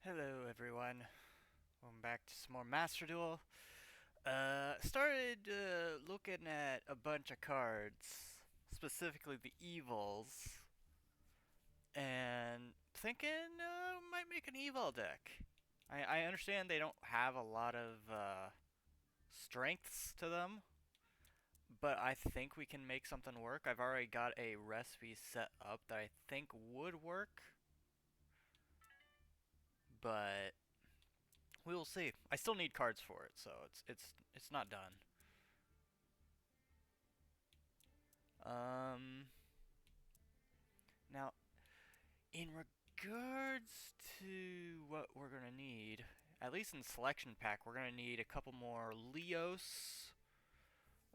Hello everyone, welcome back to some more Master Duel. Started looking at a bunch of cards, specifically the Evils, and thinking might make an Evil deck. I understand they don't have a lot of strengths to them, but I think we can make something work. I've already got a recipe set up that I think would work, but we will see. I still need cards for it, so it's not done. Um, Now, in regards to what we're gonna need, at least in selection pack, we're gonna need a couple more Leos.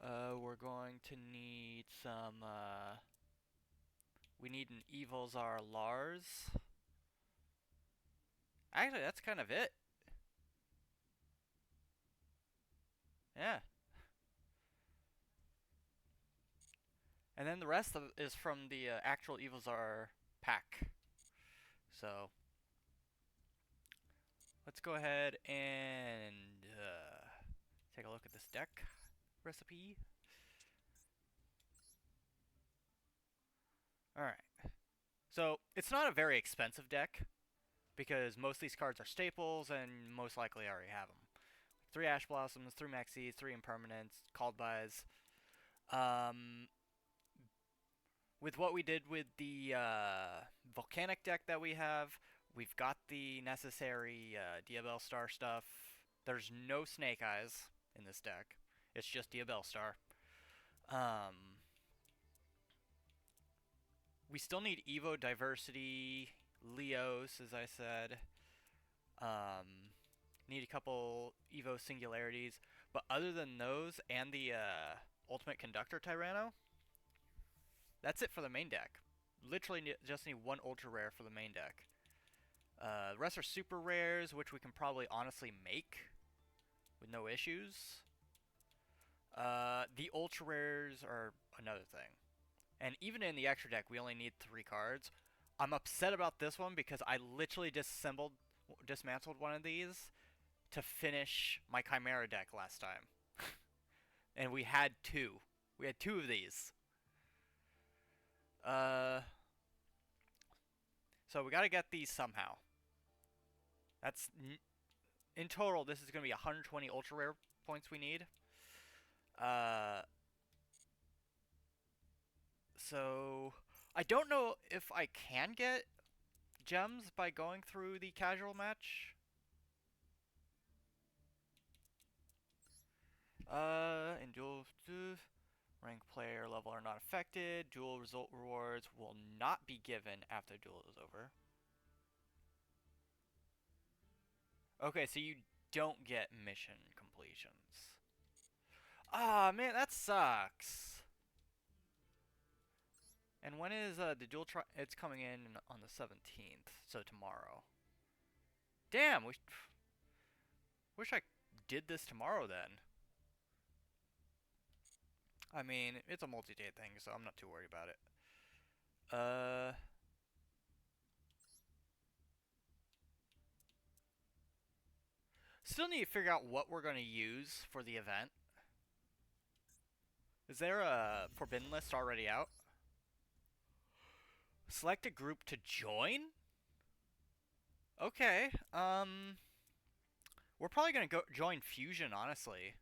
We're going to need some. We need an Evolzar Lars. Actually, that's kind of it. Yeah. And then the rest of is from the actual Evolzar pack. So let's go ahead and take a look at this deck recipe. Alright. So, it's not a very expensive deck, because most of these cards are staples, and most likely I already have them. 3 Ash Blossoms, 3 Maxis, 3 Impermanents, Called Bys. Um, with what we did with the Volcanic deck that we have, we've got the necessary Diabell Star stuff. There's no Snake Eyes in this deck. It's just Diabell Star. Um, we still need Evo Diversity, Leos, as I said. Um, need a couple Evo Singularities. But other than those and the Ultimate Conductor Tyranno, that's it for the main deck. Literally just need one Ultra Rare for the main deck. The rest are Super Rares, which we can probably honestly make with no issues. The Ultra Rares are another thing. And even in the extra deck, we only need 3 cards. I'm upset about this one because I literally dismantled one of these to finish my Chimera deck last time. And we had 2. We had 2 of these. Uh, so we gotta get these somehow. That's in total. This is gonna be 120 ultra rare points we need. Uh, so I don't know if I can get gems by going through the casual match. In duel, rank player level are not affected. Duel result rewards will not be given after the duel is over. Okay, so you don't get mission completions. Ah, man, that sucks. And when is the dual tri- It's coming in on the 17th, so tomorrow. Damn, wish I did this tomorrow then. I mean, it's a multi-day thing, so I'm not too worried about it. Uh, Still need to figure out what we're going to use for the event. Is there a forbidden list already out? Select a group to join? Okay, we're probably going to go join Fusion, honestly.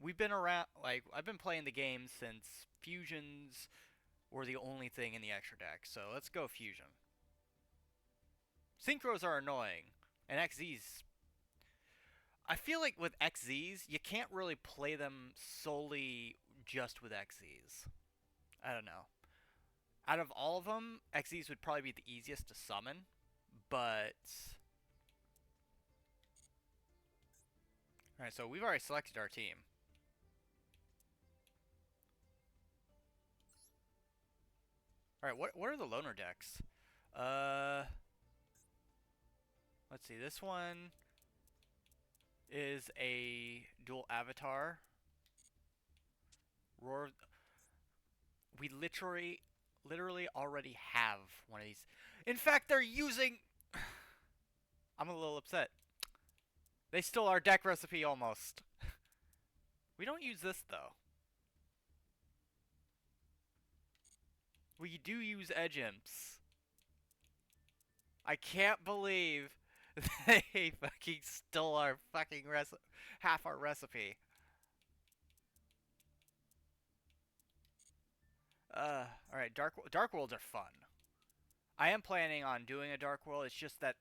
We've been around, like, I've been playing the game since Fusions were the only thing in the extra deck, so let's go Fusion. Synchros are annoying, and XZs. I feel like with XZs, you can't really play them solely just with XZs. I don't know. Out of all of them, XZs would probably be the easiest to summon, but... Alright, so we've already selected our team. Alright, what are the loner decks? Uh... Let's see, this one is a dual avatar. Roar. We literally already have one of these. In fact, they're using. I'm I'm a little upset. They stole our deck recipe almost. We don't use this though. We do use edge imps. I can't believe they fucking stole our fucking half our recipe. Alright, dark worlds are fun. I am planning on doing a dark world. It's just that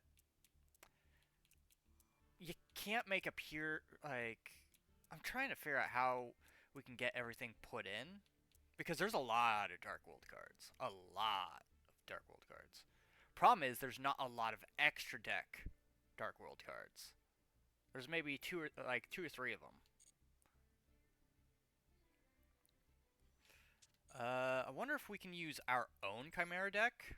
you can't make a pure I'm trying to figure out how we can get everything put in because there's a lot of dark world cards. A lot of dark world cards. Problem is there's not a lot of extra deck dark world cards. There's maybe two or three of them. I wonder if we can use our own Chimera deck.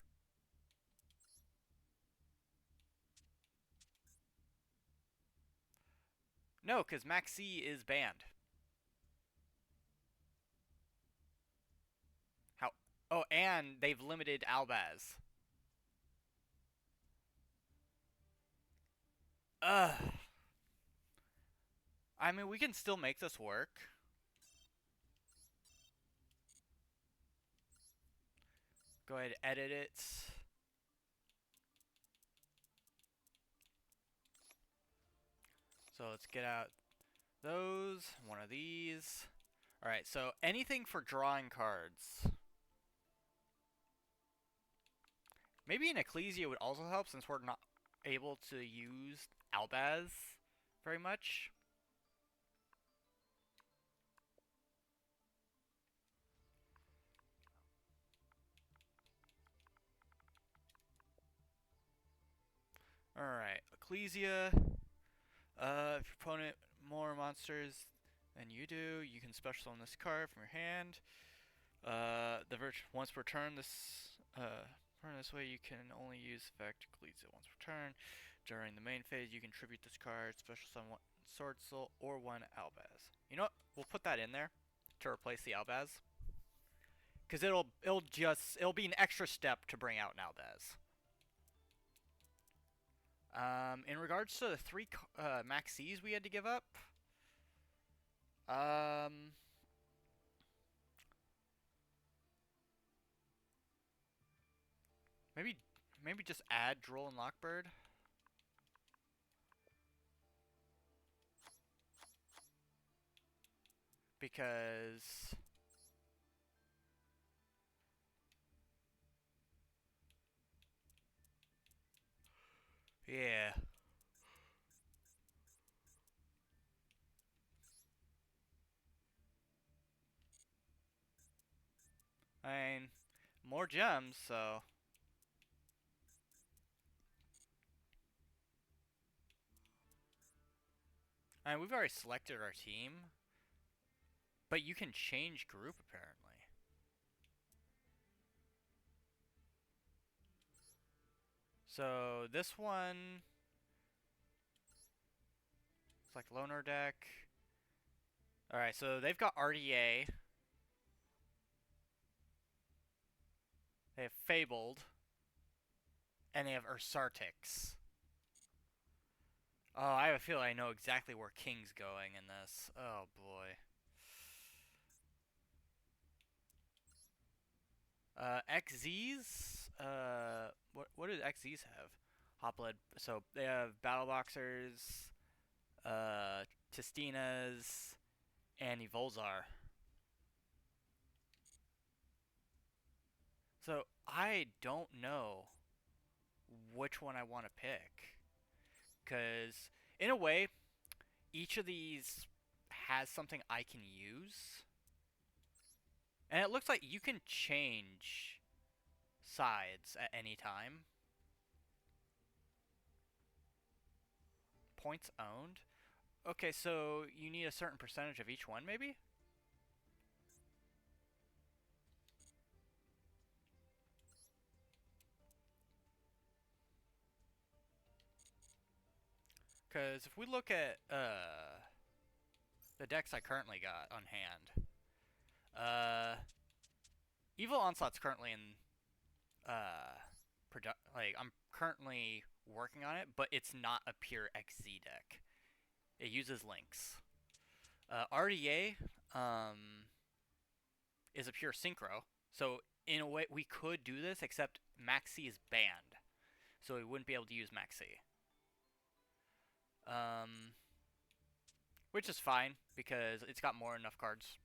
No, because Maxi is banned. How? Oh, and they've limited Albaz. Ugh. I mean, we can still make this work. Go ahead, edit it. So let's get out those, one of these. Alright, so anything for drawing cards. Maybe an Ecclesia would also help since we're not able to use Albaz very much. Alright, Ecclesia. If your opponent more monsters than you do, you can special summon this card from your hand. Once per turn, this way you can only use effect Ecclesia once per turn. During the main phase, you can tribute this card, special summon one Sword Soul or one Albaz. You know what? We'll put that in there to replace the Albaz. Because it'll be an extra step to bring out an Albaz. In regards to the three Maxis we had to give up, maybe just add Droll and Lockbird. Because yeah. I mean, more gems, so I mean, we've already selected our team, but you can change group apparently. So this one, it's like loner deck. All right, so they've got RDA. They have Fabled, and they have Ursartix. Oh, I have a feeling I know exactly where King's going in this. Oh boy. XZs. What do XZs have? Hoplite. So they have Battle Boxers, Tistinas, and Evolzar. So I don't know which one I want to pick. Because, in a way, each of these has something I can use. And it looks like you can change sides at any time. Points owned? Okay, so you need a certain percentage of each one, maybe? Because if we look at the decks I currently got on hand, Evil Onslaught's currently in like I'm currently working on it, but it's not a pure XZ deck. It uses links. RDA is a pure synchro, so in a way we could do this, except Maxi is banned, so we wouldn't be able to use Maxi. Um, which is fine because it's got more than enough cards.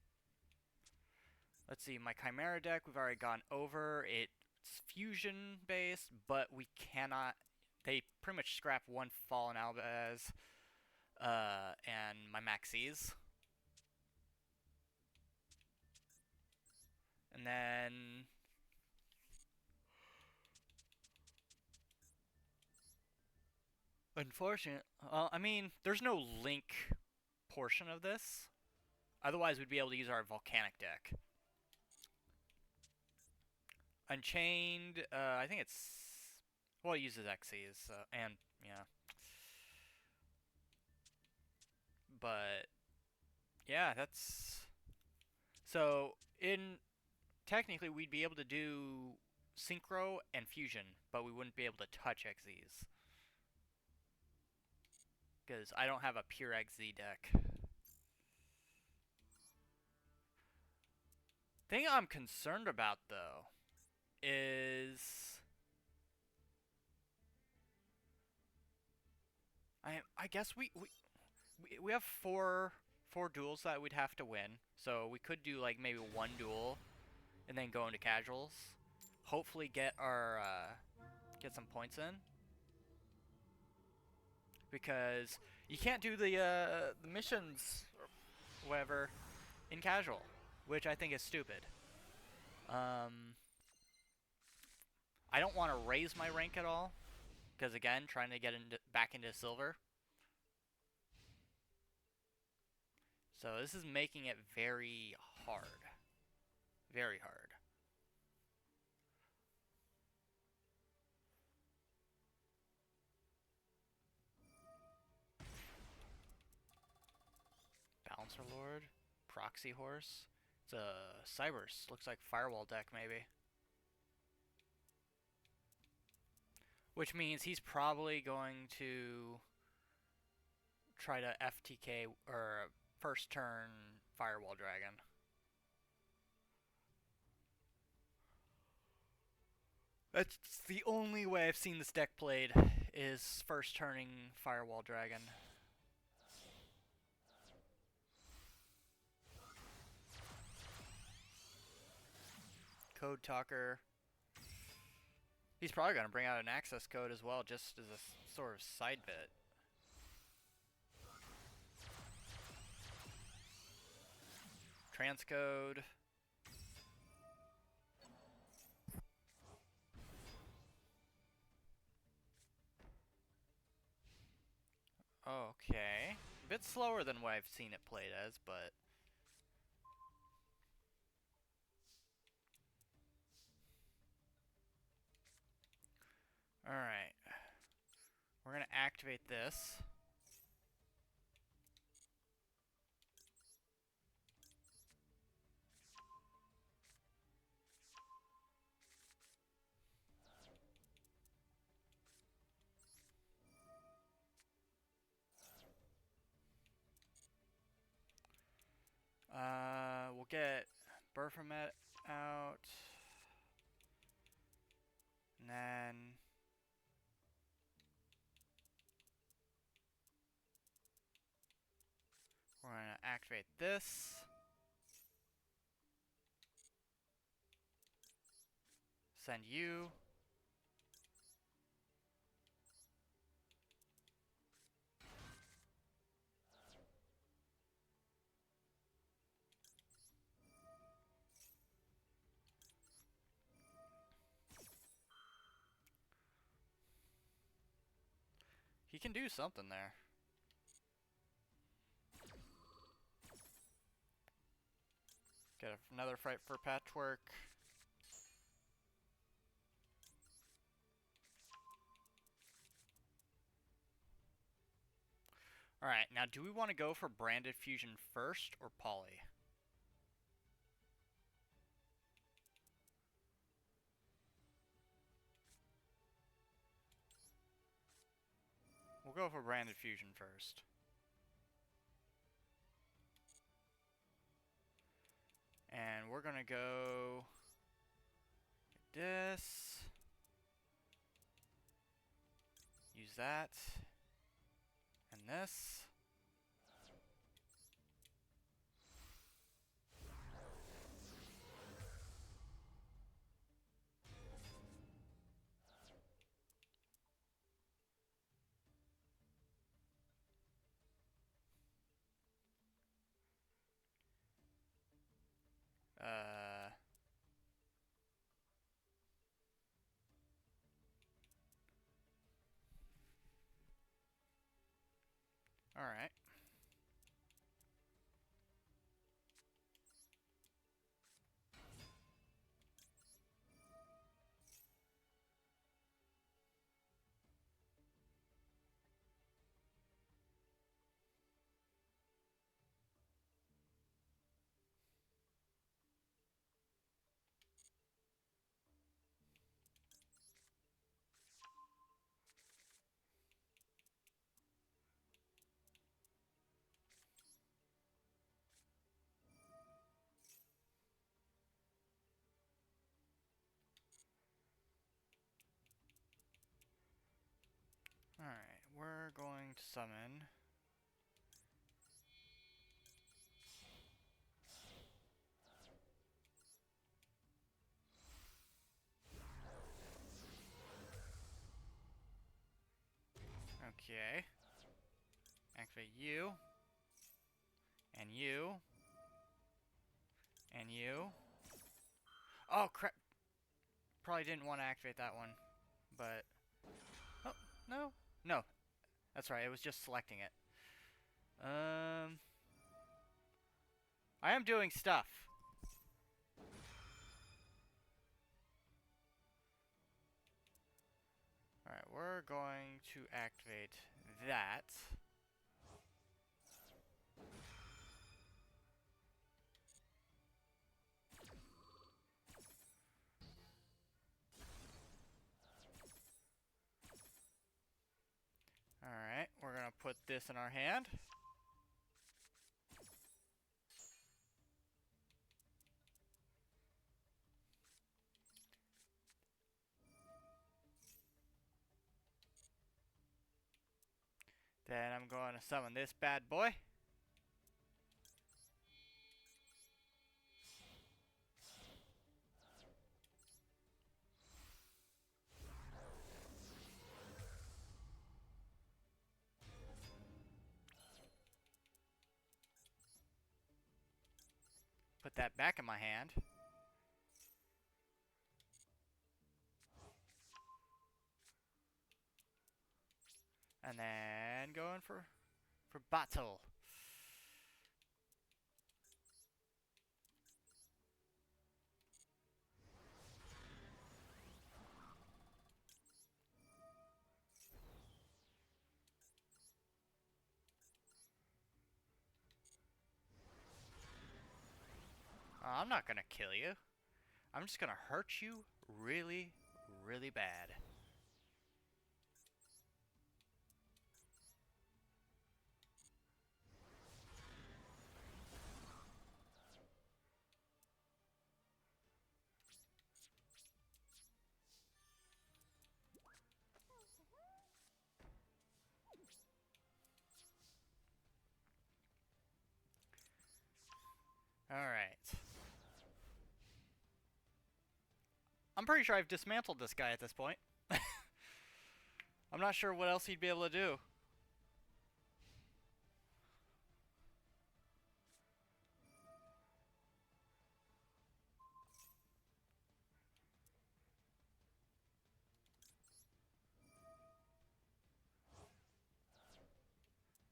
Let's see, my Chimera deck we've already gone over. It's fusion based, but we cannot. They pretty much scrap one Fallen Albaz and my Maxis. And then unfortunate. I mean, there's no link portion of this. Otherwise, we'd be able to use our Volcanic deck. Unchained, I think it's. Well, it uses Xyz, and, yeah. But, yeah, that's. So, technically, we'd be able to do Synchro and Fusion, but we wouldn't be able to touch Xyz. Because I don't have a pure XZ deck. Thing I'm concerned about, though, is I guess we have four duels that we'd have to win. So we could do like maybe one duel and then go into casuals. Hopefully get some points in. Because you can't do the missions or whatever in casual, which I think is stupid. I don't want to raise my rank at all because again, trying to get back into silver. So this is making it very hard. Very hard. Balancer Lord, Proxy Horse. It's a Cybers. Looks like Firewall deck maybe. Which means he's probably going to try to FTK or first turn Firewall Dragon. That's the only way I've seen this deck played is first turning Firewall Dragon. Code Talker. He's probably going to bring out an access code as well, just as a sort of side bit. Transcode. Okay. A bit slower than what I've seen it played as, but... Alright. We're going to activate this. We'll get Burfamet out. And then... we're going to activate this. Send you. He can do something there. Get another fight for Patchwork. Alright, now do we want to go for Branded Fusion first or Poly? we'll go for Branded Fusion first. And we're gonna go this. Use that. And this. Alright. Alright, we're going to summon. Okay. Activate you. And you. And you. Oh, crap. Probably didn't want to activate that one. But... Oh, no. No. That's right, it was just selecting it. I am doing stuff. Alright, we're going to activate that. Alright, we're gonna put this in our hand. Then I'm going to summon this bad boy. Put that back in my hand. And then going for battle. I'm not gonna kill you. I'm just gonna hurt you really, really bad. Alright. I'm pretty sure I've dismantled this guy at this point. I'm not sure what else he'd be able to do.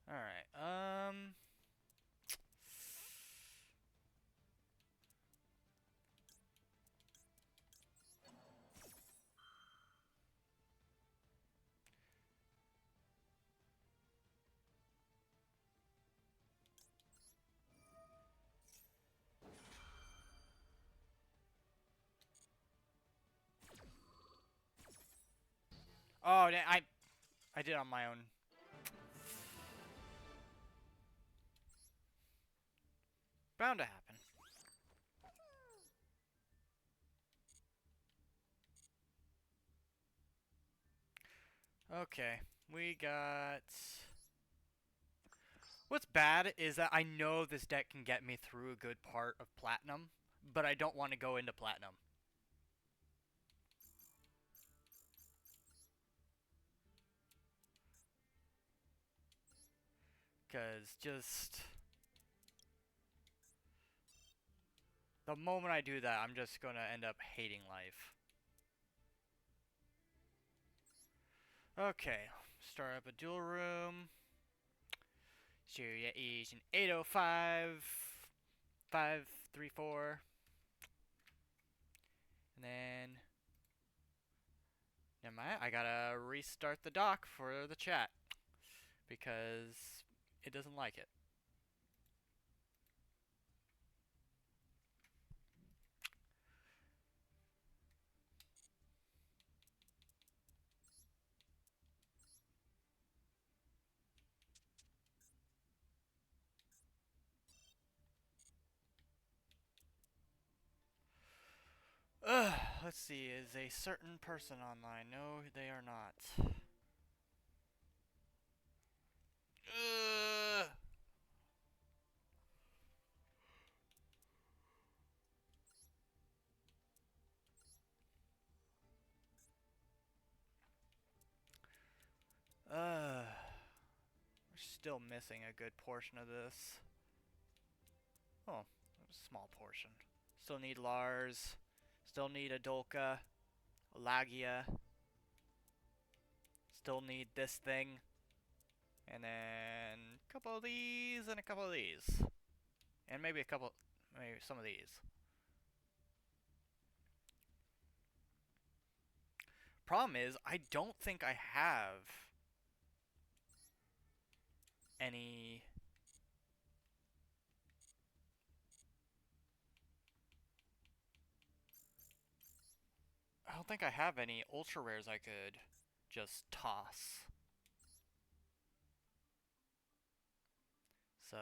Alright, Oh, I did it on my own. Bound to happen. Okay, we got... What's bad is that I know this deck can get me through a good part of Platinum, but I don't want to go into Platinum. Because just... the moment I do that, I'm just going to end up hating life. Okay, start up a duel room. Syria is an 805, 534. And then... never mind, I gotta restart the dock for the chat. Because it doesn't like it. Let's see, is a certain person online? No, they are not. Ugh. We're still missing a good portion of this. Oh, a small portion. Still need Lars. Still need Adolka. Lagia. Still need this thing. And then a couple of these and a couple of these. And maybe some of these. Problem is, I don't think I have any... I don't think I have any ultra rares I could just toss. So...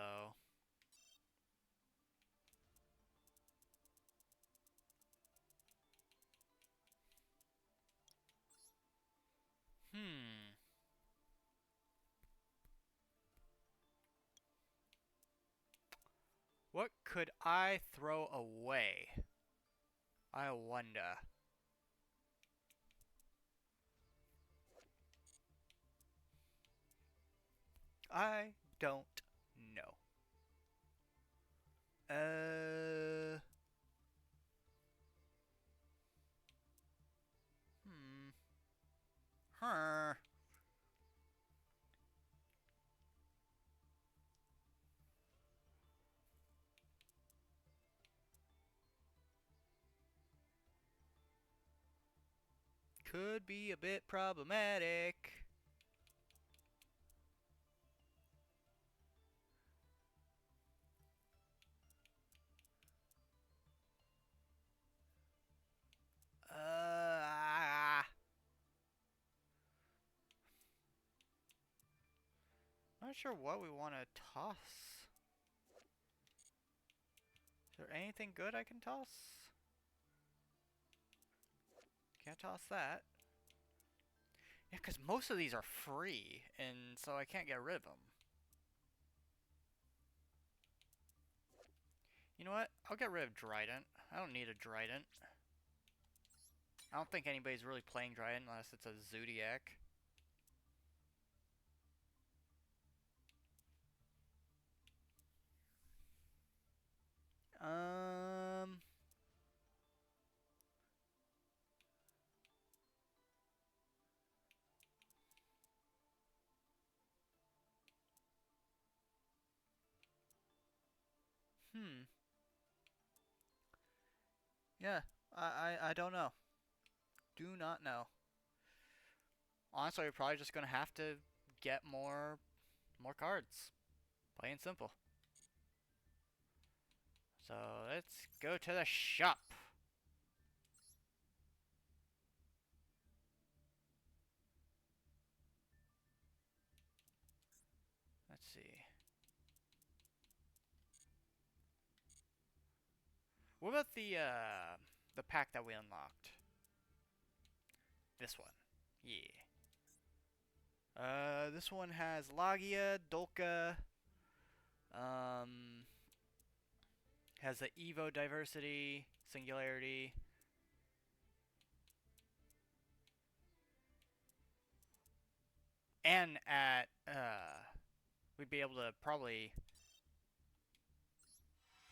Hmm... What could I throw away? I wonder. I don't know. Hmm. Huh. Could be a bit problematic. Not sure what we want to toss. Is there anything good I can toss? Can't toss that. Yeah, because most of these are free, and so I can't get rid of them. You know what? I'll get rid of Trident. I don't need a Trident. I don't think anybody's really playing Trident unless it's a Zodiac. Um... Hmm. Yeah, I don't know. Do not know. Honestly, we're probably just gonna have to get more cards. Plain and simple. So let's go to the shop. Let's see. What about the pack that we unlocked? This one. Yeah. This one has Lagia, Dolka, um, has the Evo diversity, singularity, and at we'd be able to probably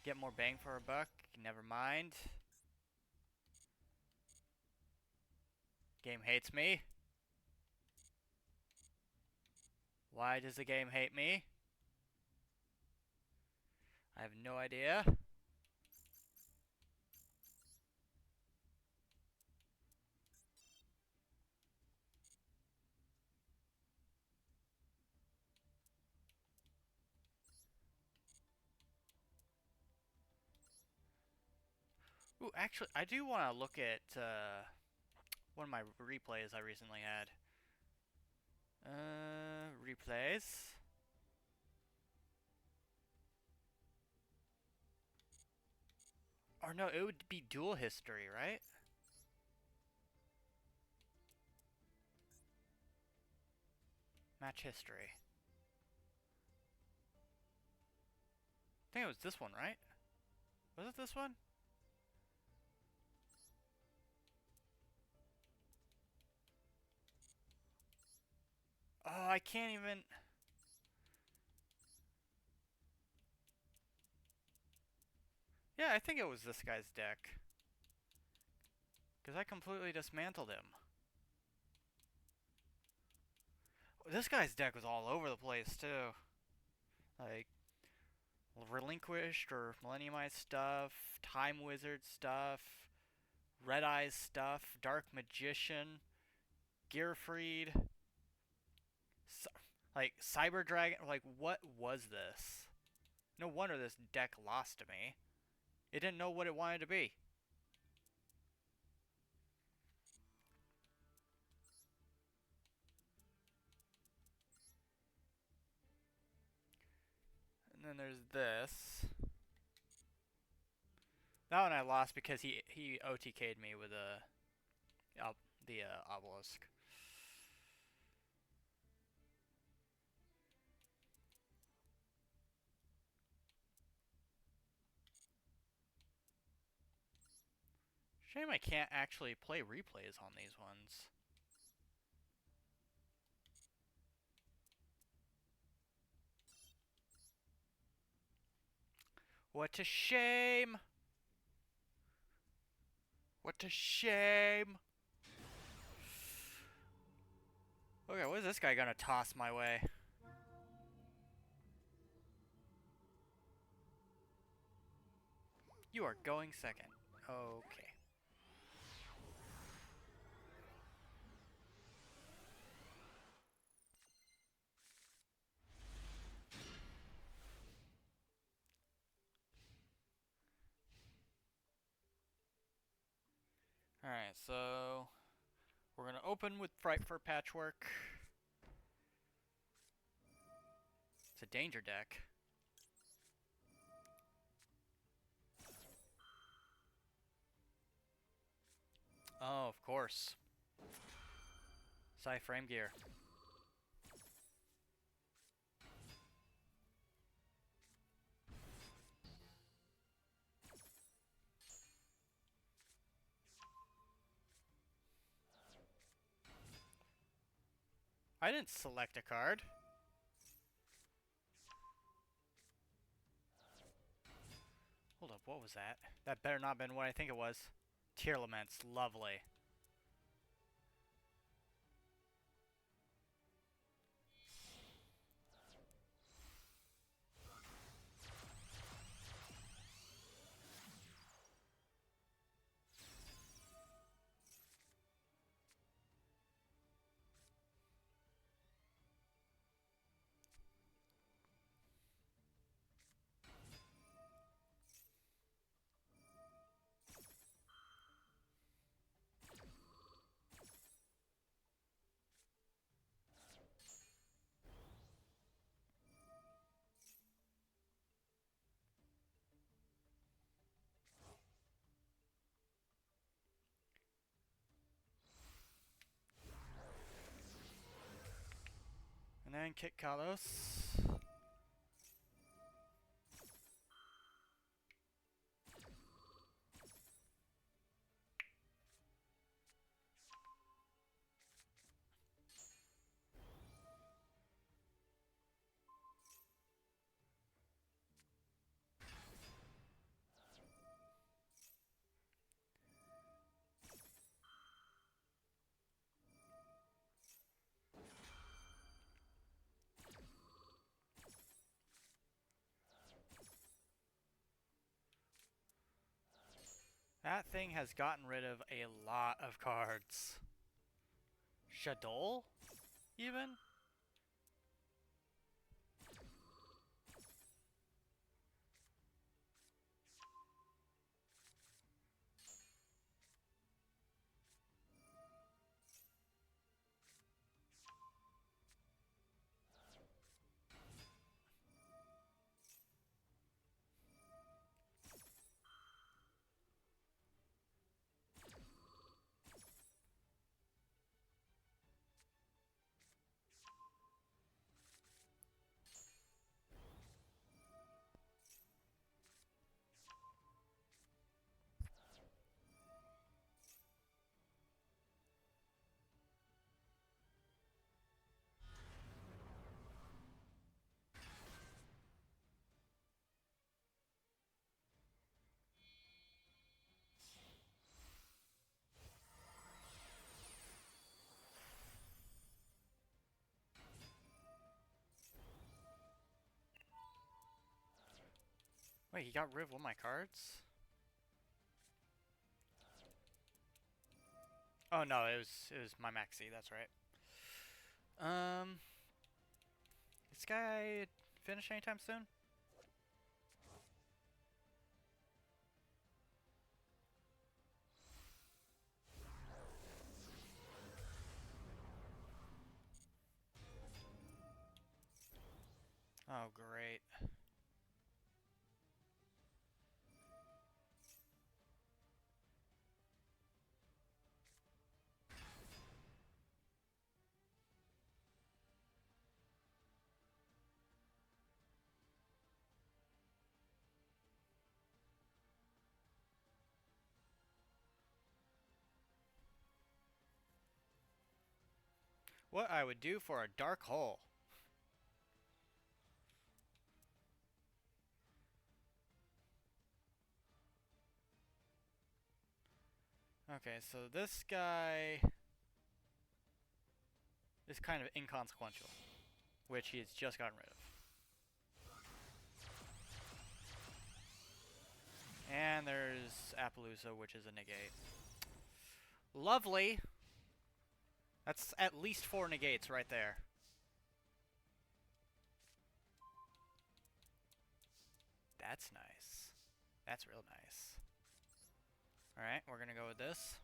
get more bang for our buck. Never mind. Game hates me. Why does the game hate me? I have no idea. Ooh, actually, I do want to look at one of my replays I recently had. Replays. Or no, it would be dual history, right? Match history. I think it was this one, right? Was it this one? Oh, I can't even... Yeah, I think it was this guy's deck. Because I completely dismantled him. This guy's deck was all over the place, too. Like, Relinquished or Millenniumized stuff, Time Wizard stuff, Red Eyes stuff, Dark Magician, Gearfried, like Cyber Dragon. Like, what was this? No wonder this deck lost to me. It didn't know what it wanted to be. And then there's this. That one I lost because he OTK'd me with the obelisk. Shame I can't actually play replays on these ones. What a shame! What a shame! Okay, what is this guy gonna toss my way? You are going second. Okay. Alright, so we're gonna open with Fright for Patchwork. It's a danger deck. Oh, of course. Psy Frame Gear. I didn't select a card. Hold up, what was that? That better not have been what I think it was. Tear Laments, lovely. And kick Kalos. That thing has gotten rid of a lot of cards. Shadol? Even? Wait, he got rid of one of my cards? Oh no, it was my maxi, that's right. This guy finish anytime soon? Oh great. What I would do for a dark hole. Okay, so this guy is kind of inconsequential, which he's just gotten rid of. And there's Appaloosa, which is a negate. Lovely! That's at least 4 negates right there. That's nice. That's real nice. Alright, we're gonna go with this.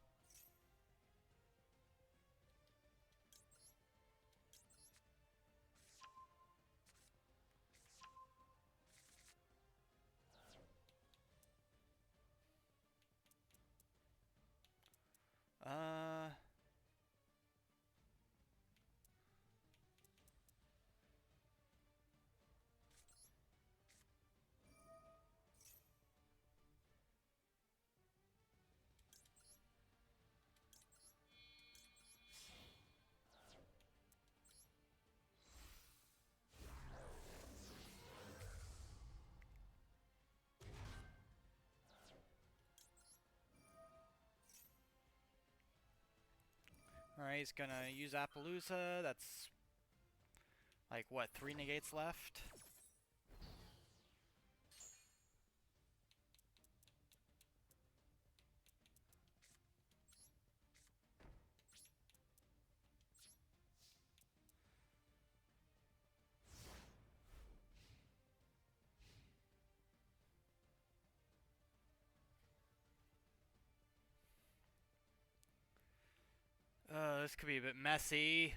Uh... Alright, he's gonna use Appaloosa. That's like, what, 3 negates left? This could be a bit messy.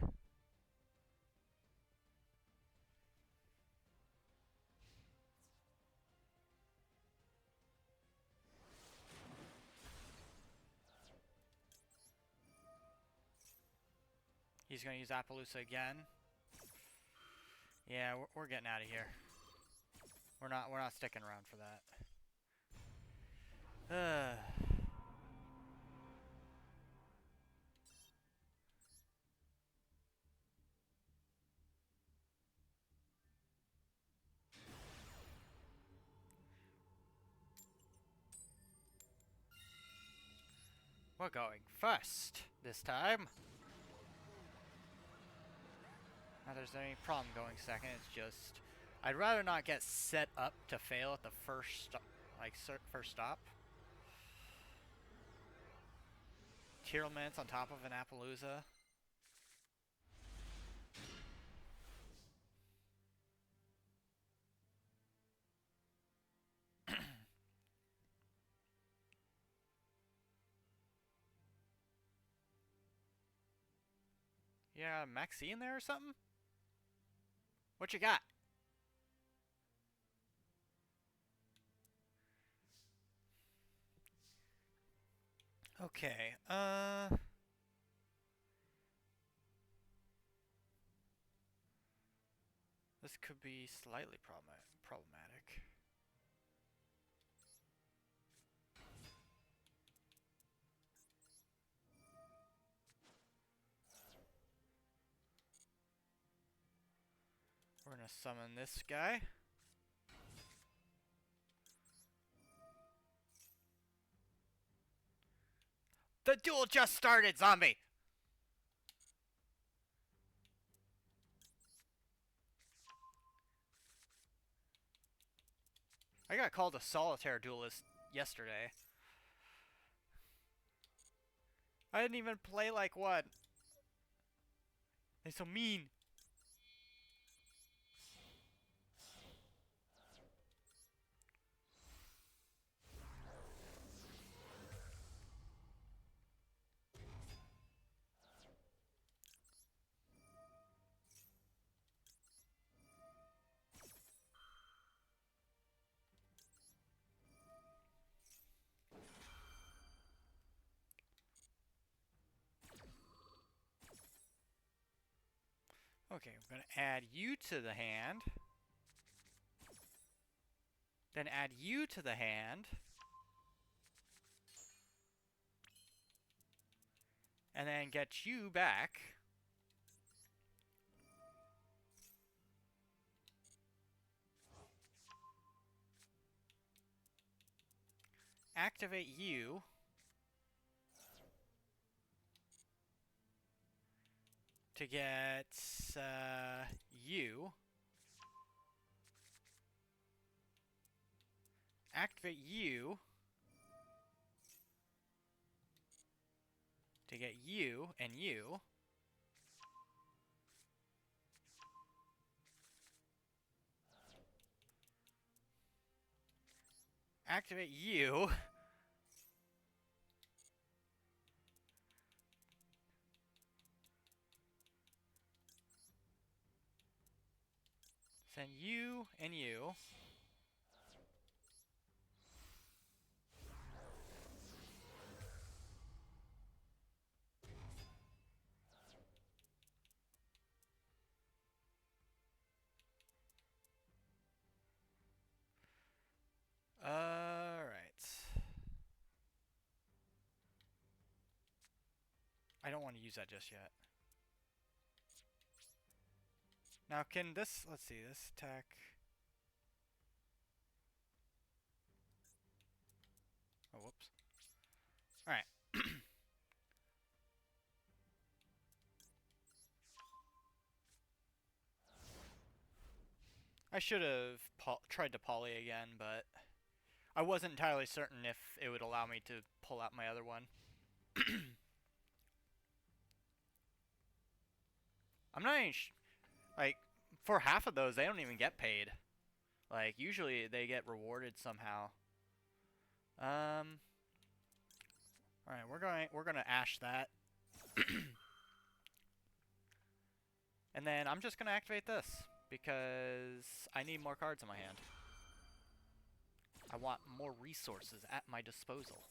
He's gonna use Appaloosa again. Yeah, we're getting out of here. We're not sticking around for that. We're going first this time. Not there's any problem going second. It's just I'd rather not get set up to fail at the first first stop. Tyrolments on top of an Appaloosa. Yeah, Maxi in there or something? What you got? Okay, this could be slightly problematic. We're gonna summon this guy. The duel just started, zombie! I got called a solitaire duelist yesterday. I didn't even play like one. They're so mean. Okay, I'm gonna add you to the hand. Then add you to the hand. And then get you back. Activate you. To get you. Activate you. To get you and you. Activate you. Send you and you. Alright. I don't want to use that just yet. Now can this, let's see, this attack... Oh, whoops. Alright. I should have tried to poly again, but I wasn't entirely certain if it would allow me to pull out my other one. I'm not even like, for half of those, they don't even get paid. Like, usually they get rewarded somehow. Alright, we're gonna ash that. And then I'm just gonna activate this, because I need more cards in my hand. I want more resources at my disposal.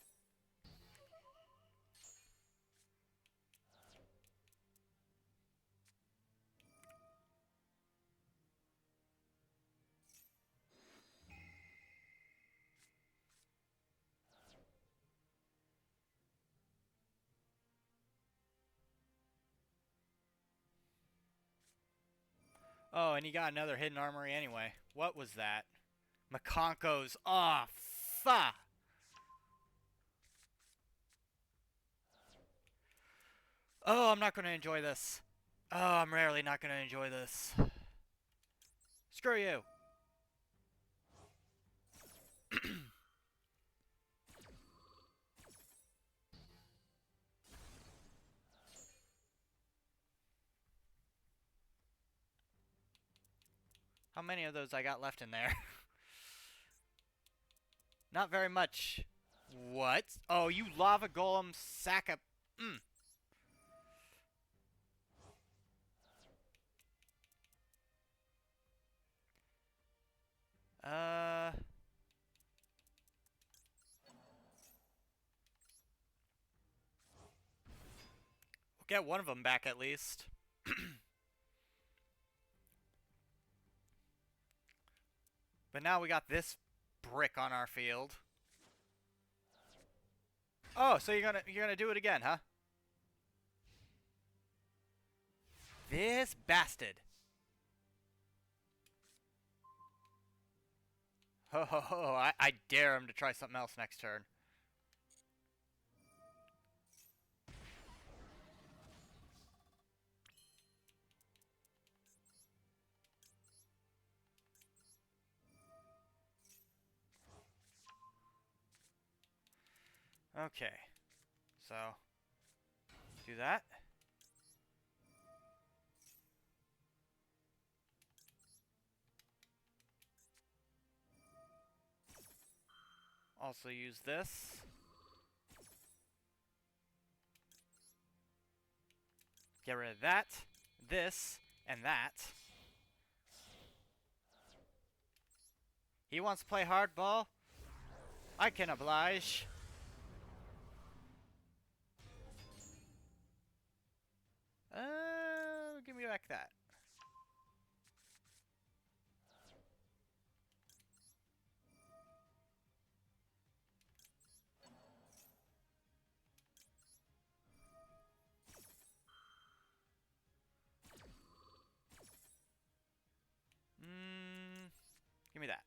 Oh, and he got another hidden armory anyway. What was that? McConko's off. Fuck. Oh, I'm not going to enjoy this. Oh, I'm rarely not going to enjoy this. Screw you. How many of those I got left in there? Not very much. What? Oh, you lava golem sack of... Mm. Uh... We'll get one of them back at least. But now we got this brick on our field. Oh, so you're gonna do it again, huh? This bastard. Ho ho ho, I dare him to try something else next turn. Okay. So, do that. Also use this. Get rid of that, this, and that. He wants to play hardball. I can oblige. Give me back that. Give me that.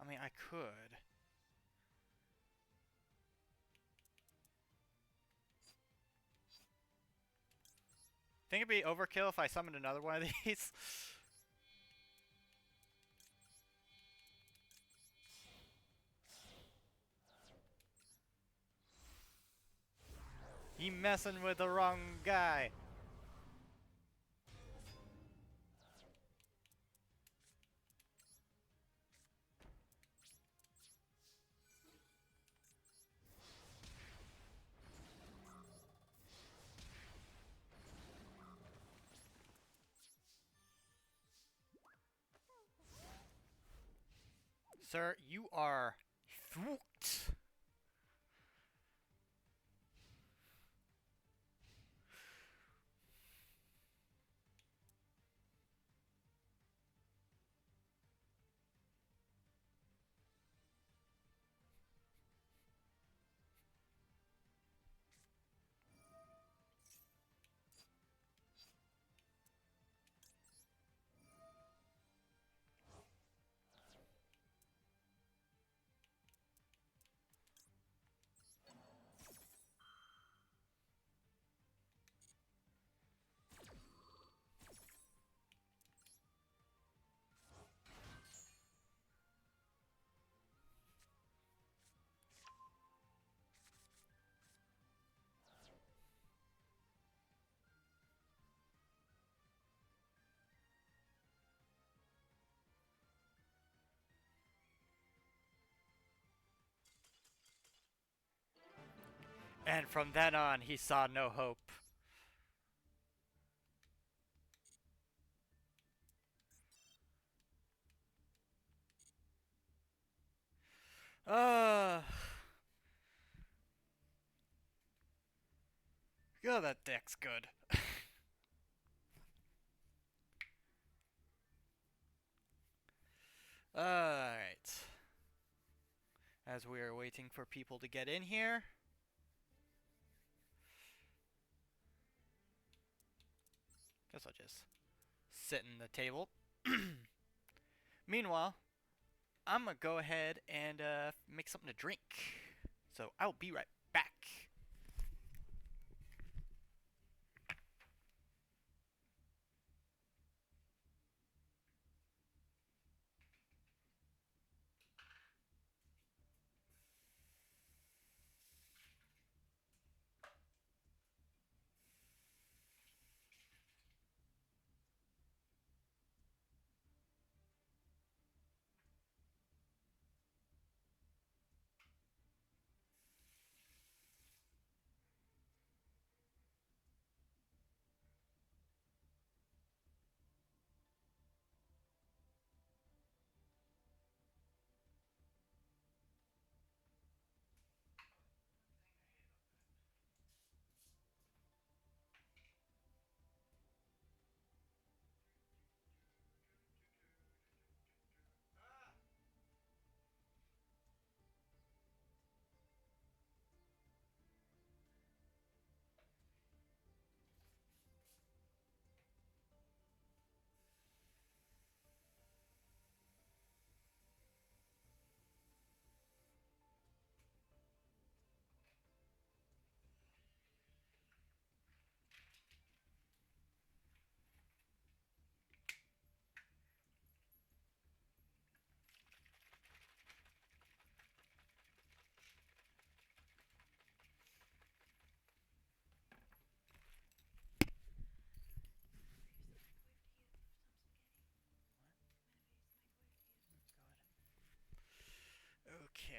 I mean, I could. Think it'd be overkill if I summoned another one of these? You messing with the wrong guy. Sir, you are thwooked. And from then on, he saw no hope. Uh, God, that deck's good. Alright. As we are waiting for people to get in here. Guess I'll just sit in the table. Meanwhile, I'm gonna go ahead and make something to drink. So I'll be right back. Okay.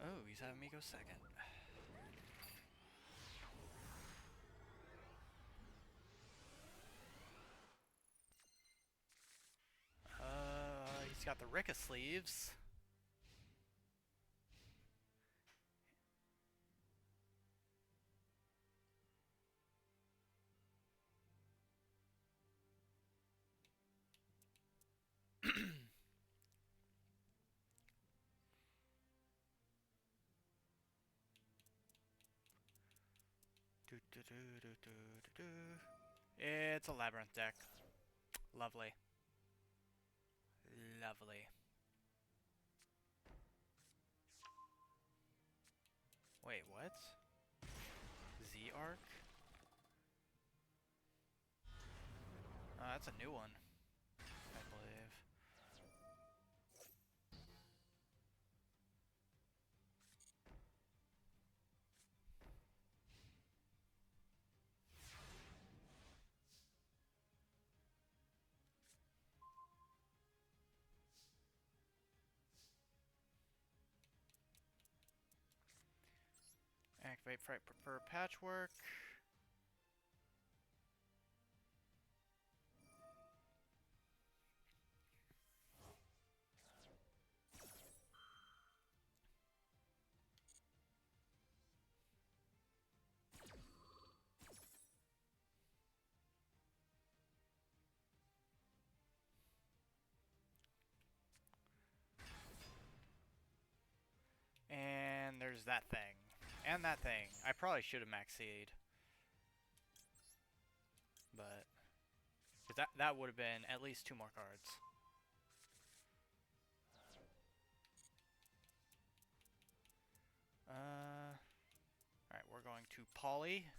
Oh, he's having me go second. He's got the Ricka sleeves. It's a labyrinth deck. Lovely. Lovely. Wait, what? Z-Arc? Oh, that's a new one, I believe. Activate Fright Prefer Patchwork. And there's that thing. And that thing. I probably should have maxed. but 'cause that would have been at least 2 more cards. Alright, we're going to Poly.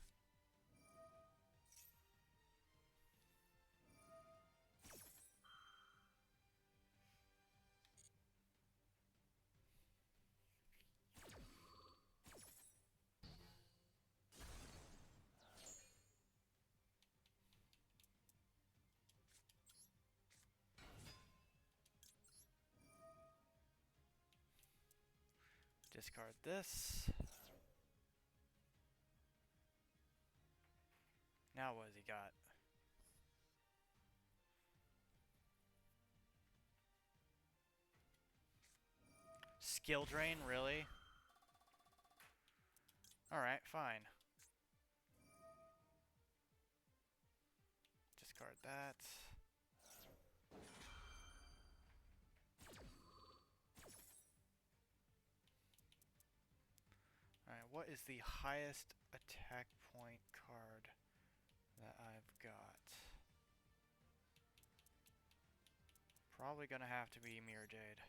Discard this. Now what has he got? Skill drain, really? Alright, fine. Discard that. Alright, what is the highest attack point card that I've got? Probably gonna have to be Mirror Jade.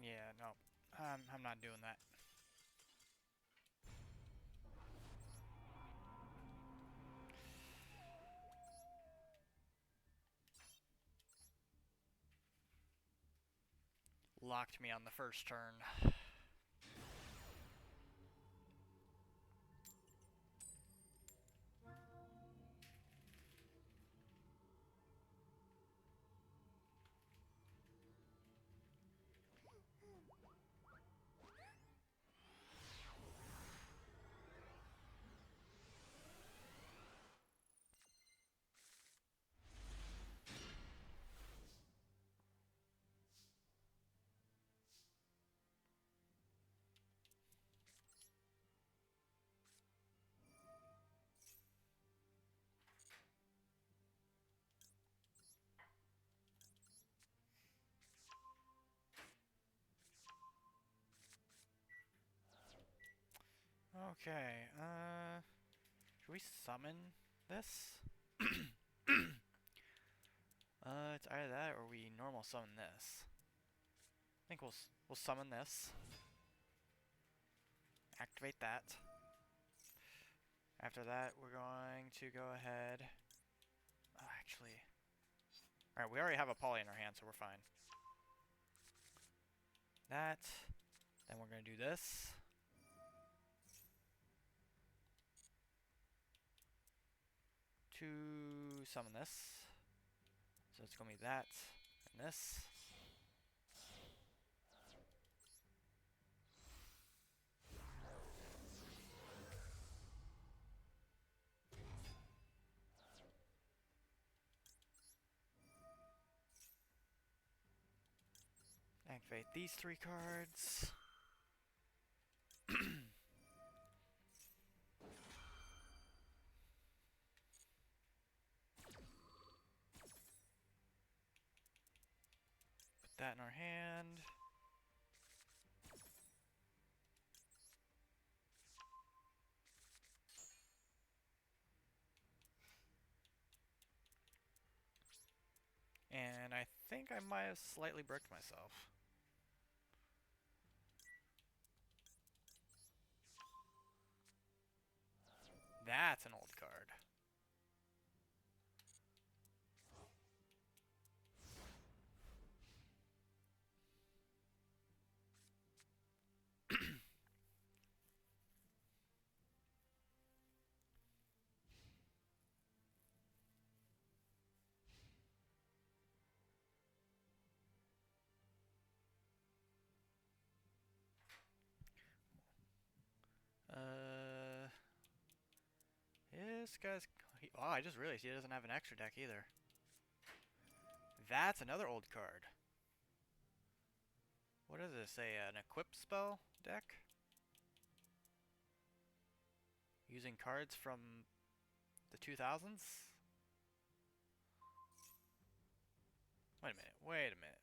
Yeah, no. I'm not doing that. Locked me on the first turn. Okay, should we summon this? It's either that or we normal summon this. I think we'll summon this. Activate that. After that, we're going to go ahead. Oh, actually. Alright, we already have a Poly in our hand, so we're fine. That. Then we're going to do this. To summon this. So it's going to be that and this. Activate these 3 cards. Put that in our hand. And I think I might have slightly bricked myself. That's an old card. Uh, this guy's... Oh, I just realized he doesn't have an extra deck either. That's another old card. What does this say? An equip spell deck? Using cards from the 2000s? Wait a minute, wait a minute.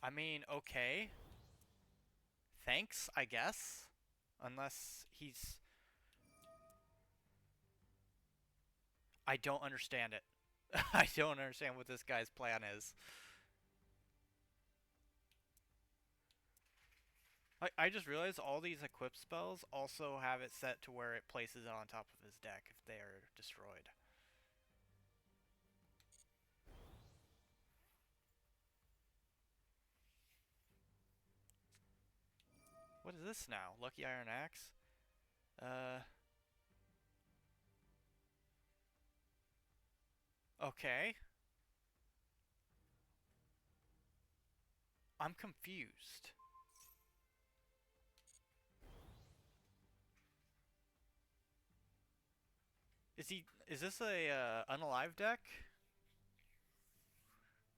I mean, okay. Thanks, I guess. Unless he's... I don't understand it. I don't understand what this guy's plan is. I just realized all these equip spells also have it set to where it places it on top of his deck if they are destroyed. What is this now? Lucky Iron Axe? Okay. I'm confused. Is this a unalive deck?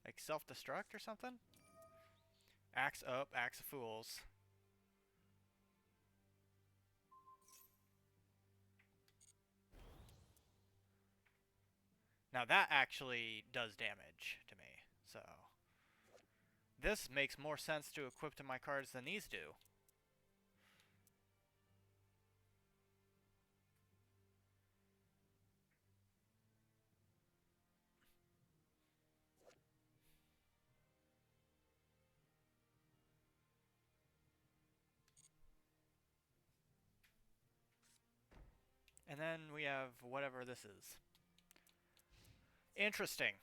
Like self-destruct or something? Axe up, Axe of Fools. Now that actually does damage to me, so... This makes more sense to equip to my cards than these do. And then we have whatever this is. Interesting.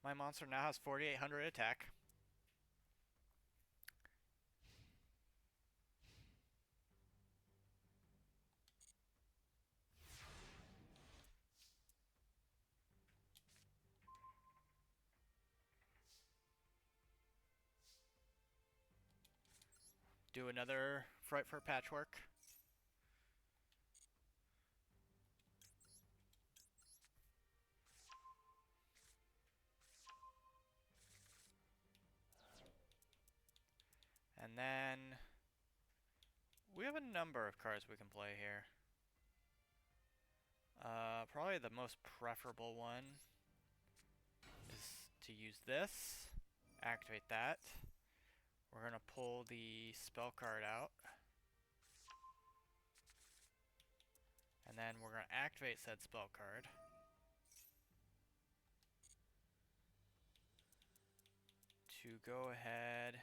My monster now has 4,800 attack. Do another Fright for Patchwork. And then we have a number of cards we can play here. Probably the most preferable one is to use this. Activate that. We're going to pull the spell card out. And then we're going to activate said spell card. To go ahead,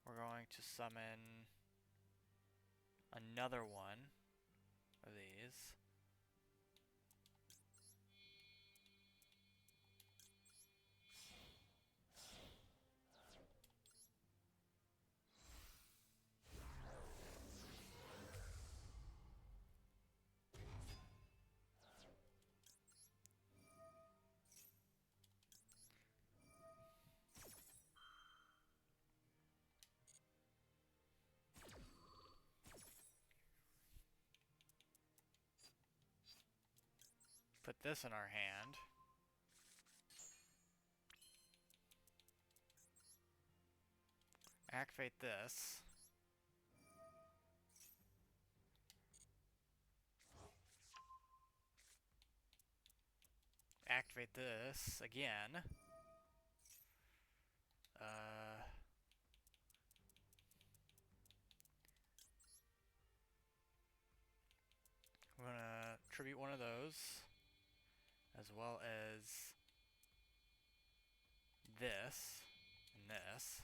we're going to summon another one of these. Put this in our hand. Activate this. Activate this again. tribute one of those, as well as this and this.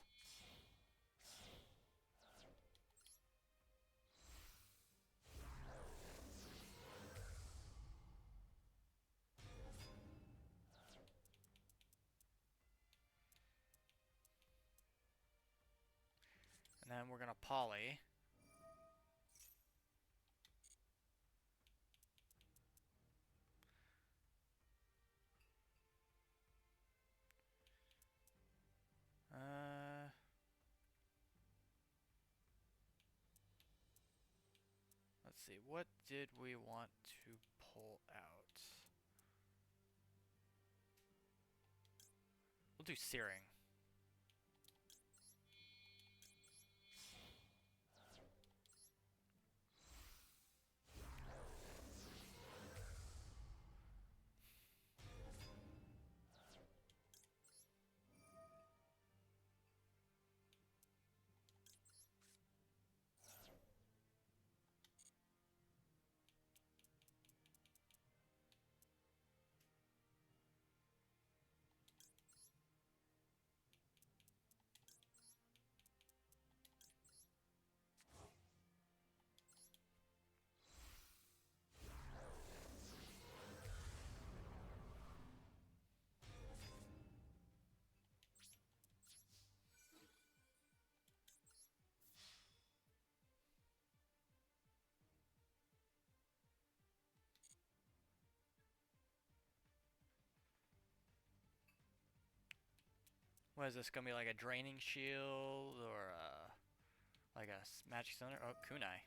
And then we're gonna poly. Let's see, what did we want to pull out? We'll do searing. What is this gonna be, like a draining shield or like a magic cylinder? Oh, kunai.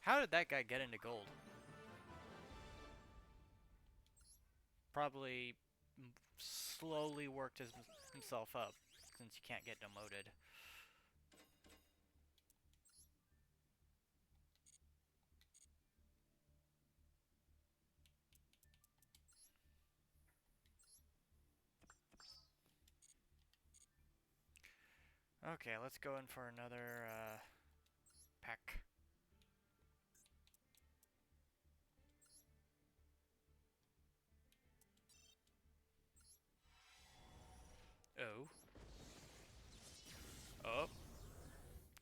How did that guy get into gold? Probably slowly worked himself up, since you can't get demoted. Okay, let's go in for another pack. Oh. Oh.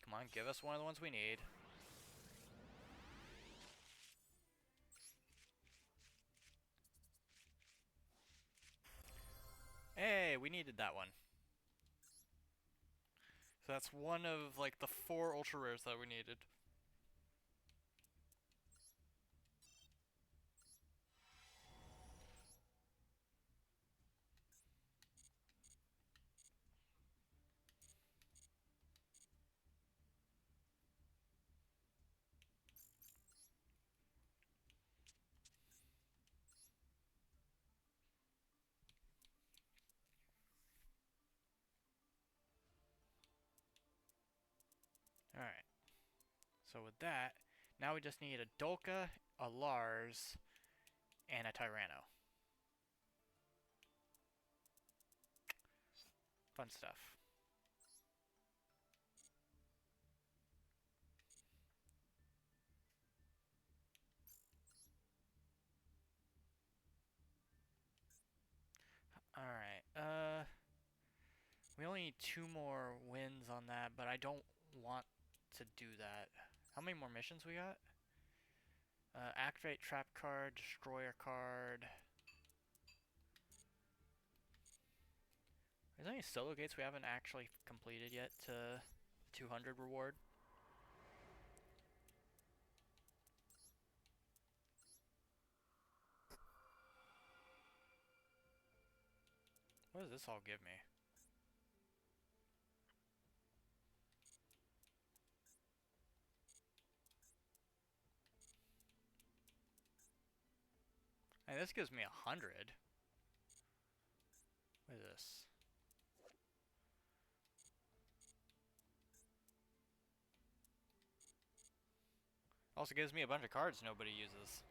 Come on, give us one of the ones we need. Hey, we needed that one. So that's one of like the 4 ultra rares that we needed. Alright. So with that, now we just need a Dolka, a Lars, and a Tyranno. Fun stuff. Alright, we only need 2 more wins on that, but I don't want to do that. How many more missions we got? Activate trap card, destroyer card. Is there any solo gates we haven't actually completed yet to 200 reward? What does this all give me? this gives me 100. What is this? Also gives me a bunch of cards nobody uses.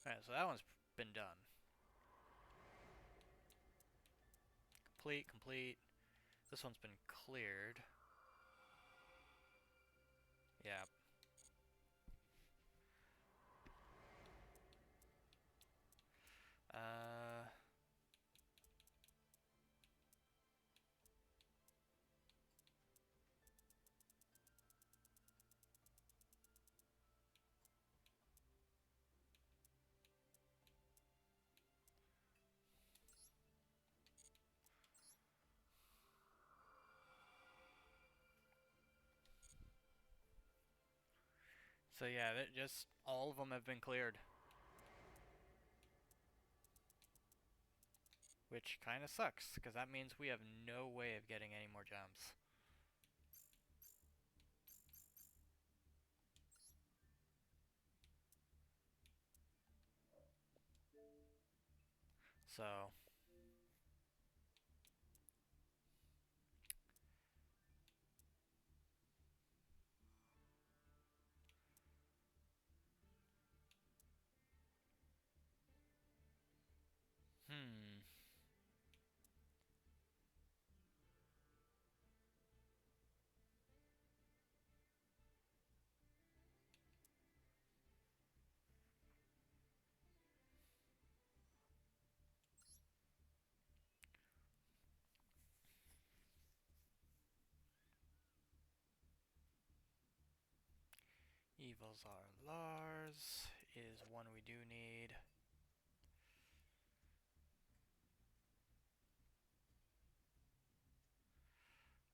Alright, so that one's been done. Complete, complete. This one's been cleared. Yeah. Uh... So yeah, just all of them have been cleared. Which kind of sucks, because that means we have no way of getting any more gems. So... Hmm... Evols are Lars is one we do need.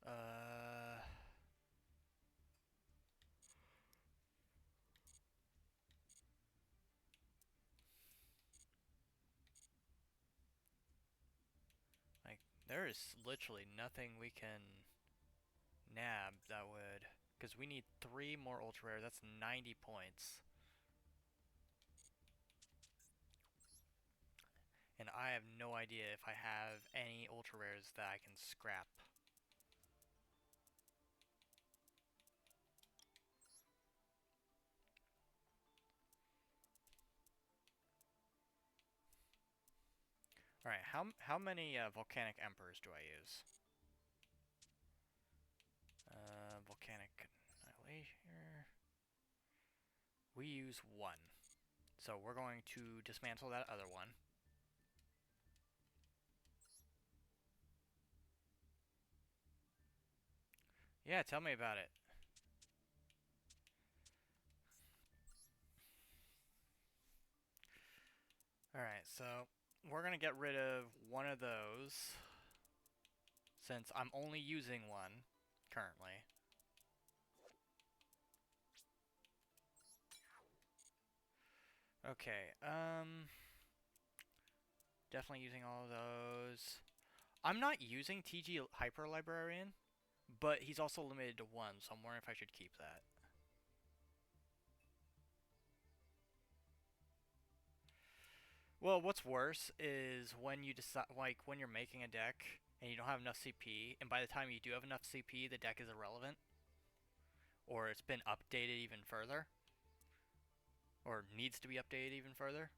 Uh... Like, there is literally nothing we can nab that would... Because we need 3 more ultra rare, that's 90 points. And I have no idea if I have any ultra rares that I can scrap. Alright, how many Volcanic Emperors do I use? Volcanic Annihilation. We use 1. So we're going to dismantle that other one. Yeah, tell me about it. Alright, so we're going to get rid of one of those, since I'm only using one currently. Okay, definitely using all of those. I'm not using TG Hyper Librarian, but he's also limited to 1, so I'm wondering if I should keep that. Well, what's worse is when you decide, like, when you're making a deck and you don't have enough CP, and by the time you do have enough CP, the deck is irrelevant, or it's been updated even further, or needs to be updated even further.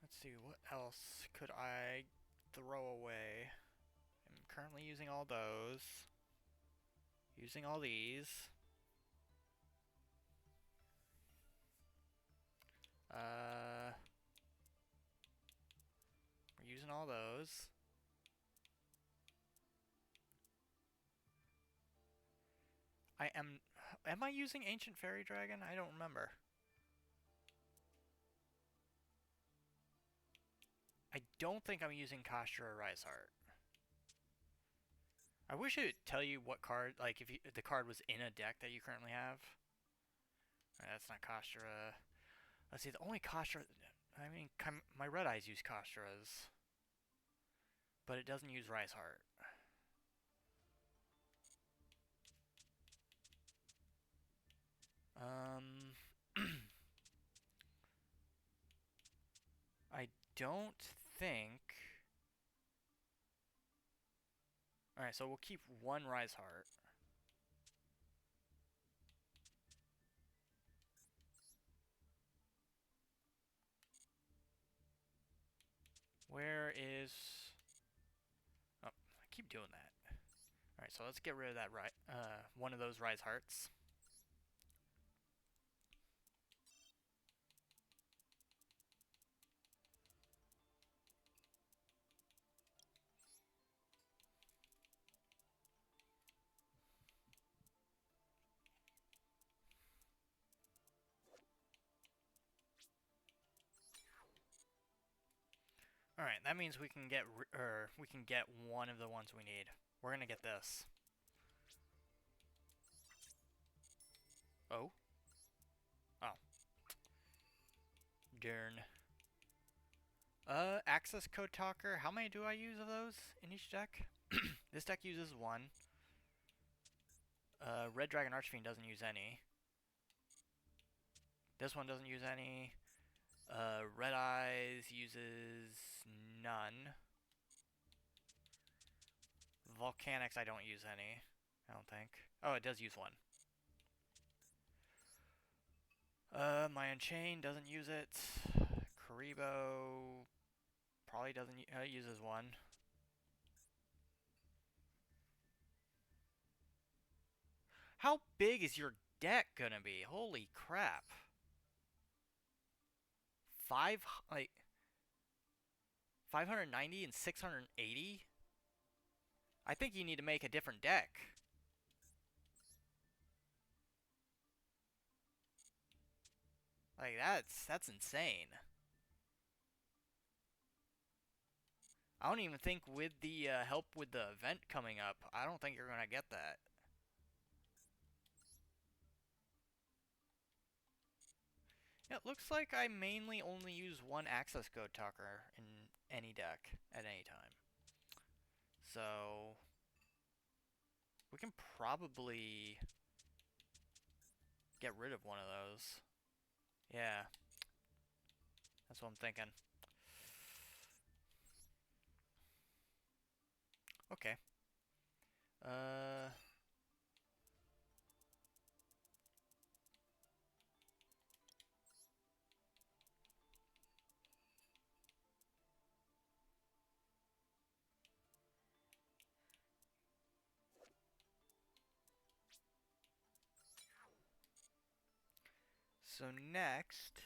Let's see, what else could I throw away? I'm currently using all those. Using all these. We're using all those. Am I using Ancient Fairy Dragon? I don't remember. I don't think I'm using Kastra or Riseheart. I wish it would tell you what card, like if the card was in a deck that you currently have. Right, that's not Kastra. Let's see, the only Kastra, I mean, my Red Eyes use Kastras. but it doesn't use Rise Heart. I don't think... Alright, so we'll keep one Rise Heart. Where is... Oh, I keep doing that. Alright, so let's get rid of that one of those Rise Hearts. Alright, that means we can get one of the ones we need. We're gonna get this. Oh? Oh. Darn. Access Code Talker. How many do I use of those in each deck? This deck uses one. Red Dragon Archfiend doesn't use any. This one doesn't use any. Red Eyes uses none. Volcanics I don't use any. I don't think. Oh, it does use one. My Unchained doesn't use it. Karibo probably doesn't. Uses one. How big is your deck gonna be? Holy crap! Five like 590 and 680. I think you need to make a different deck. Like that's insane. I don't even think with the help with the event coming up, I don't think you're gonna get that. It looks like I mainly only use one access code talker in any deck at any time. So we can probably get rid of one of those. Yeah. That's what I'm thinking. Okay. So next...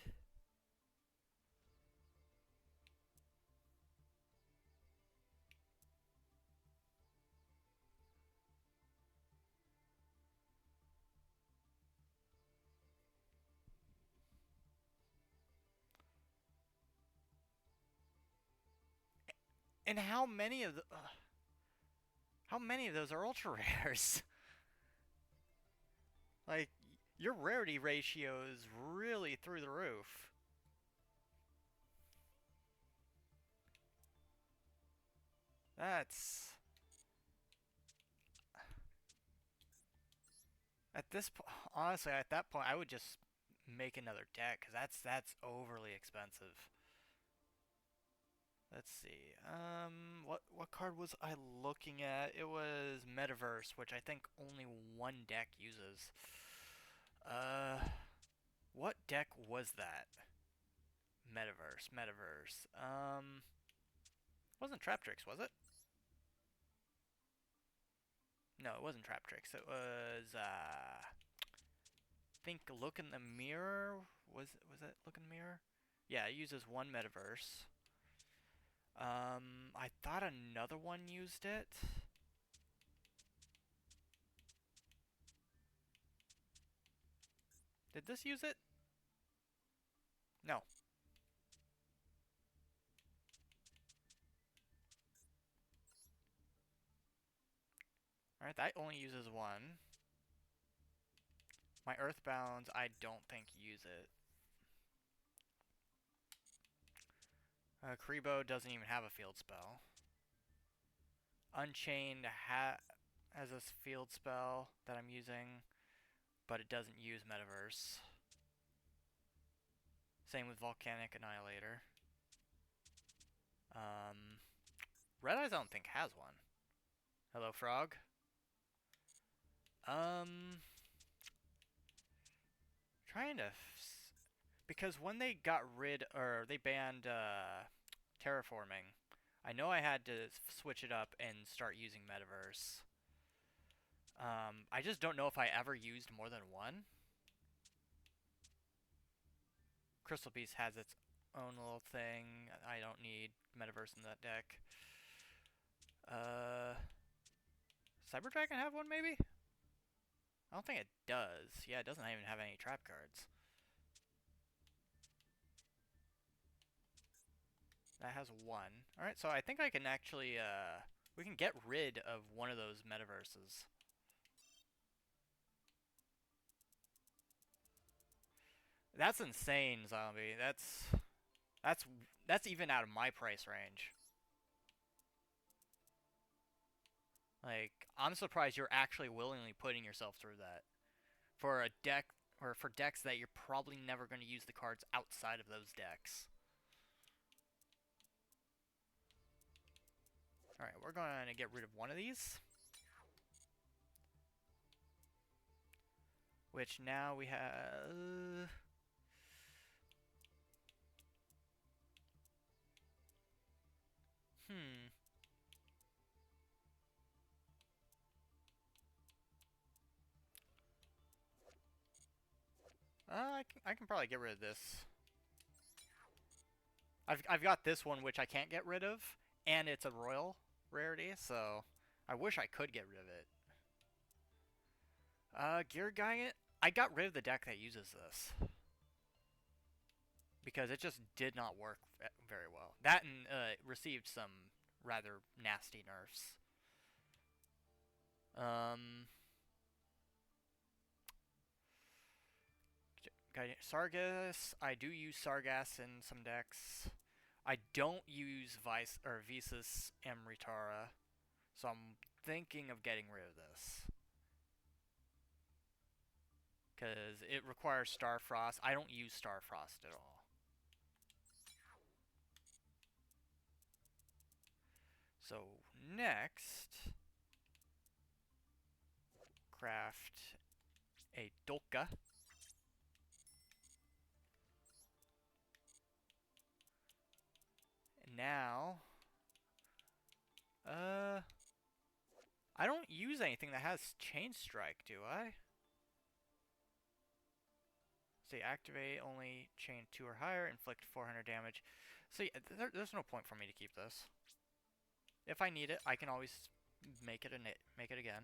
And how many of those are ultra rares? Like, your rarity ratio is really through the roof. That's... At this point, honestly, at that point, I would just make another deck, because that's overly expensive. Let's see. What card was I looking at? It was Metaverse, which I think only one deck uses. What deck was that? Metaverse. Wasn't Traptrix, was it? No, it wasn't Traptrix. It was I think Look in the Mirror. Was it Look in the Mirror? Yeah, it uses one Metaverse. I thought another one used it. Did this use it? No. Alright, that only uses one. My Earthbounds, I don't think use it. Karibo doesn't even have a field spell. Unchained has a field spell that I'm using, but it doesn't use Metaverse. Same with Volcanic Annihilator. Red Eyes I don't think has one. Hello, Frog. Trying to... Because when they got rid... or they banned terraforming, I know I had to switch it up and start using Metaverse. I just don't know if I ever used more than one. Crystal Beast has its own little thing. I don't need Metaverse in that deck. Cyber Dragon have one, maybe? I don't think it does. Yeah, it doesn't even have any trap cards. That has one. Alright, so I think I can actually, we can get rid of one of those Metaverses. That's insane, Zombie. That's even out of my price range. Like, I'm surprised you're actually willingly putting yourself through that. For a deck, or for decks that you're probably never going to use the cards outside of those decks. Alright, we're going to get rid of one of these. Which now we have... I can probably get rid of this. I've got this one which I can't get rid of, and it's a royal rarity, so I wish I could get rid of it. Gear Giant, I got rid of the deck that uses this. Because it just did not work very well. That and received some rather nasty nerfs. Sargas, I do use Sargas in some decks. I don't use Visas Amritara, so I'm thinking of getting rid of this. Because it requires Starfrost. I don't use Starfrost at all. So next, craft a Dolka. And now, I don't use anything that has Chain Strike, do I? So you activate only chain 2 or higher, inflict 400 damage. So yeah, there's no point for me to keep this. If I need it, I can always make it again.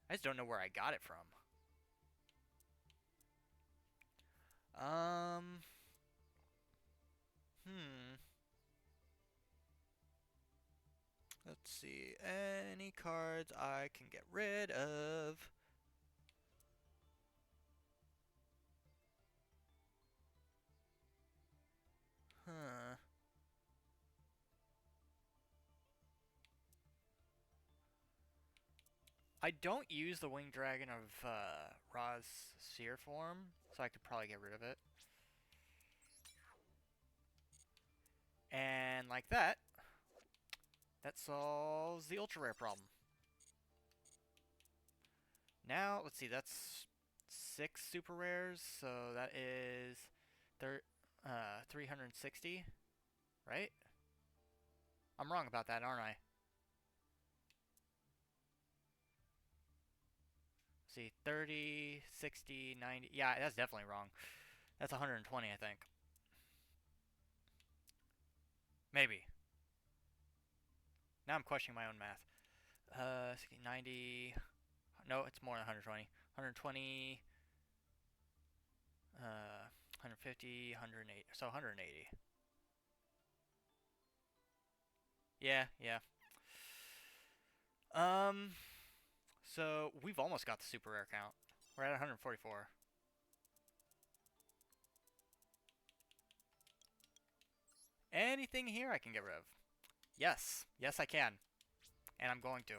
I just don't know where I got it from. Let's see. Any cards I can get rid of. I don't use the Winged Dragon of Ra's Seer form, so I could probably get rid of it. And like that, that solves the ultra rare problem. Now, let's see, that's 6 super rares, so that is 360, right? I'm wrong about that, aren't I? See, 30, 60, 90. Yeah, that's definitely wrong. That's 120, I think. Maybe. Now I'm questioning my own math. 90. No, it's more than 120. 120. 150, 180. So 180. Yeah, yeah. So we've almost got the super rare count. We're at 144. Anything here I can get rid of. Yes. Yes, I can. And I'm going to.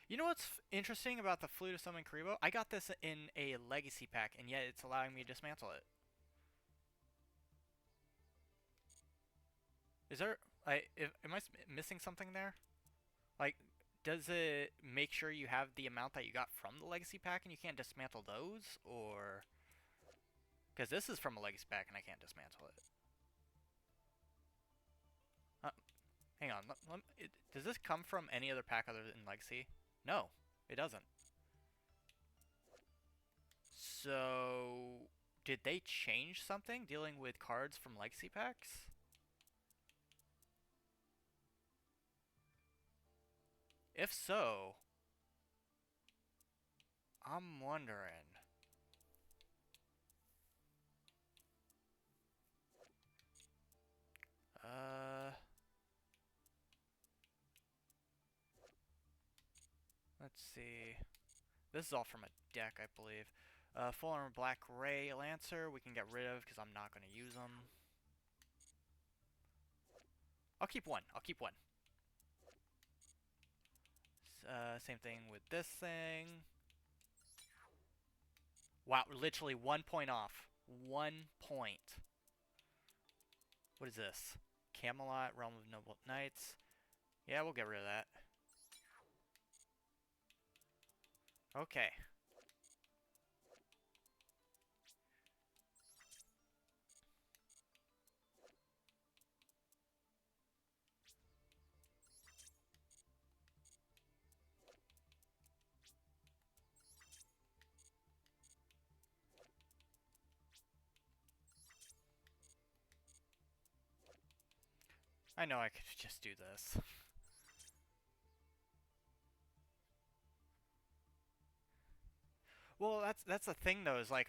You know what's interesting about the Flute of Summon Karibo? I got this in a Legacy pack, and yet it's allowing me to dismantle it. Is there... am I missing something there? Like, does it make sure you have the amount that you got from the Legacy pack and you can't dismantle those? Or... Because this is from a Legacy pack and I can't dismantle it. Hang on. Does this come from any other pack other than Legacy? No, it doesn't. So, did they change something dealing with cards from Legacy packs? If so, I'm wondering. Uh, let's see. This is all from a deck, I believe. Full Armor Black Ray Lancer, we can get rid of because I'm not going to use them. I'll keep one. I'll keep one. Same thing with this thing. Wow, literally 1 point off. 1 point. What is this? Camelot, Realm of Noble Knights. Yeah, we'll get rid of that. Okay. I know I could just do this. Well, that's the thing though, is like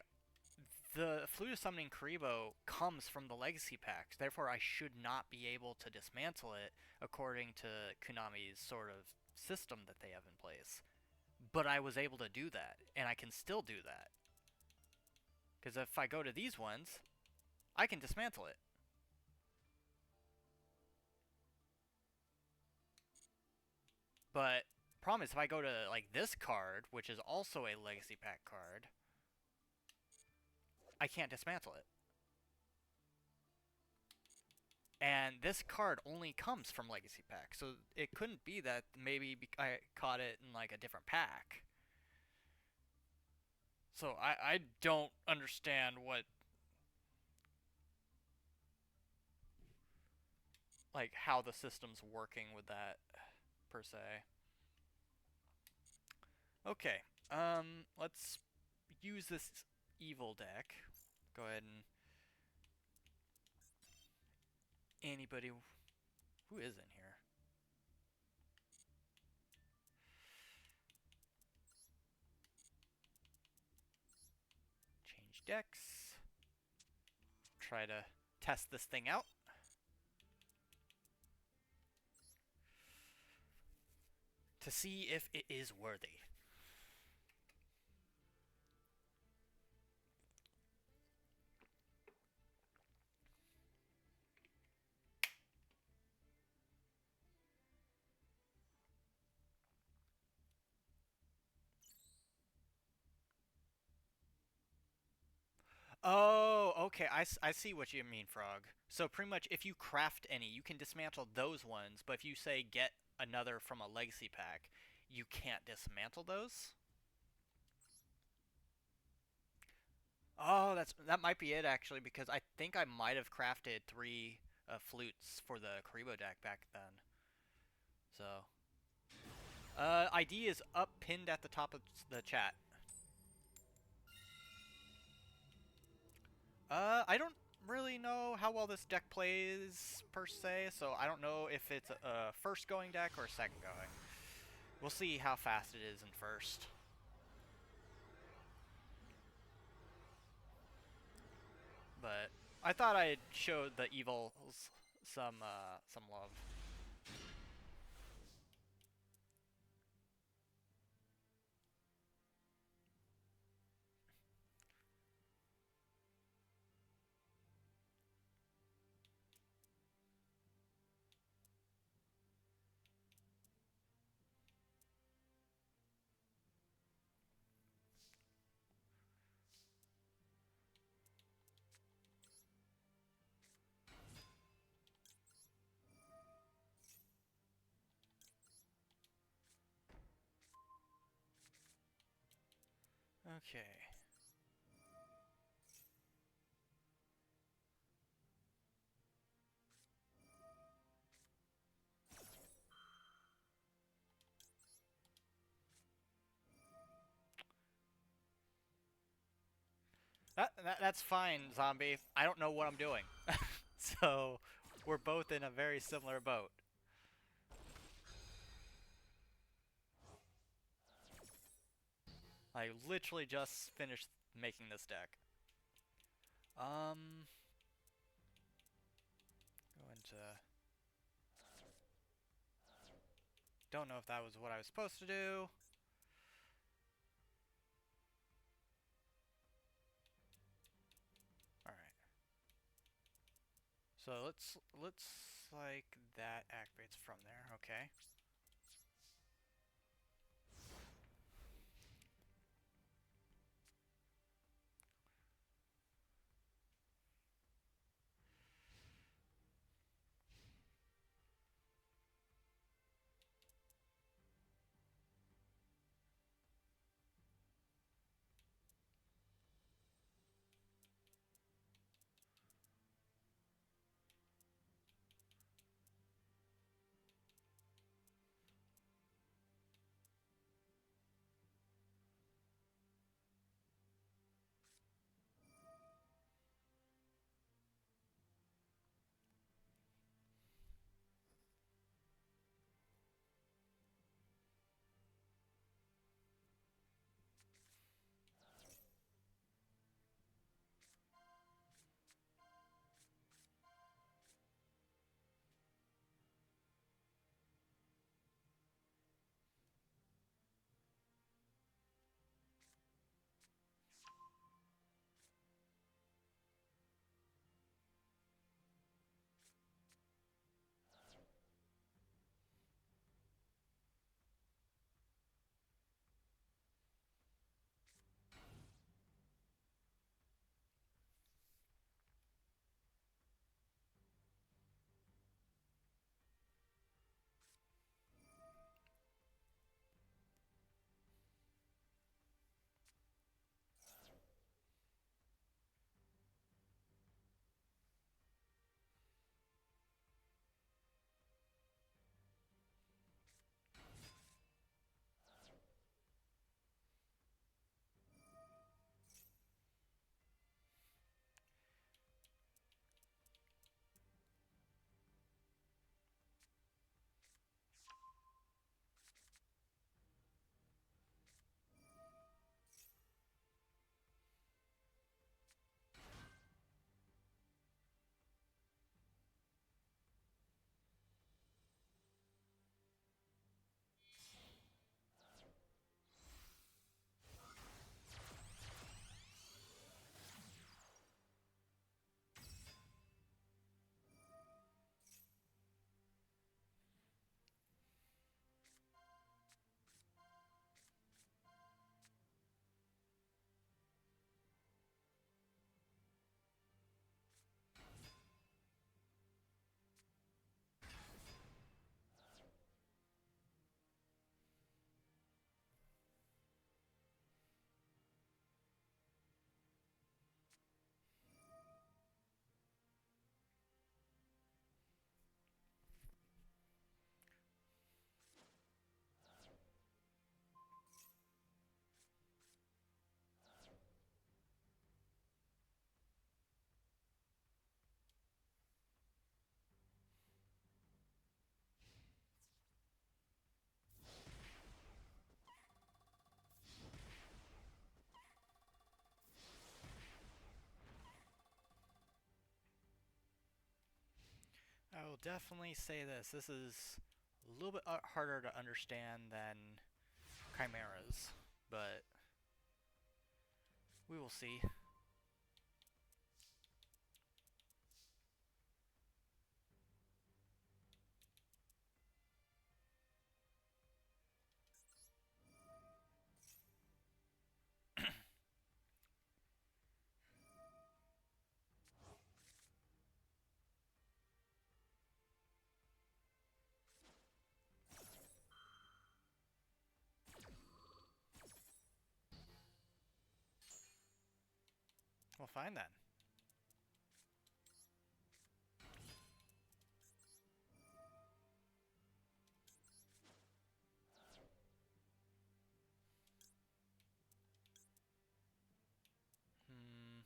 the Flute of Summoning Karibo comes from the Legacy packs, therefore I should not be able to dismantle it according to Konami's sort of system that they have in place. But I was able to do that, and I can still do that. Because if I go to these ones, I can dismantle it. But problem is, if I go to like this card, which is also a Legacy pack card, I can't dismantle it. And this card only comes from Legacy pack, so it couldn't be that maybe I caught it in like a different pack. So I don't understand what, like, how the system's working with that per se. Okay, let's use this evil deck. Go ahead and anybody who is in here. Change decks. Try to test this thing out. To see if it is worthy. Oh, okay. I see what you mean, Frog. So pretty much if you craft any, you can dismantle those ones, but if you say get another from a legacy pack, you can't dismantle those? Oh, that might be it actually, because I think I might have crafted 3 flutes for the Karibo deck back then. So, ID is up pinned at the top of the chat. I don't really know how well this deck plays per se, so I don't know if it's a first going deck or a second going. We'll see how fast it is in first. But I thought I'd show the Evols some love. Okay. That's fine, zombie. I don't know what I'm doing. So, we're both in a very similar boat. I literally just finished making this deck. Um, go into... Don't know if that was what I was supposed to do. Alright. So let's like that activates from there, okay. I will definitely say this. This is a little bit harder to understand than chimeras, but we will see. Well, fine then. Hmm.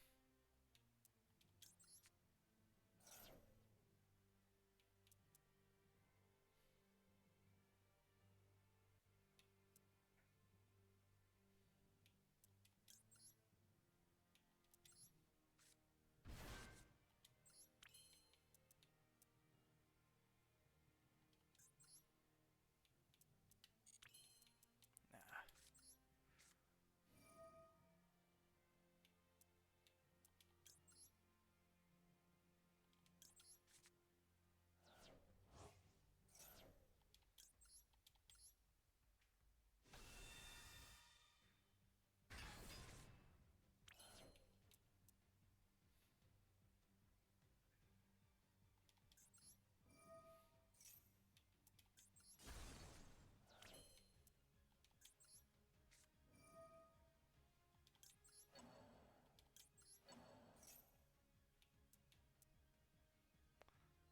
Nah.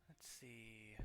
Let's see.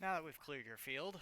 Now that we've cleared your field,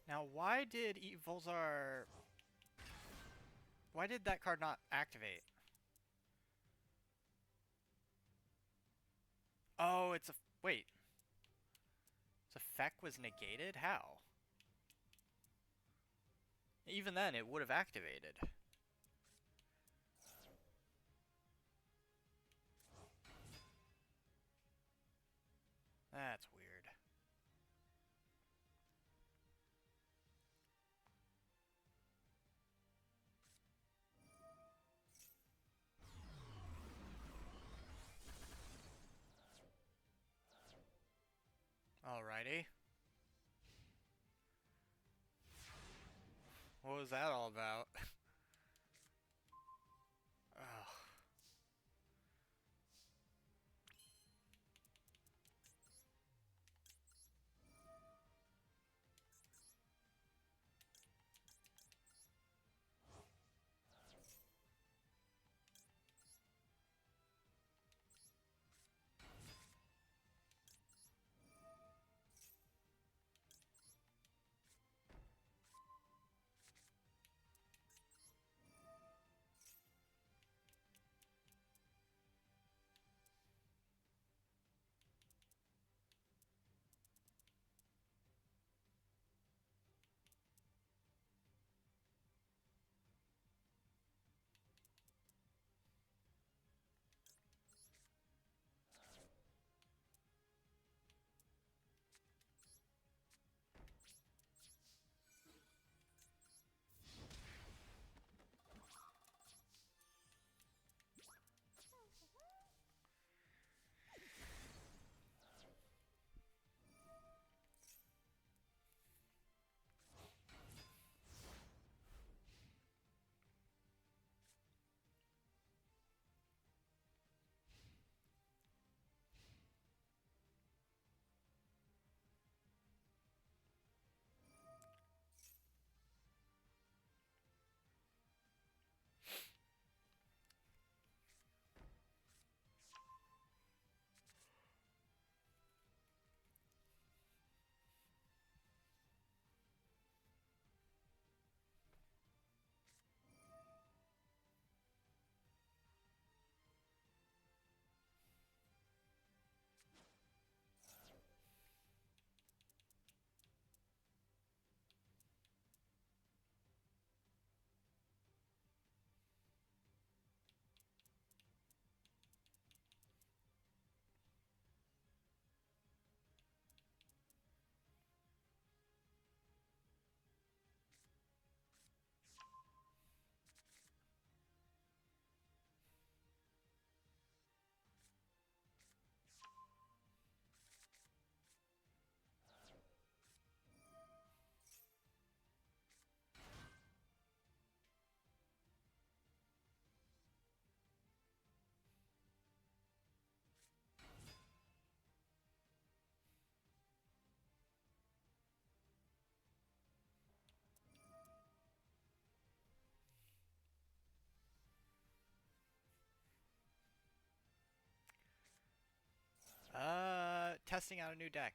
now why did Evolzar... Why did that card not activate? Oh, it's a... Wait. Its effect was negated? How? Even then, it would have activated. That's weird. Alrighty. What was that all about? Ugh. testing out a new deck.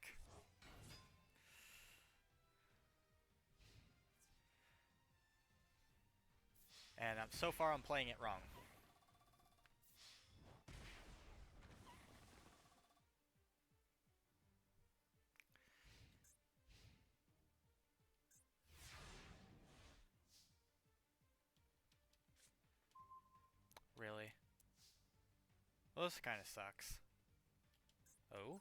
And so far I'm playing it wrong. Really? Well, this kind of sucks. Oh?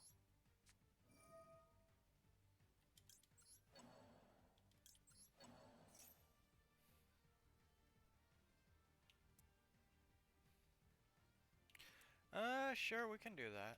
Sure, we can do that.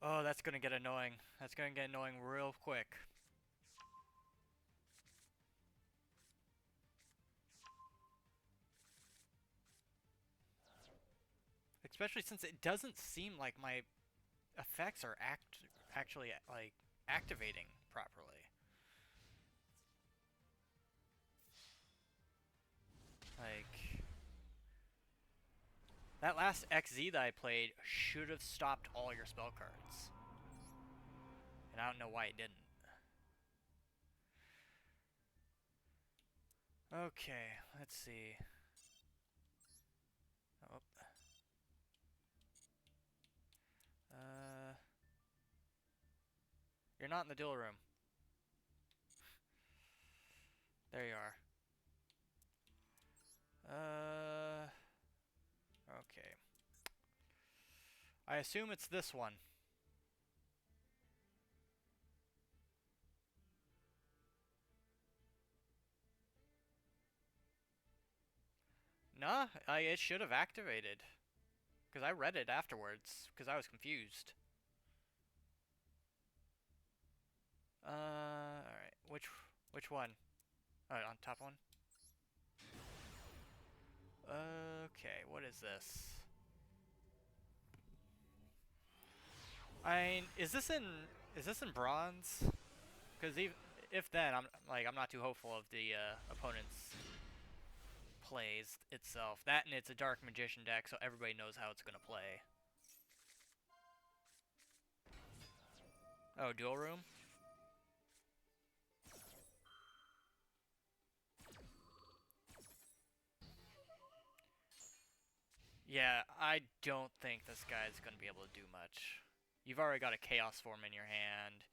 Oh, that's gonna get annoying. That's gonna get annoying real quick. Especially since it doesn't seem like my effects are actually like activating properly. Like that last XZ that I played should have stopped all your spell cards. And I don't know why it didn't. Okay, let's see. Oh. You're not in the duel room. There you are. Okay. I assume it's this one. Nah, it should have activated. Because I read it afterwards, because I was confused. Alright. Which one? Alright, on top one? Okay, what is this? Is this in bronze? Because if then, I'm not too hopeful of the opponent's plays itself. That and it's a Dark Magician deck, so everybody knows how it's gonna play. Oh, duel room? Yeah, I don't think this guy's gonna be able to do much. You've already got a Chaos Form in your hand.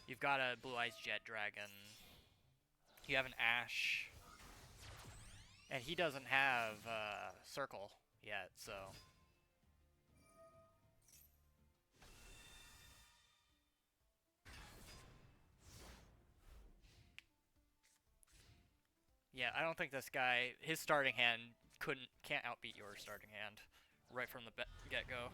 You've got a Blue Eyes Jet Dragon. You have an Ash. And he doesn't have Circle yet, so... Yeah, I don't think this guy, his starting hand can't outbeat your starting hand right from the get-go.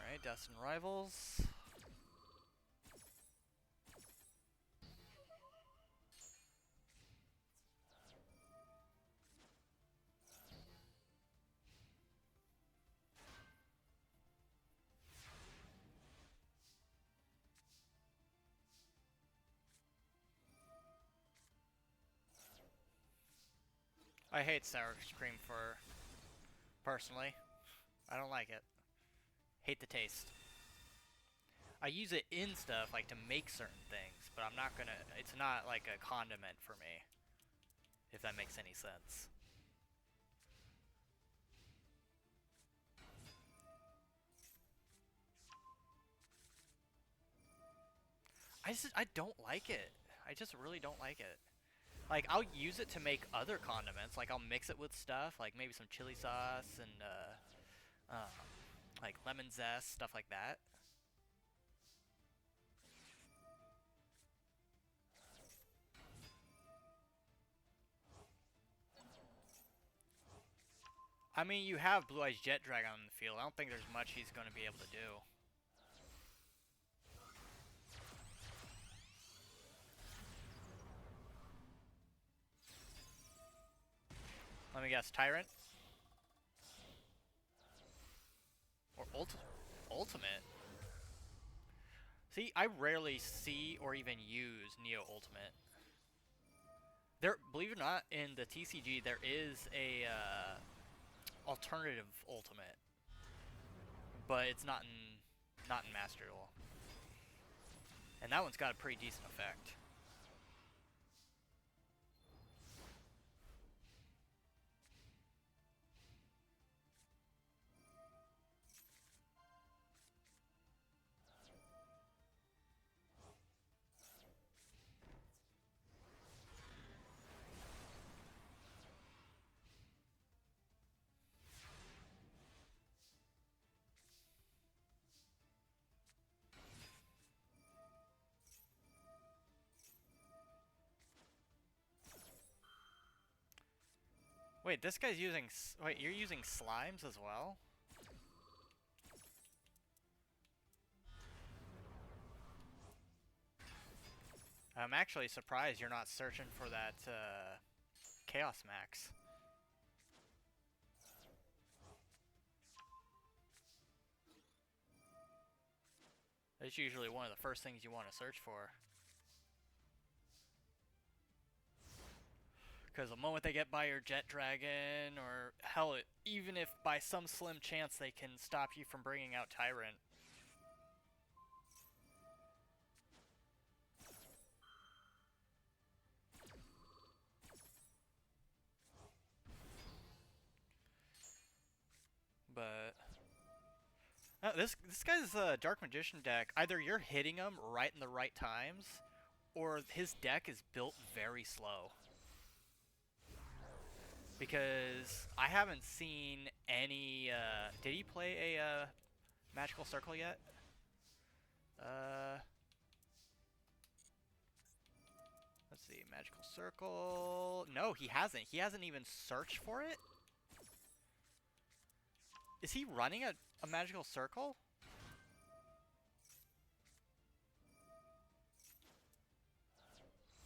Alright, Destin Rivals. I hate sour cream personally. I don't like it. Hate the taste. I use it in stuff, like to make certain things, but I'm not gonna, it's not like a condiment for me. If that makes any sense. I don't like it. I just really don't like it. Like I'll use it to make other condiments. Like I'll mix it with stuff, like maybe some chili sauce and like lemon zest, stuff like that. I mean, you have Blue Eyes Jet Dragon on the field. I don't think there's much he's going to be able to do. Let me guess, Tyrant or Ultimate. See, I rarely see or even use Neo Ultimate. There, believe it or not, in the TCG there is a alternative Ultimate, but it's not in Master Duel, and that one's got a pretty decent effect. Wait, this guy's using. Wait, you're using slimes as well? I'm actually surprised you're not searching for that Chaos Max. That's usually one of the first things you want to search for. Because the moment they get by your Jet Dragon, or hell, even if by some slim chance they can stop you from bringing out Tyrant. But this guy's Dark Magician deck, either you're hitting him right in the right times, or his deck is built very slow. Because I haven't seen any. Did he play a Magical Circle yet? Uh, let's see, Magical Circle. No, he hasn't. He hasn't even searched for it. Is he running a Magical Circle?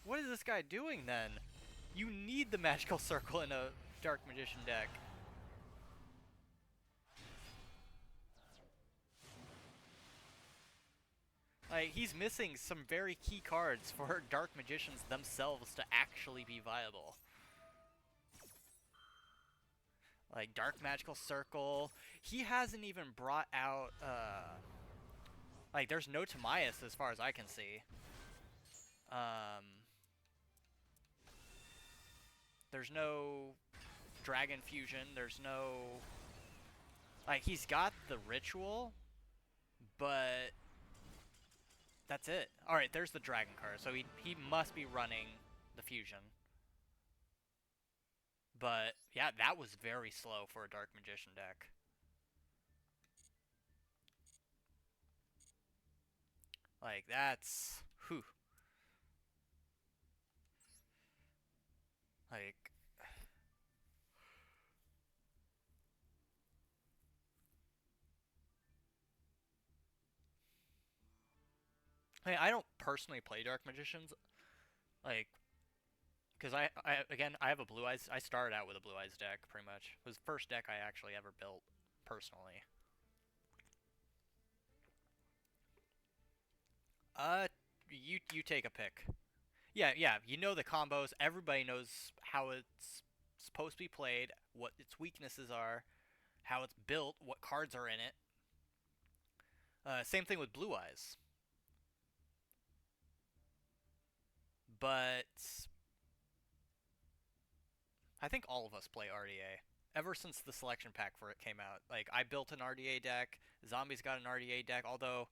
What is this guy doing then? You need the Magical Circle in a Dark Magician deck. Like, he's missing some very key cards for Dark Magicians themselves to actually be viable. Like, Dark Magical Circle. He hasn't even brought out, like, there's no Timaeus as far as I can see. Um, there's no Dragon Fusion. There's no... Like, he's got the Ritual, but that's it. Alright, there's the Dragon card, so he must be running the Fusion. But, yeah, that was very slow for a Dark Magician deck. Like, that's... Whew. Like... I don't personally play Dark Magicians, like, because again, I have a Blue Eyes. I started out with a Blue Eyes deck, pretty much. It was the first deck I actually ever built, personally. You take a pick. Yeah, yeah, you know the combos. Everybody knows how it's supposed to be played, what its weaknesses are, how it's built, what cards are in it. Same thing with Blue Eyes. But I think all of us play RDA. Ever since the selection pack for it came out. Like, I built an RDA deck, Zombie's got an RDA deck, although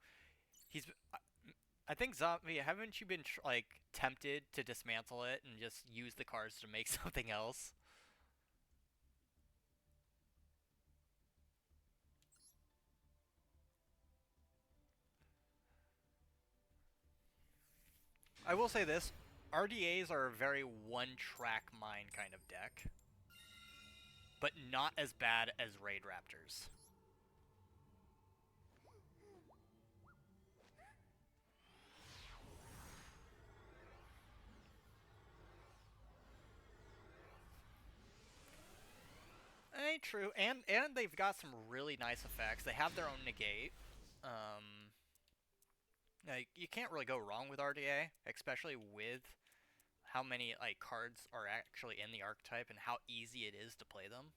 he's I think zombie. Haven't you been like tempted to dismantle it and just use the cards to make something else? I will say this: RDAs are a very one-track mind kind of deck, but not as bad as Raid Raptors. Ain't true, and they've got some really nice effects. They have their own negate. Um, like you can't really go wrong with RDA, especially with how many like cards are actually in the archetype and how easy it is to play them.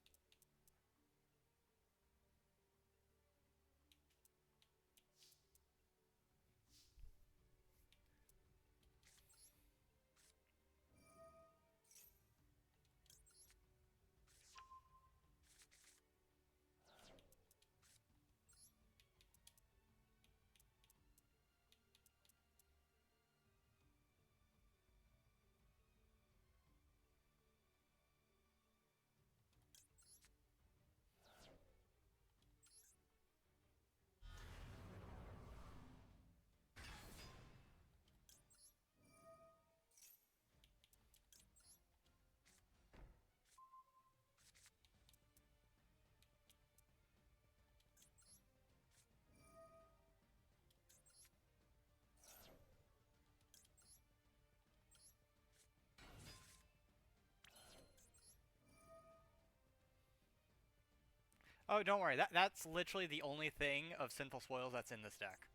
Oh, don't worry. That's literally the only thing of Sinful Spoils that's in this deck.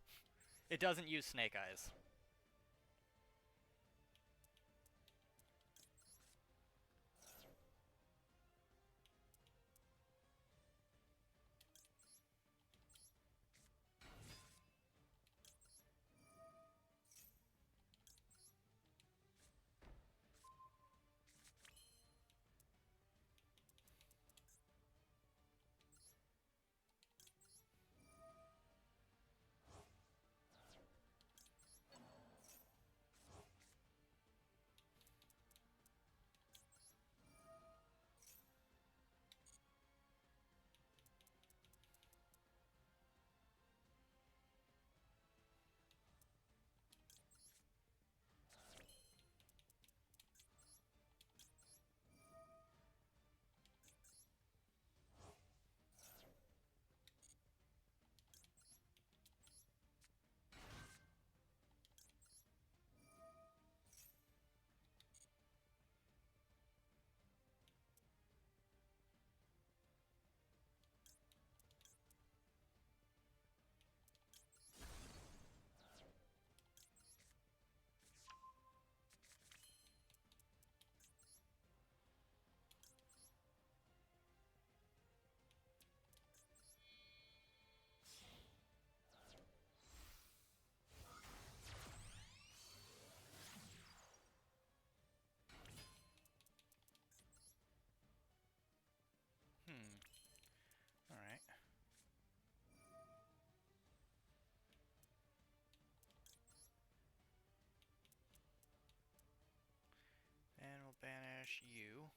It doesn't use Snake Eyes. Hmm. All right. And we'll banish you.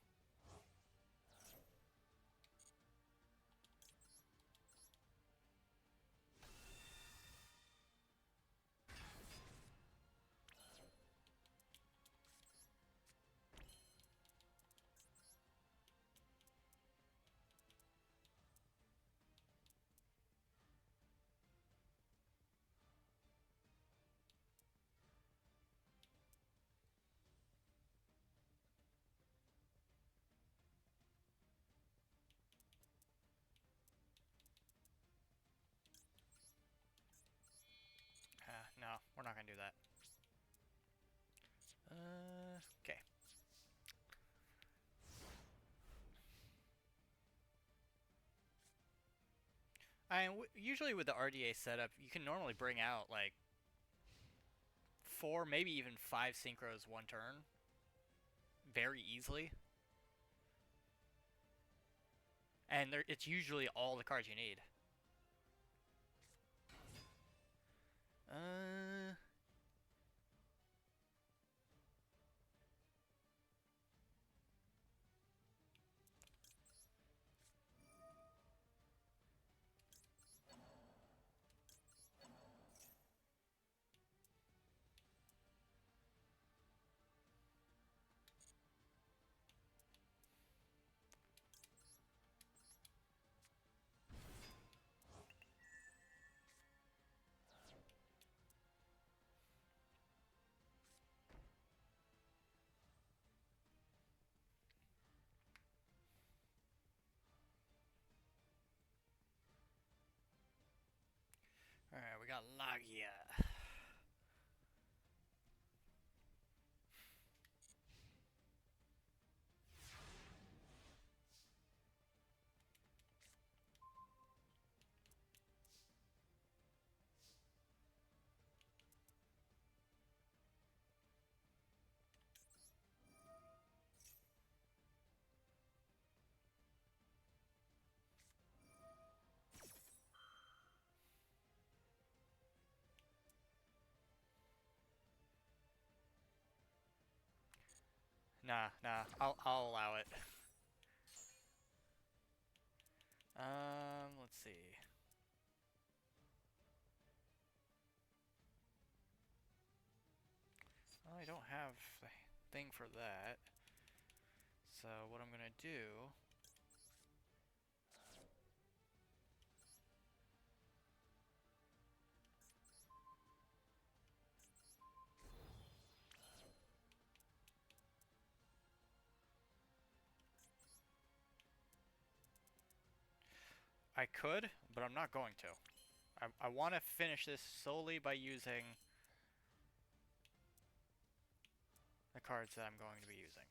No, we're not gonna do that. Okay. Usually with the RDA setup, you can normally bring out like four, maybe even five synchros one turn, very easily, and it's usually all the cards you need. Uh, Lagia. Nah, I'll allow it. Let's see. Well, I don't have the thing for that. So what I'm gonna do... I could, but I'm not going to. I want to finish this solely by using the cards that I'm going to be using.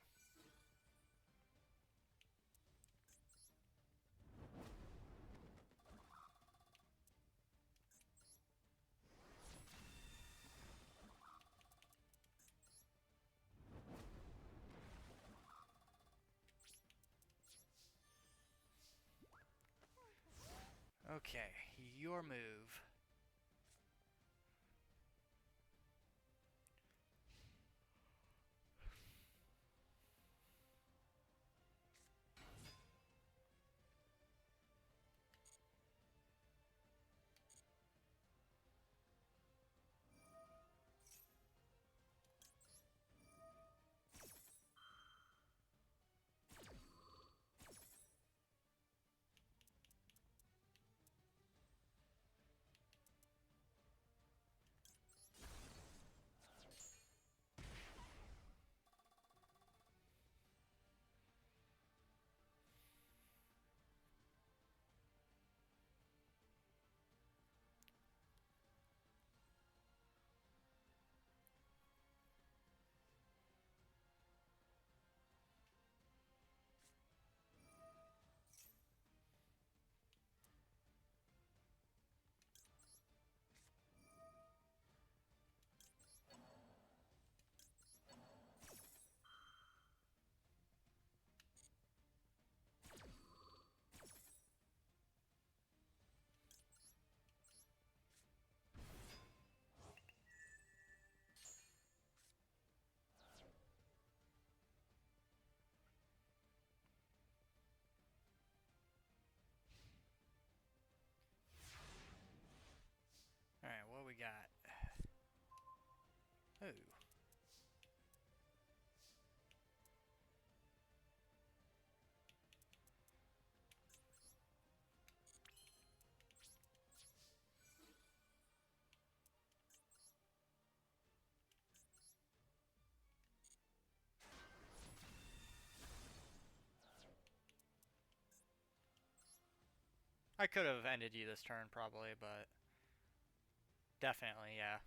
Okay, your move. Alright, what we got? Ooh. I could have ended you this turn, probably, but... Definitely, yeah.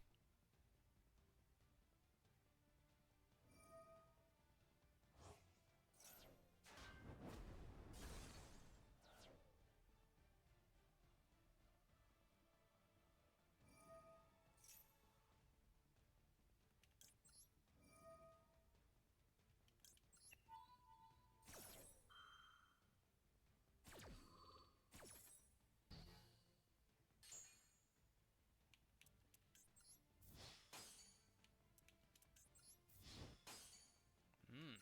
Hmm.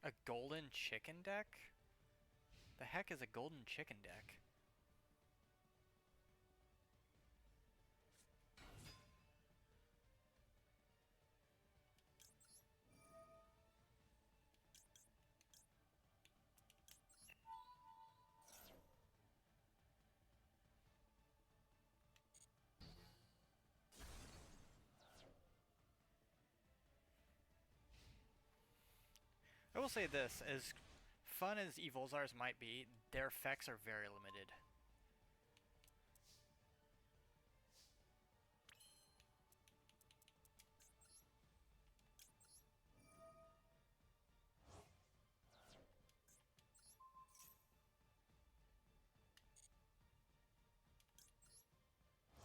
A golden chicken deck? The heck is a golden chicken deck? I will say this, as fun as Evolzars might be, their effects are very limited.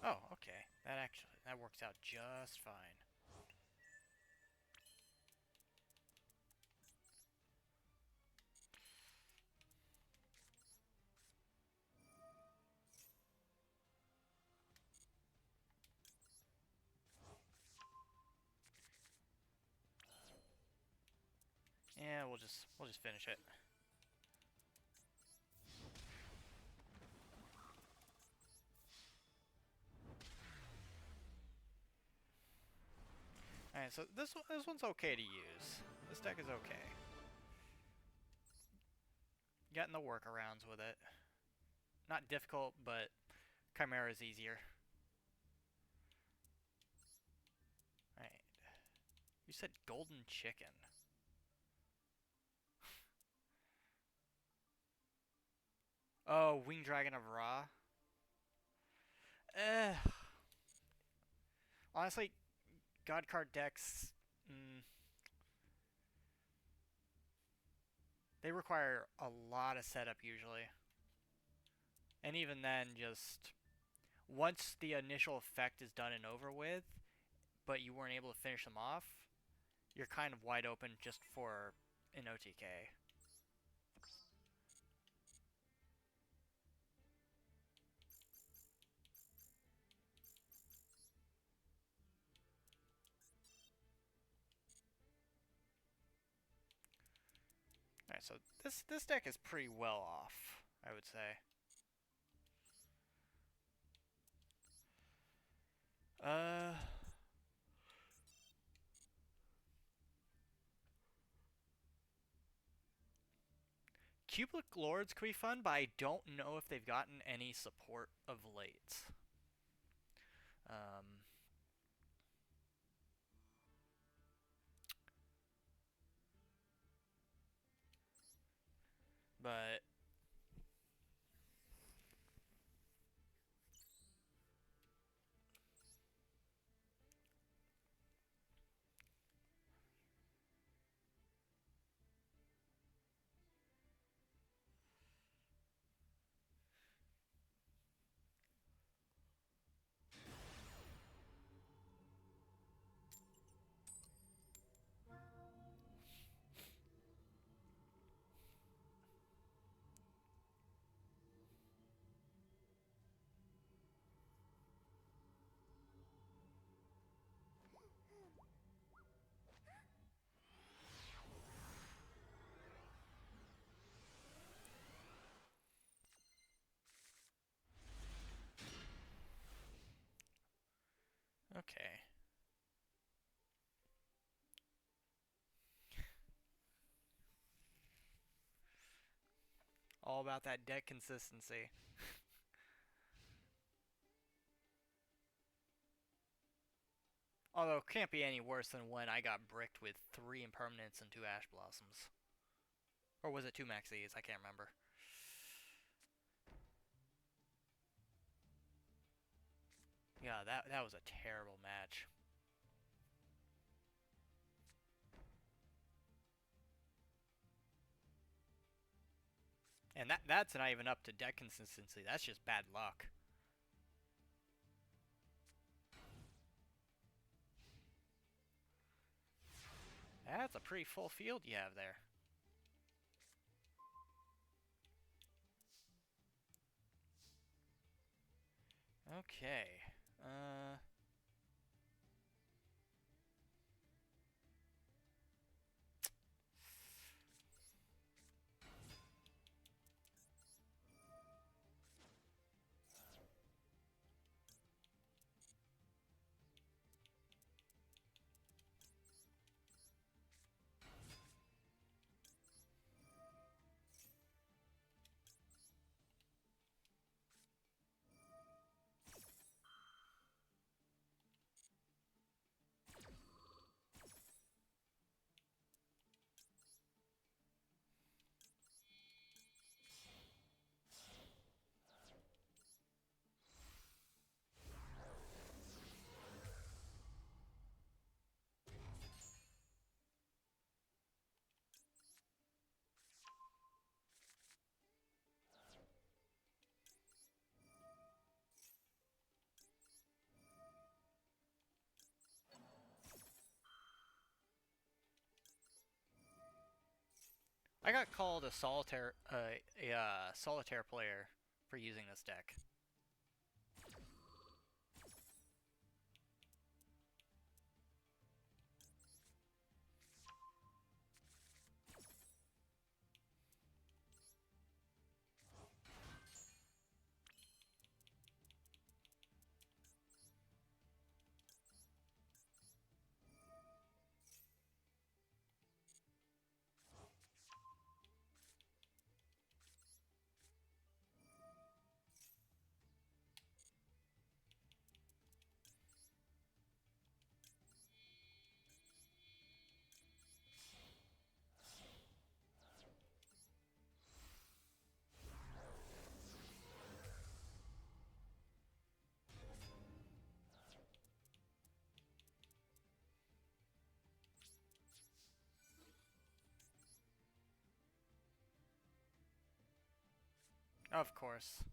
Oh, okay. That works out just fine. Yeah, we'll just finish it. Alright, so this one's okay to use. This deck is okay. Getting the workarounds with it. Not difficult, but Chimera is easier. Alright. You said golden chicken. Oh, Winged Dragon of Ra. Honestly, God card decks, they require a lot of setup usually. And even then, just once the initial effect is done and over with, but you weren't able to finish them off, you're kind of wide open just for an OTK. Alright, so this deck is pretty well off, I would say. Cubic Lords could be fun, but I don't know if they've gotten any support of late. Um, but okay. All about that deck consistency. Although, it can't be any worse than when I got bricked with 3 Impermanents and 2 Ash Blossoms. Or was it 2 Maxis? I can't remember. Yeah, that was a terrible match. And that's not even up to deck consistency. That's just bad luck. That's a pretty full field you have there. Okay. I got called a solitaire player for using this deck. Of course.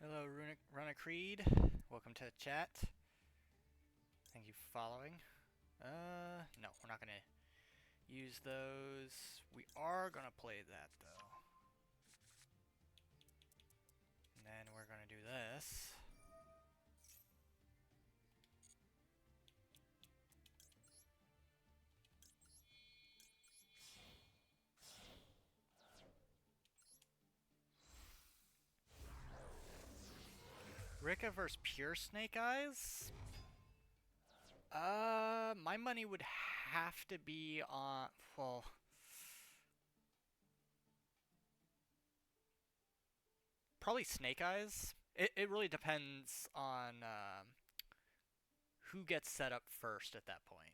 Hello, Runa Creed. Welcome to the chat. Thank you for following. No, we're not gonna use those. We are gonna play that though. And then we're gonna do this. Rika versus Pure Snake Eyes? My money would have to be on, well, probably Snake Eyes. It really depends on who gets set up first at that point.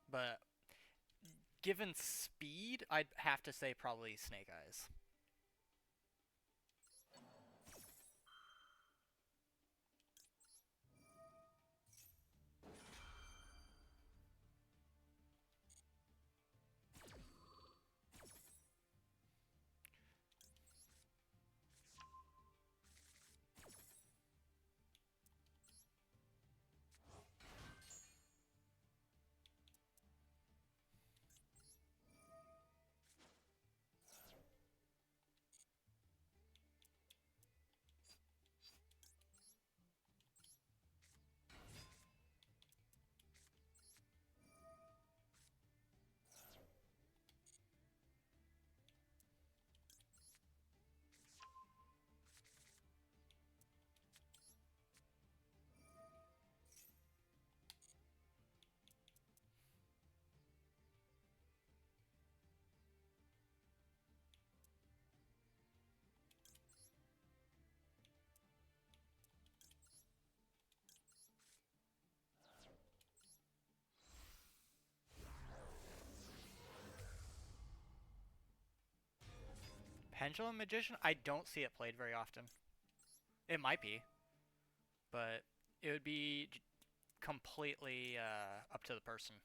But given speed, I'd have to say probably Snake Eyes. Pendulum Magician? I don't see it played very often. It might be, but it would be completely up to the person.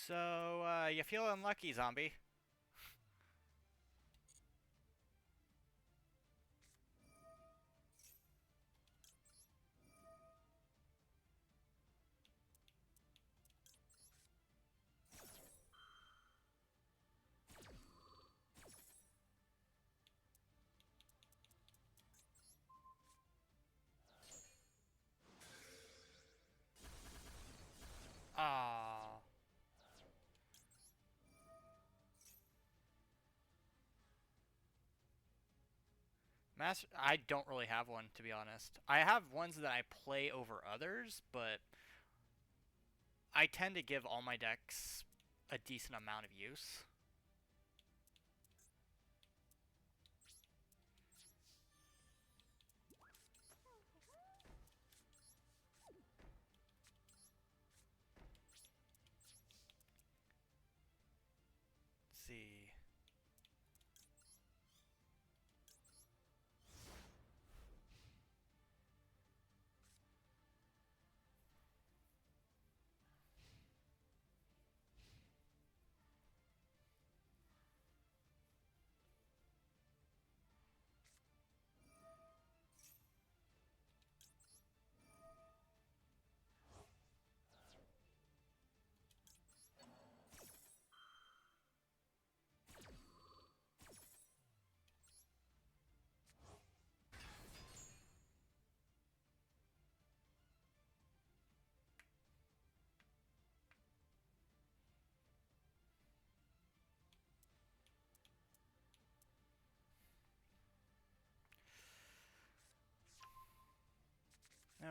So, you feel unlucky, zombie. Ah. Master, I don't really have one, to be honest. I have ones that I play over others, but I tend to give all my decks a decent amount of use. Let's see.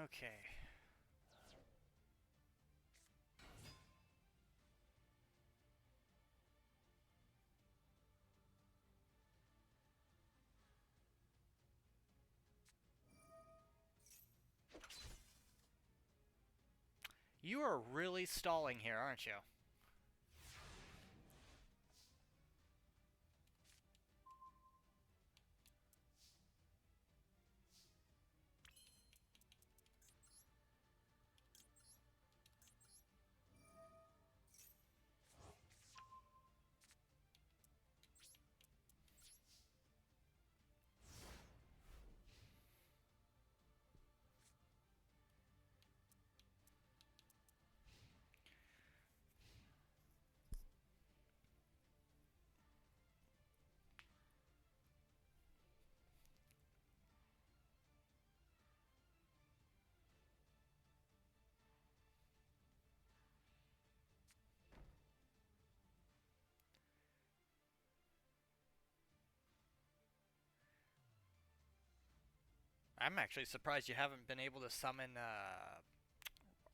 Okay. You are really stalling here, aren't you? I'm actually surprised you haven't been able to summon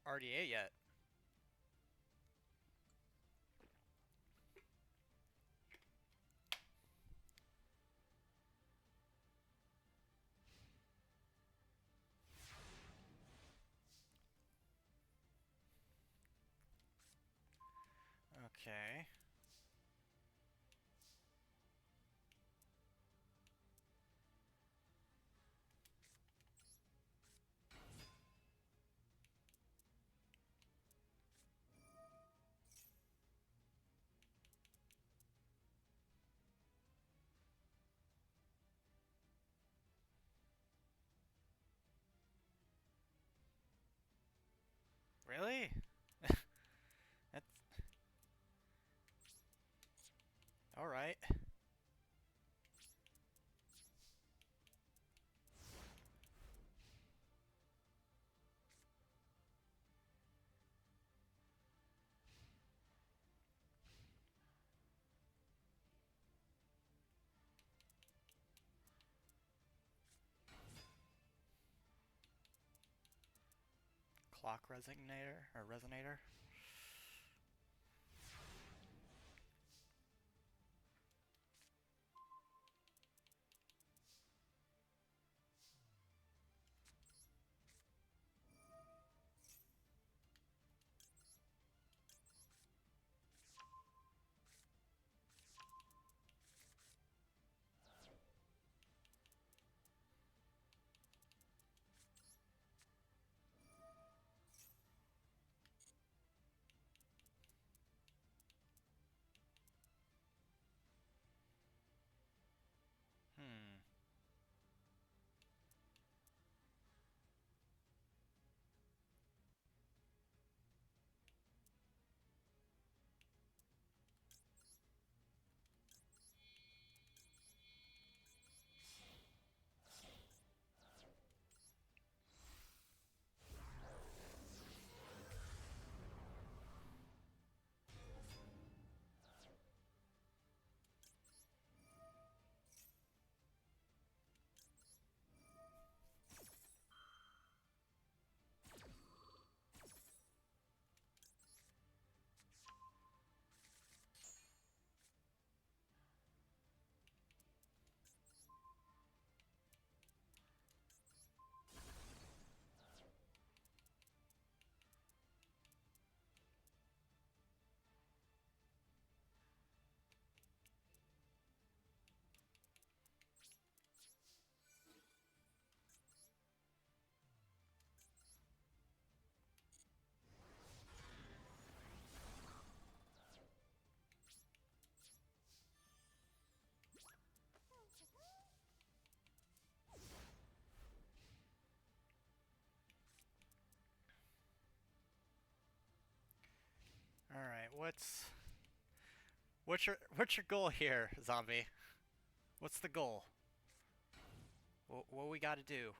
RDA yet. Okay. Really? That's all right. Clock resonator or resonator. what's your goal here, zombie? What's the goal? What we gotta do?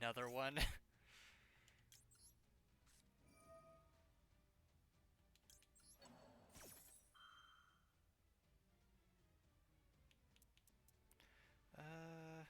Another one? uh.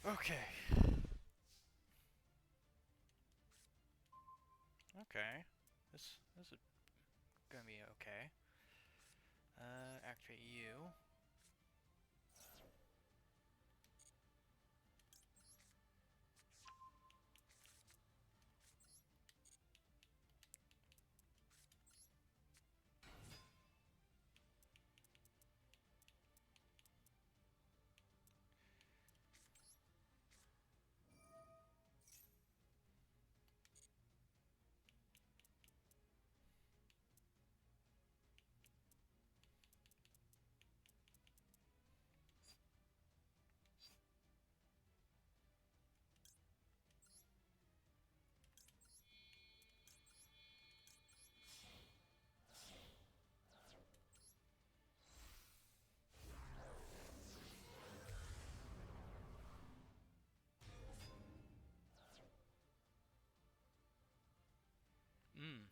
Okay. Okay. This is gonna be okay. Activate you. Hmm.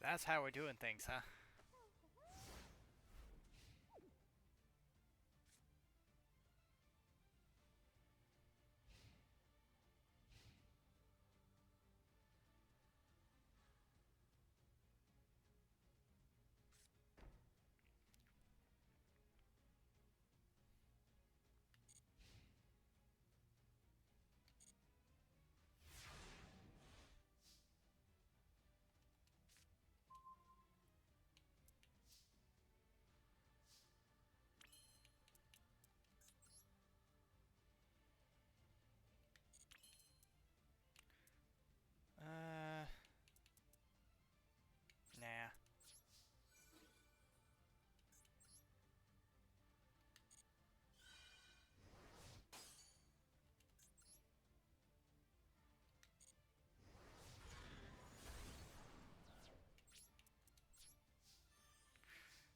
That's how we're doing things, huh? Uh. Nah.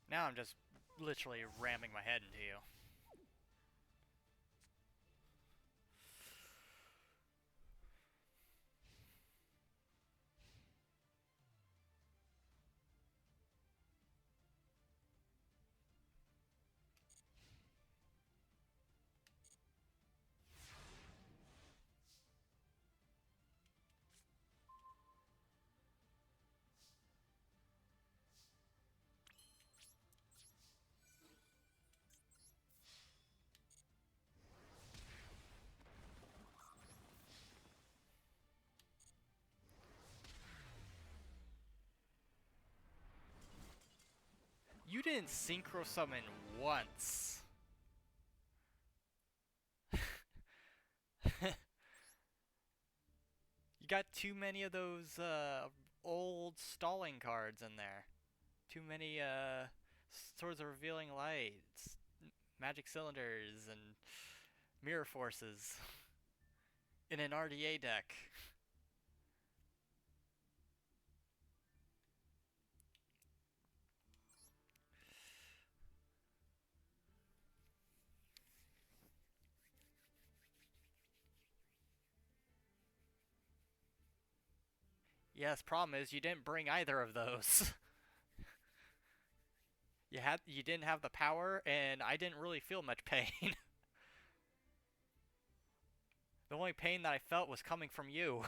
Now I'm just literally ramming my head into you. You didn't synchro summon once. You got too many of those old stalling cards in there. Too many Swords of Revealing Lights, Magic Cylinders, and Mirror Forces in an RDA deck. Yes, problem is you didn't bring either of those. You didn't have the power, and I didn't really feel much pain. The only pain that I felt was coming from you.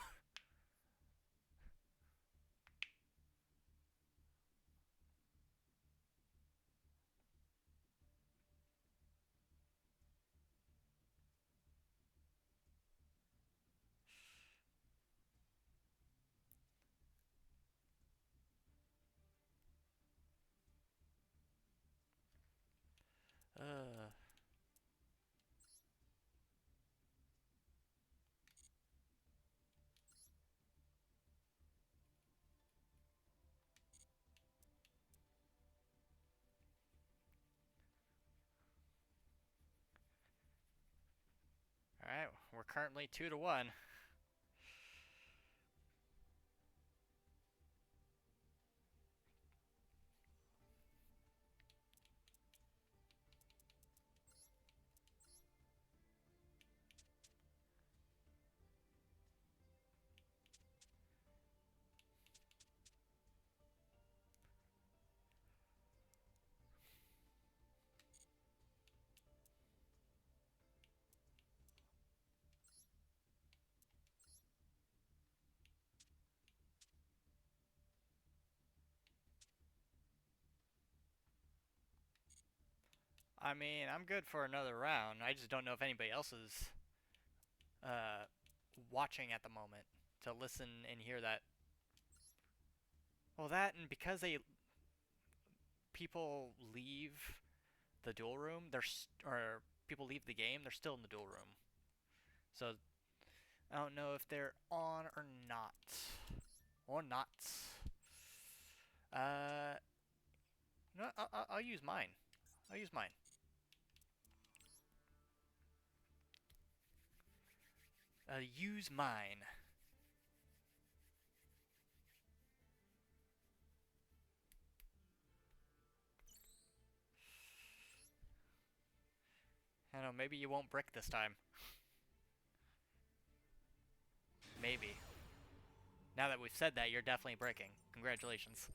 uh, Alright, we're currently 2-1. I mean, I'm good for another round. I just don't know if anybody else is uh, watching at the moment to listen and hear that. Well, that and because they people leave the duel room, or people leave the game, they're still in the duel room. So I don't know if they're on or not. Or not. Uh, no, I'll use mine. I'll use mine. Use mine. I don't know, maybe you won't brick this time. Maybe. Now that we've said that, you're definitely bricking. Congratulations.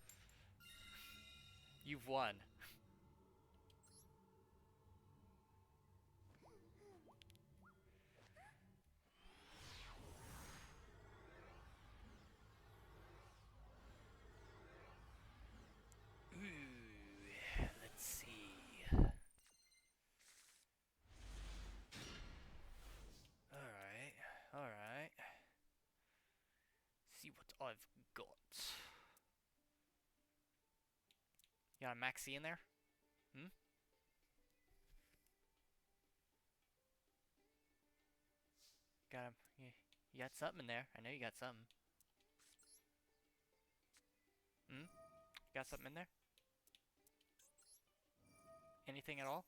You've won. Ooh, let's see. Alright, alright. See what I've got. You got a Maxi in there? Hmm? Got a, you got something in there. I know you got something. Hmm? Got something in there? Anything at all?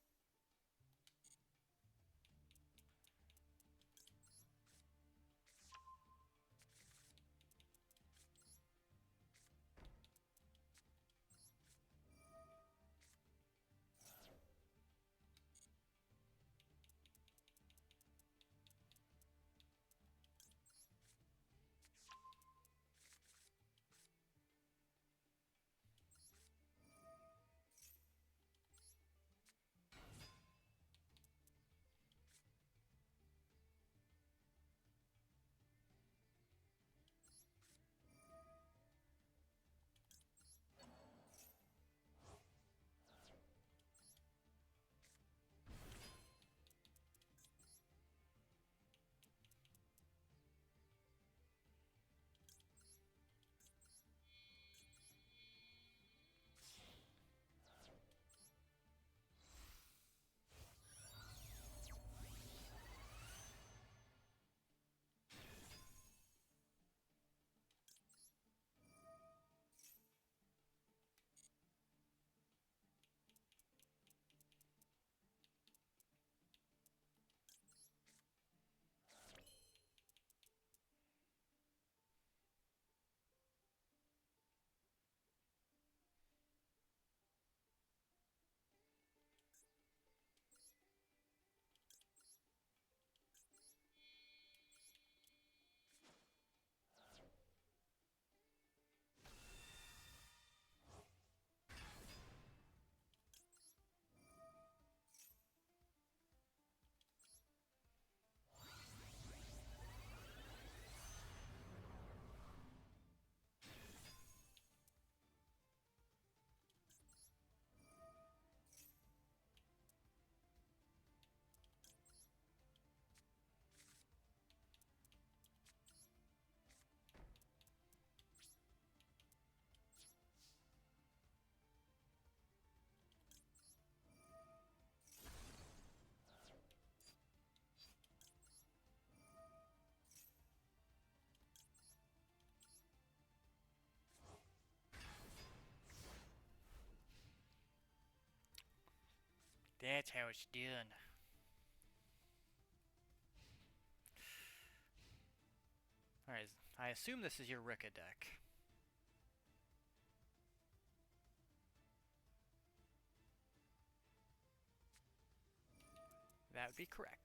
That's how it's done. Alright, I assume this is your Rika deck. That would be correct.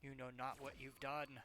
You know not what you've done.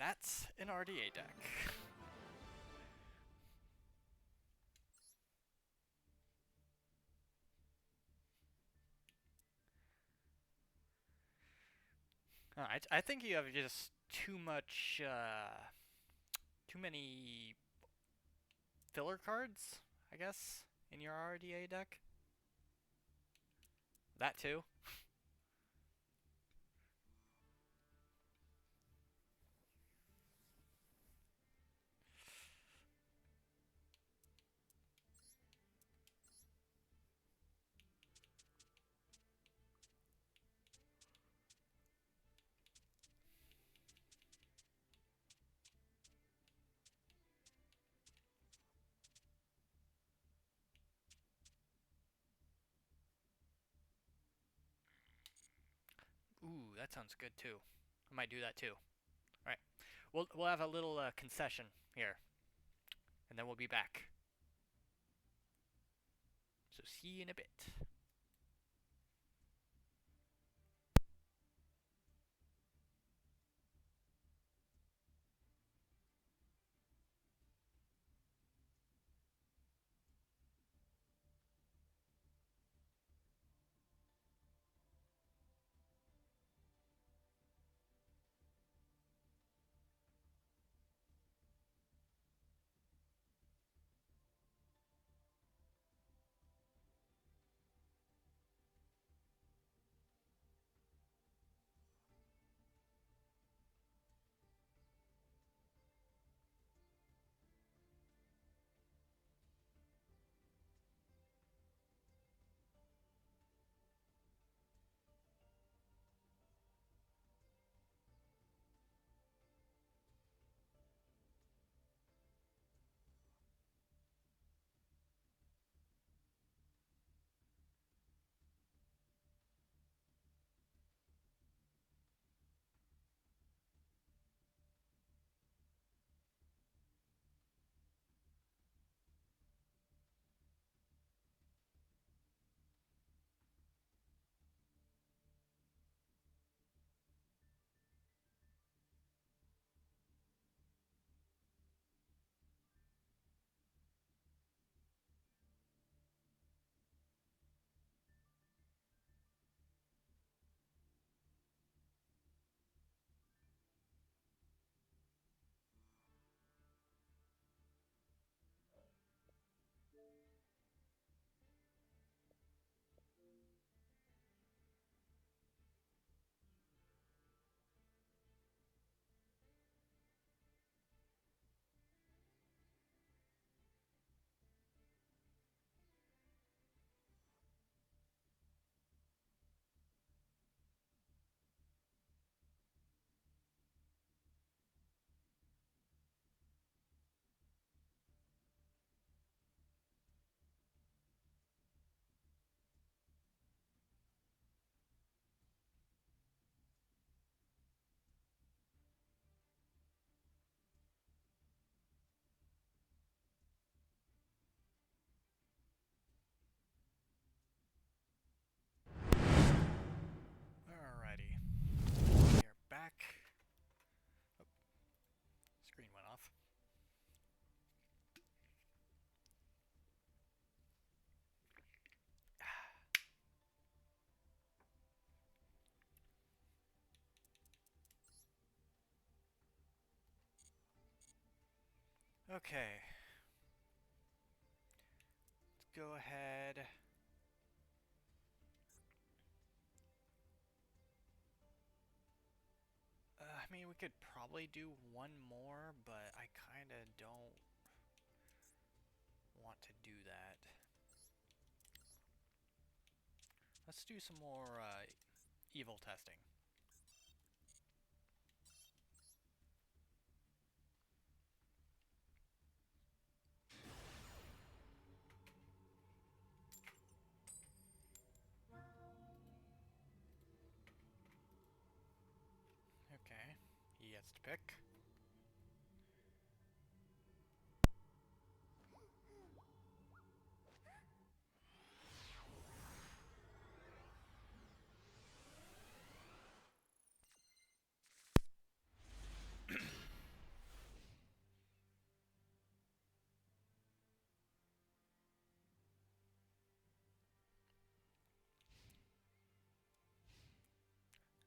that's an RDA deck. I think you have just too much, too many filler cards, I guess, in your RDA deck. That too. Ooh, that sounds good too. I might do that too. All right, we'll have a little concession here, and then we'll be back. So see you in a bit. Alrighty, we're back. Oh, screen went off. Okay, let's go ahead. I mean, we could probably do one more, but I kind of don't want to do that. Let's do some more evil testing. Okay, he gets to pick.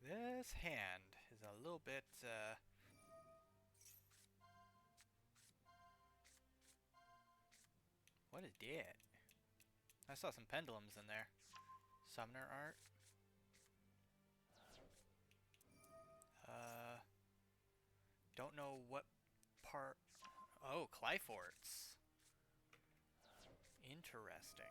This hand is a little bit, what is that? I saw some pendulums in there. Summoner art. Don't know what part. Oh, Clyforts. Interesting.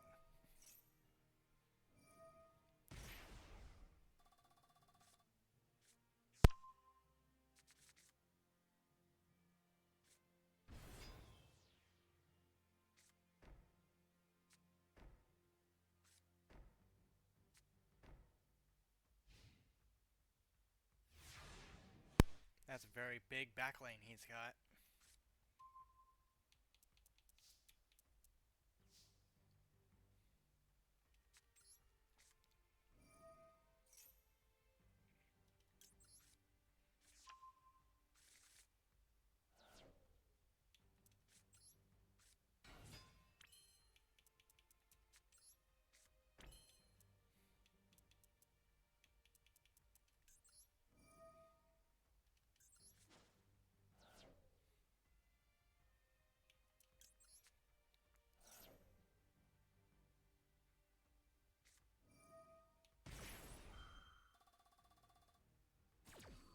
That's a very big backlane he's got.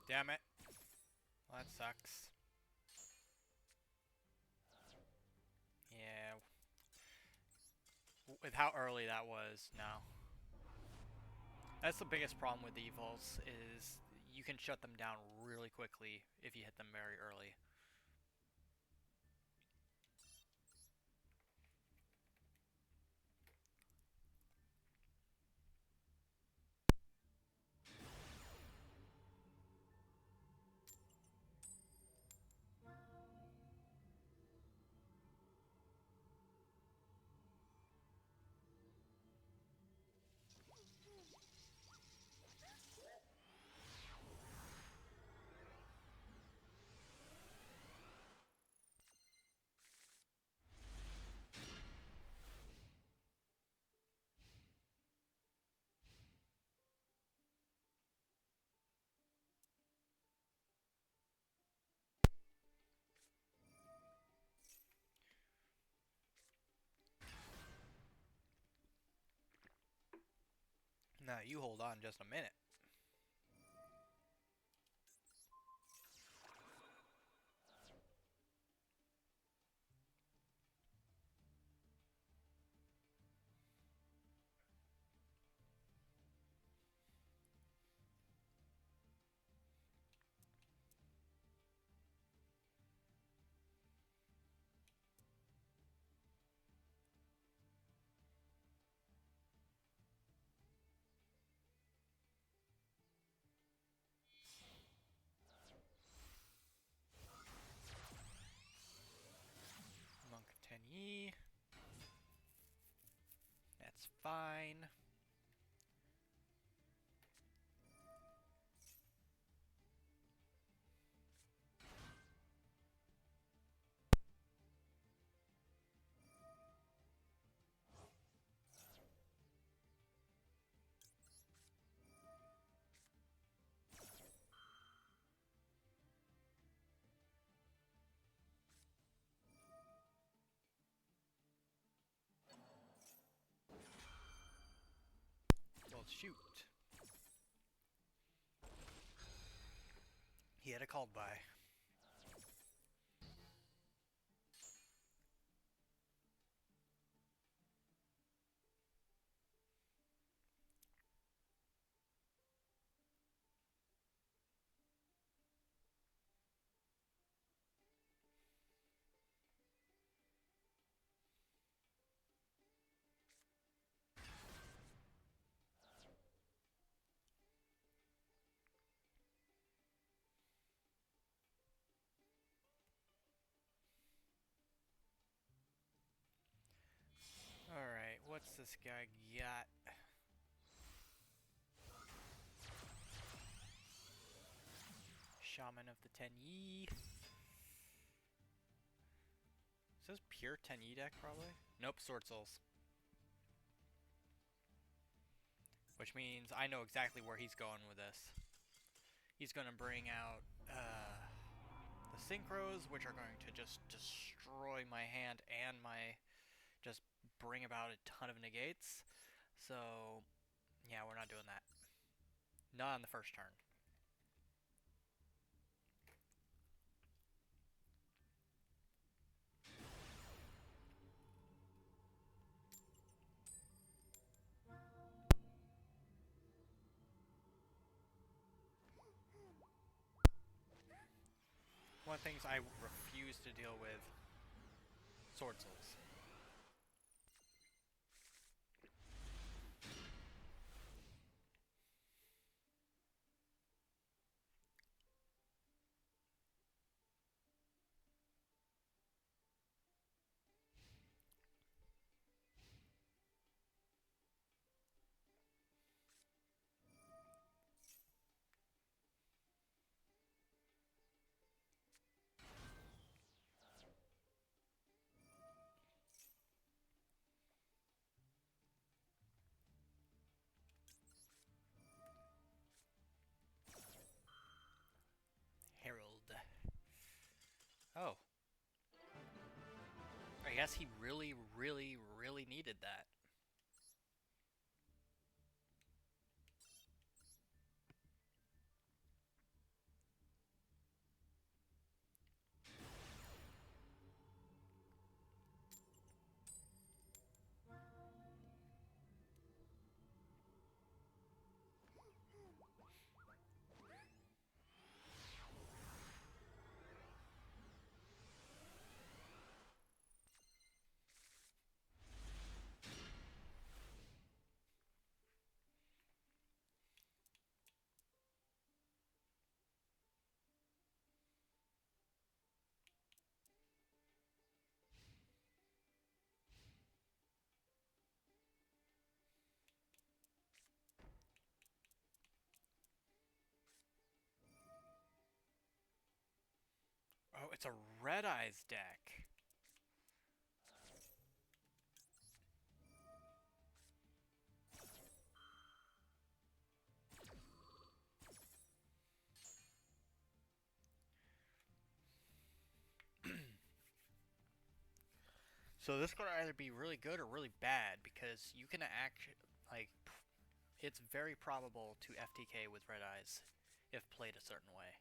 Damn it. Well, that sucks. Yeah. With how early that was, no. That's the biggest problem with Evols, is you can shut them down really quickly if you hit them very early. Now, you hold on just a minute. Monk 10E. That's fine. Well, shoot. He had a called by. Alright, what's this guy got? Shaman of the 10E. Is this pure 10E deck, probably? Nope, Sword Souls. Which means I know exactly where he's going with this. He's going to bring out the synchros, which are going to just destroy my hand and just bring about a ton of negates. So, yeah, we're not doing that. Not on the first turn. One of the things I refuse to deal with, Sword Souls. Herald. Oh. I guess he really, really, really needed that. Oh, it's a Red Eyes deck. So this could either be really good or really bad because you can like, it's very probable to FTK with Red Eyes if played a certain way.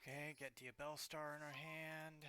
Okay, get Diabellstar in our hand.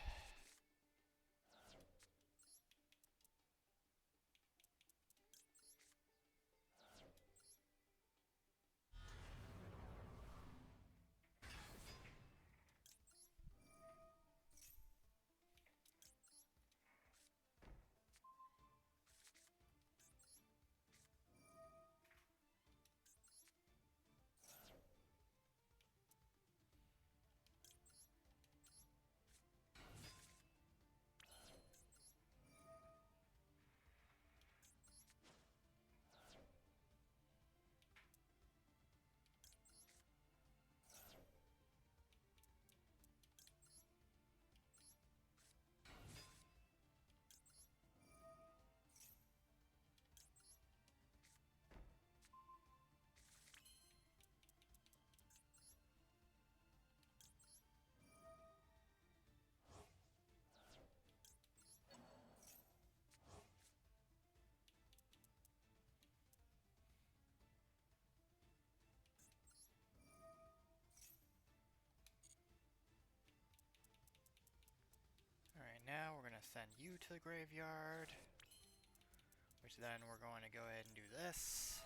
gonna send you to the graveyard, which then we're going to go ahead and do this.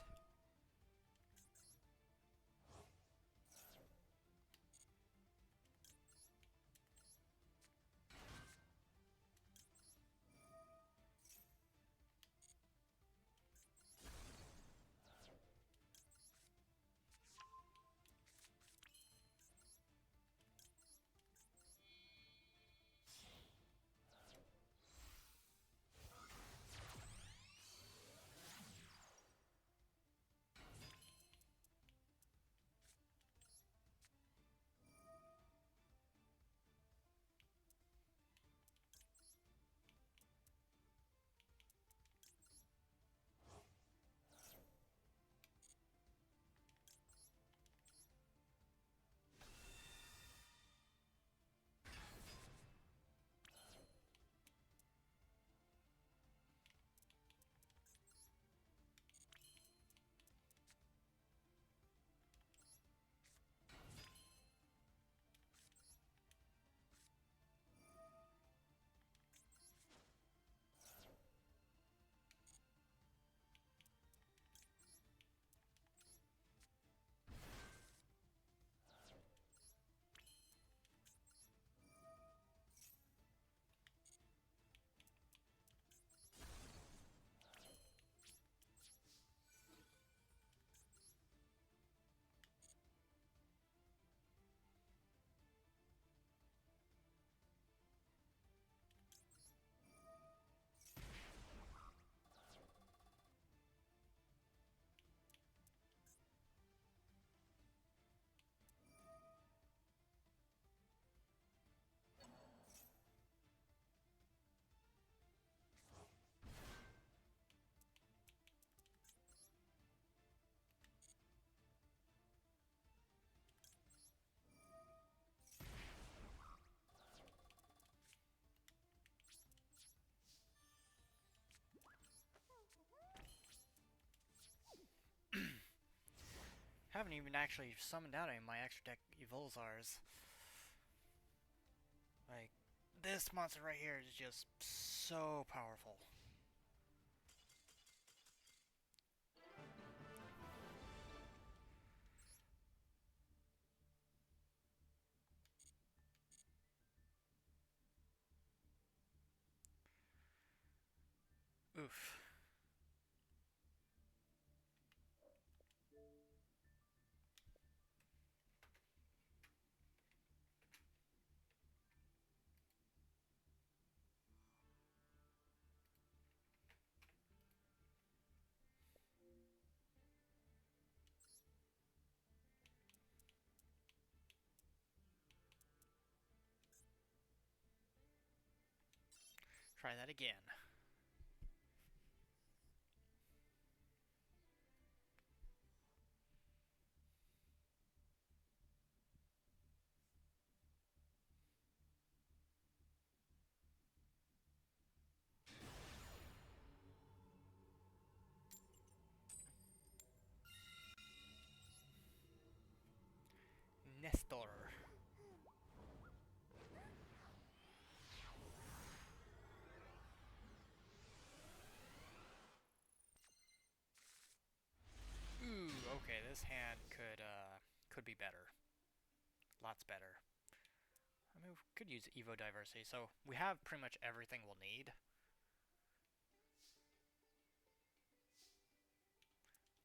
Haven't even actually summoned out any of my extra deck Evolzars. Like, this monster right here is just so powerful. Oof. Try that again. Nestor. Ooh, okay, this hand could be better. Lots better. I mean, we could use Evo Diversity, so we have pretty much everything we'll need.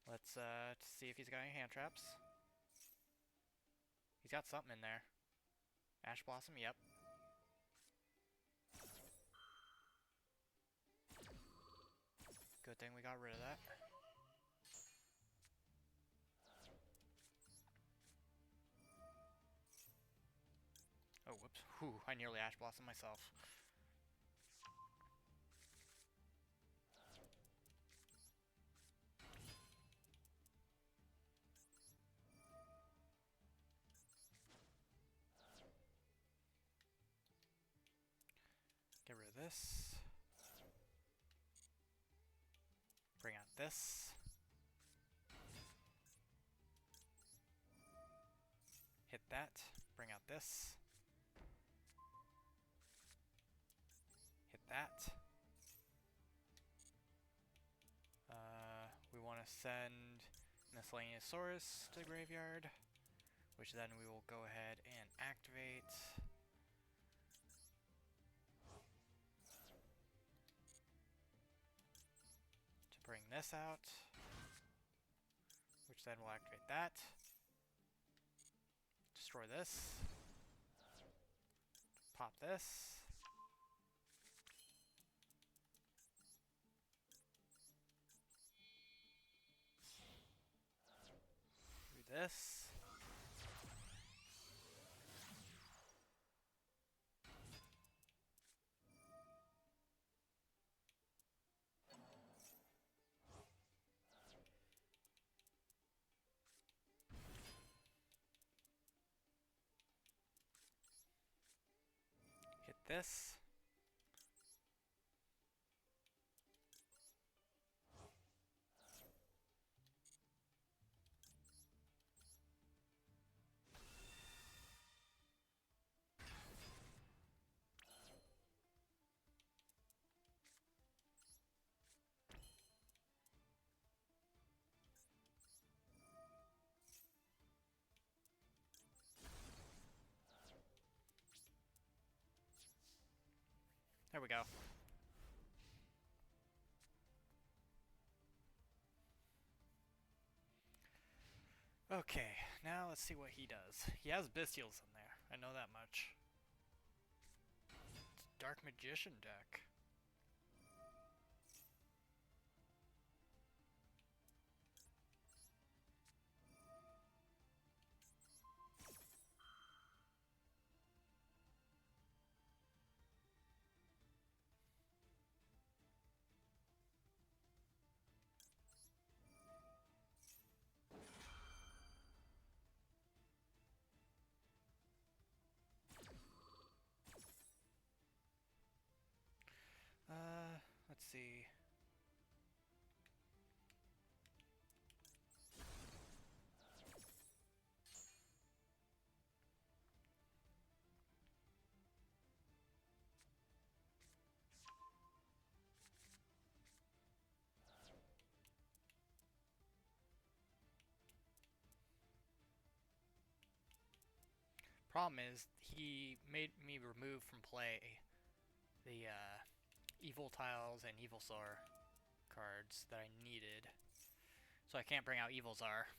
Let's see if he's got any hand traps. He's got something in there. Ash Blossom, yep. Good thing we got rid of that. Oh, whoops. Whew, I nearly Ash Blossom myself. Get rid of this. Bring out this. Hit that. Bring out this. Hit that. We want to send Miscellaneousaurus to the graveyard, which then we will go ahead and activate. To bring this out, which then will activate that. Destroy this. Pop this. Do this. Hit this. There we go. Okay, now let's see what he does. He has Bestials in there. I know that much. It's a Dark Magician deck. Let's see. Problem is, he made me remove from play the Evil Tiles and Evolsaur cards that I needed. So I can't bring out Evolsaur.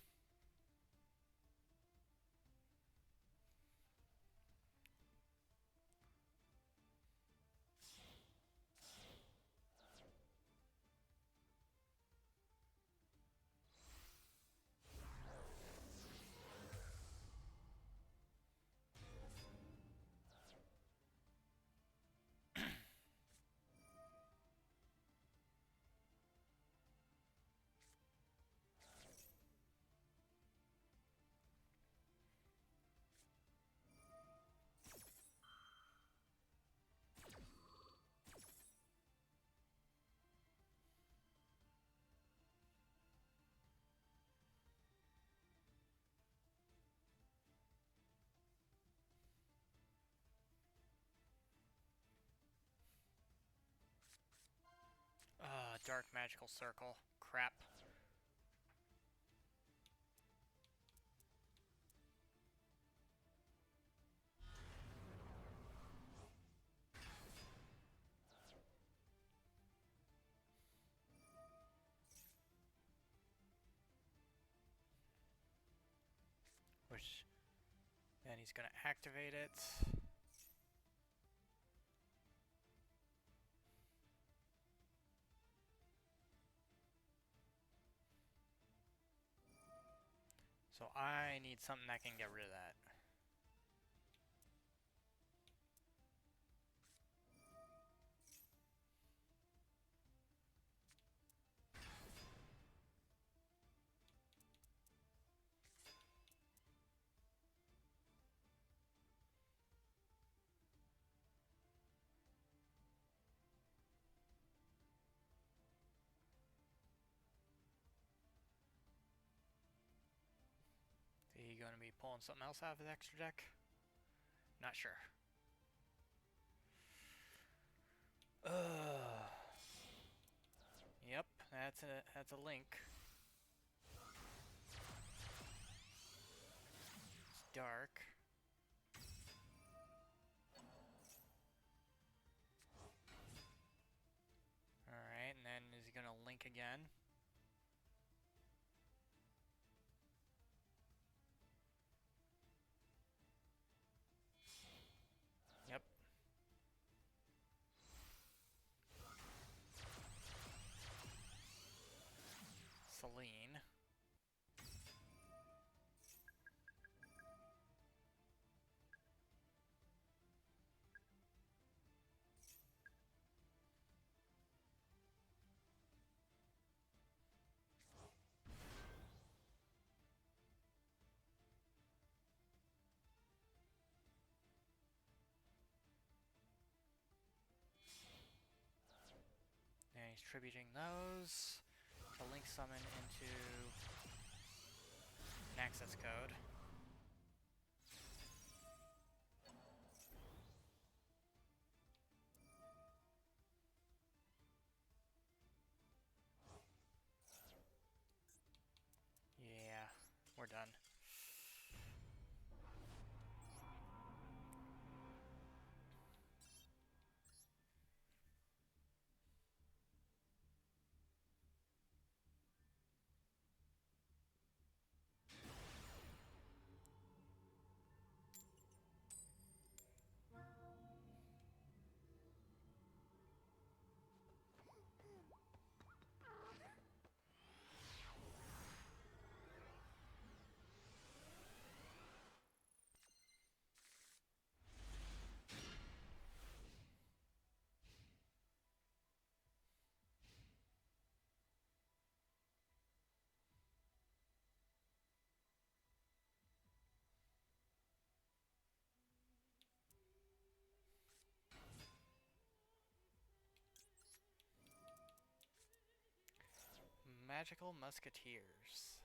Dark Magical Circle. Crap. Which, then he's gonna activate it. So I need something that can get rid of that. Is he going to be pulling something else out of his extra deck? Not sure. Ugh. Yep, that's a link. It's dark. Alright, and then is he gonna link again? Yep. Celine. And he's tributing those to link summon into an access code. Yeah, we're done. Magical Musketeers.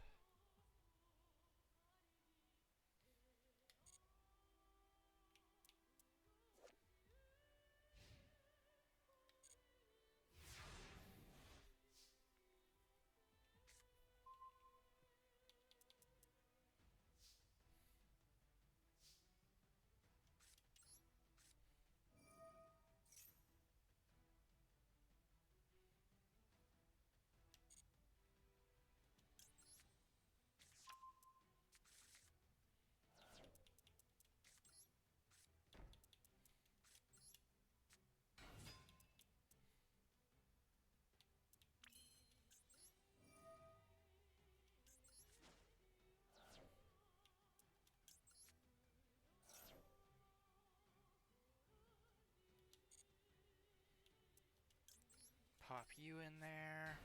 Pop you in there.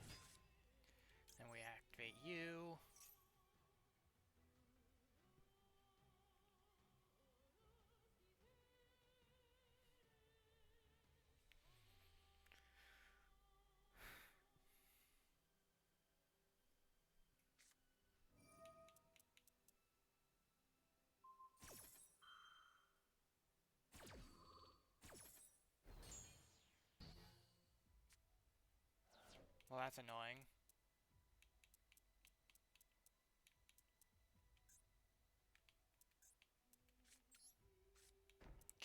Then we activate you. Well, that's annoying.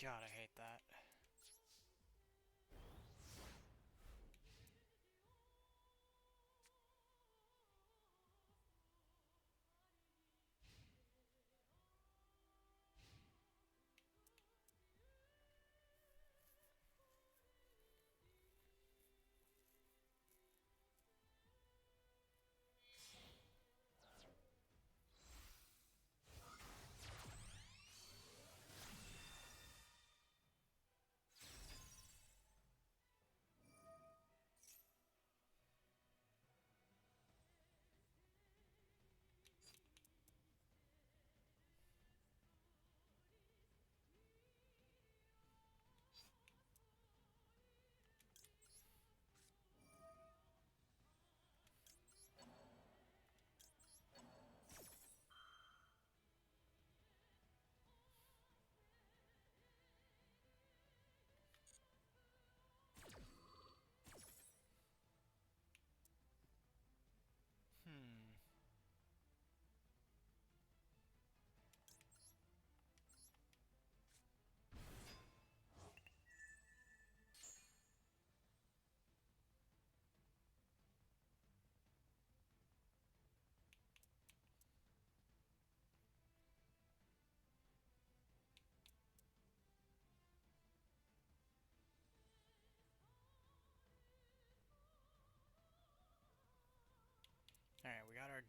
God, I hate that.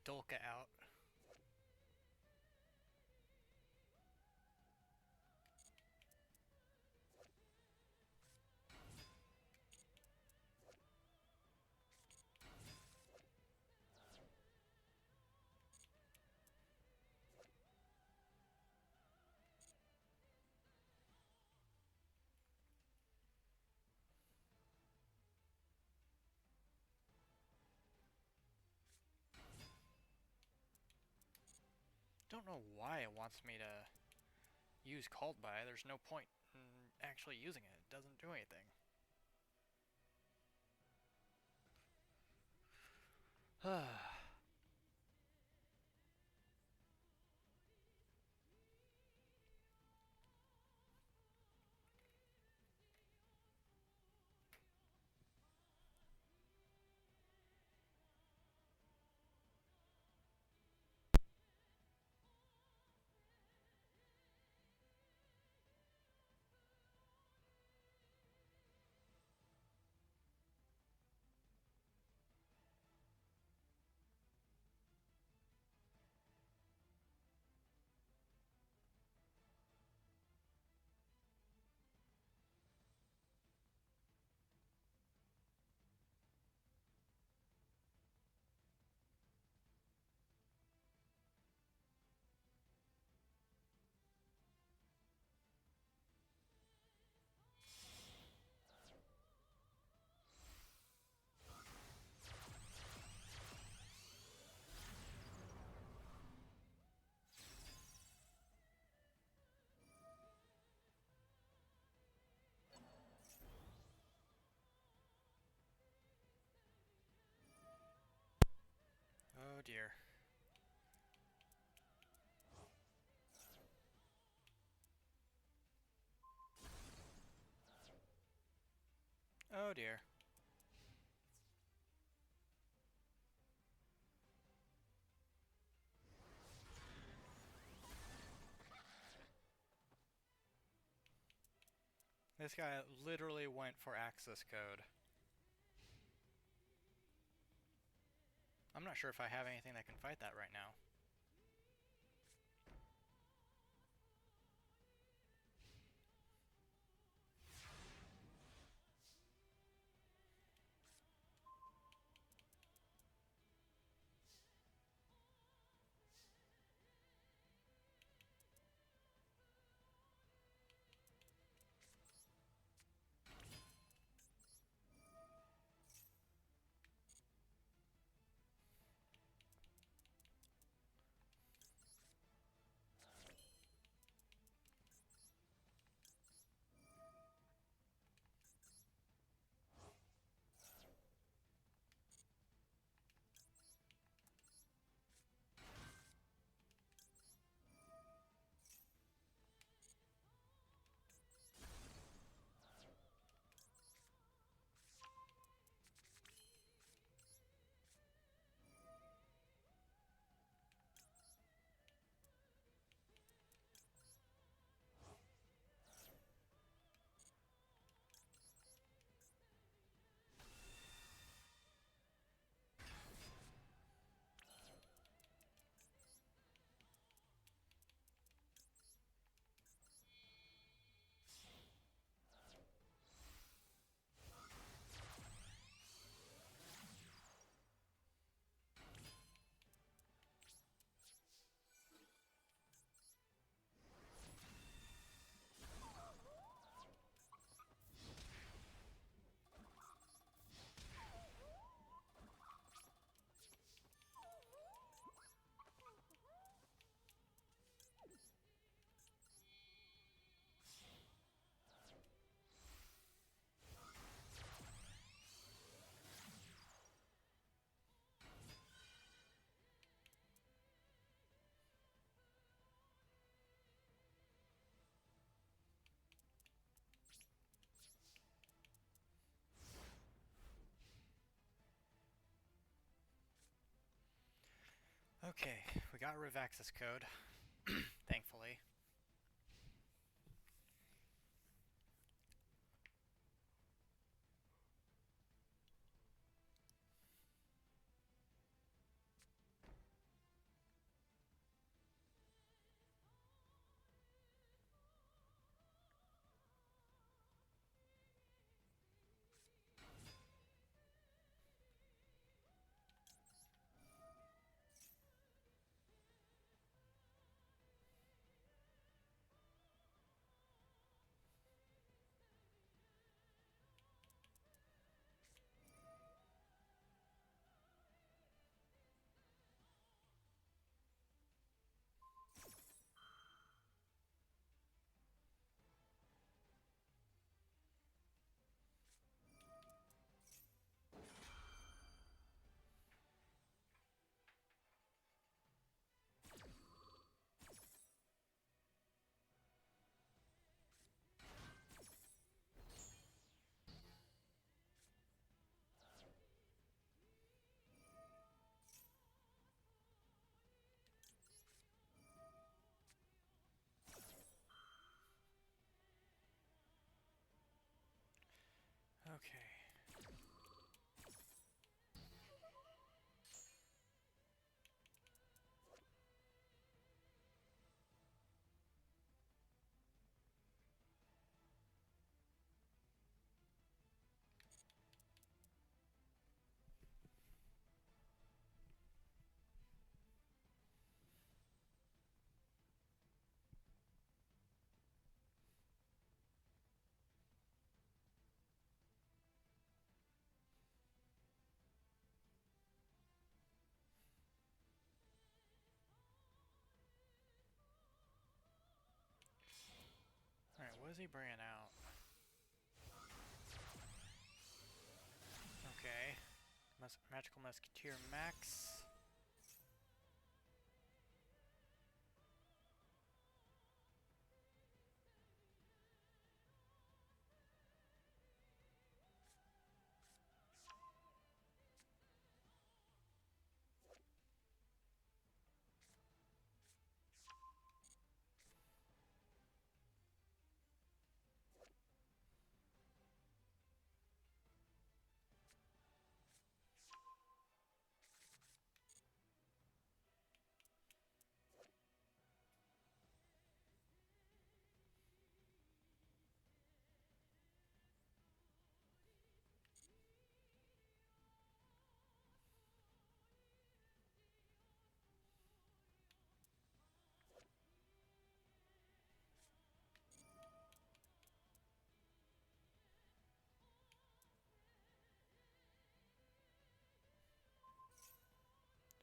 Dolka out. Don't know why it wants me to use Called By. There's no point in actually using it. It doesn't do anything. Oh dear. Oh dear. This guy literally went for access code. I'm not sure if I have anything that can fight that right now. Okay, we got Riv access code, thankfully. Okay. Alright, what is he bringing out? Okay. Magical Musketeer Max.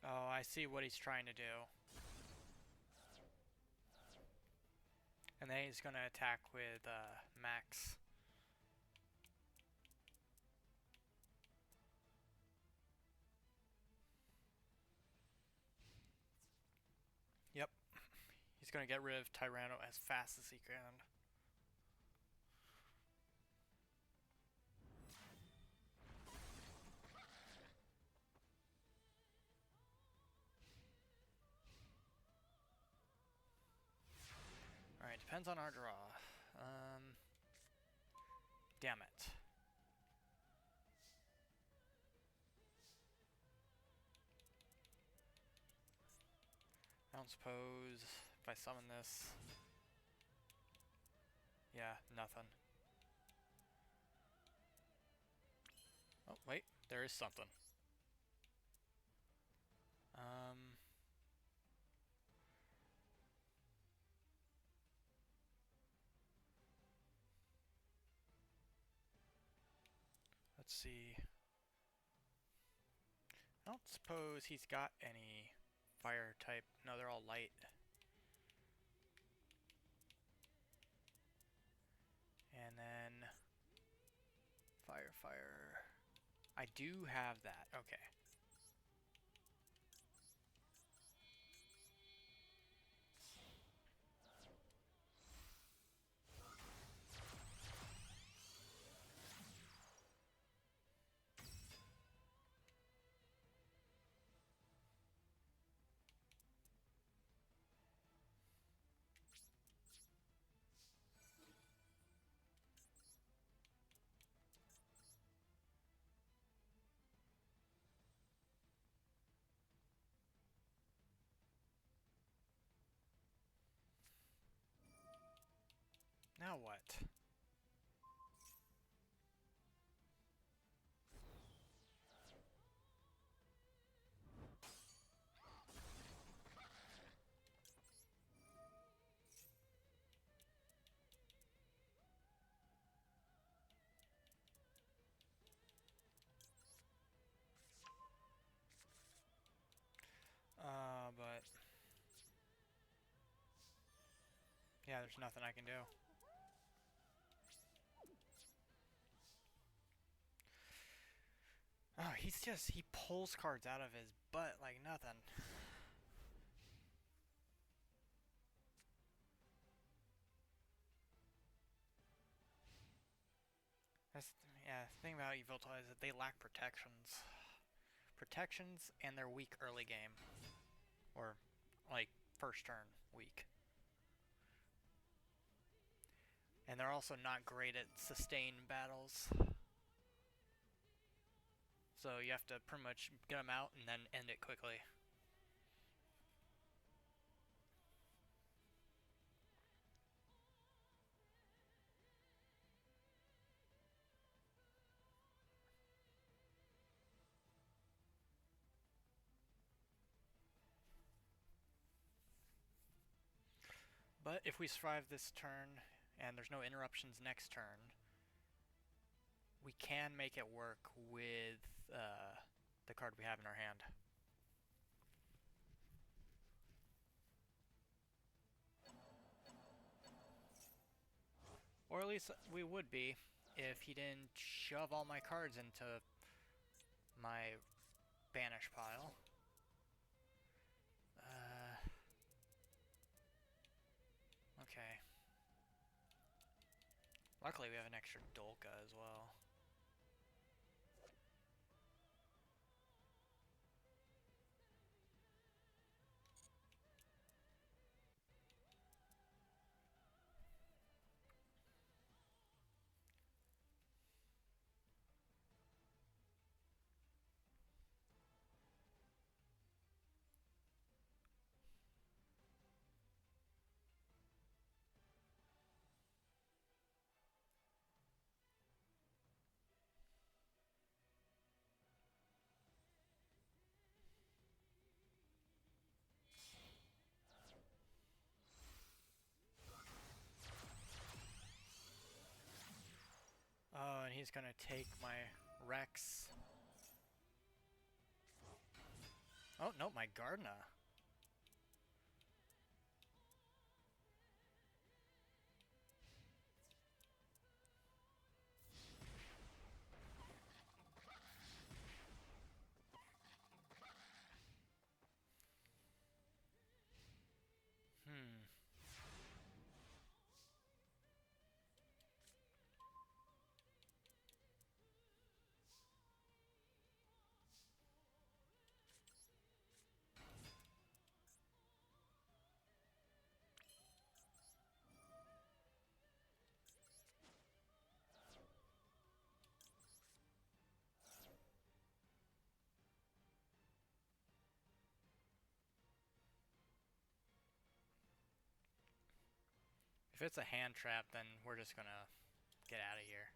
Oh, I see what he's trying to do. And then he's gonna attack with Max. Yep. He's gonna get rid of Tyranno as fast as he can. Alright, depends on our draw. Damn it. I don't suppose if I summon this... Yeah, nothing. Oh, wait, there is something. Let's see. I don't suppose he's got any fire type. No, they're all light. And then fire, fire. I do have that. Okay. Now what? But... Yeah, there's nothing I can do. Oh, he pulls cards out of his butt like nothing. Yeah, the thing about Evols is that they lack protections. Protections, and they're weak early game. Or, like, first turn weak. And they're also not great at sustained battles. So you have to pretty much get them out and then end it quickly. But if we survive this turn and there's no interruptions next turn, we can make it work with the card we have in our hand. Or at least we would be if he didn't shove all my cards into my banish pile. Okay. Luckily we have an extra Dolka as well. Oh, and he's gonna take my Rex. Oh, no, my Gardna. Hmm. If it's a hand trap, then we're just gonna get out of here.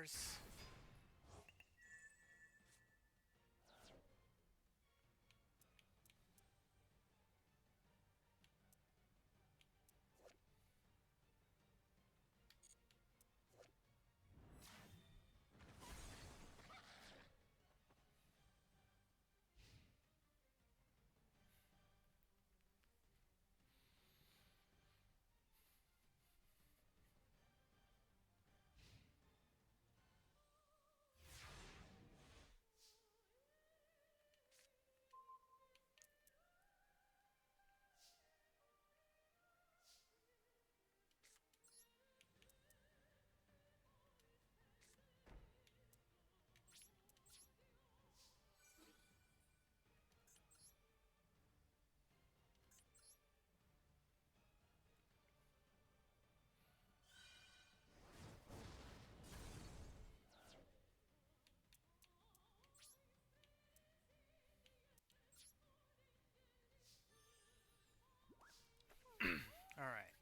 Monsters. Alright.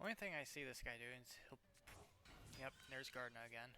Only thing I see this guy doing is he'll... Yep, there's Gardner again.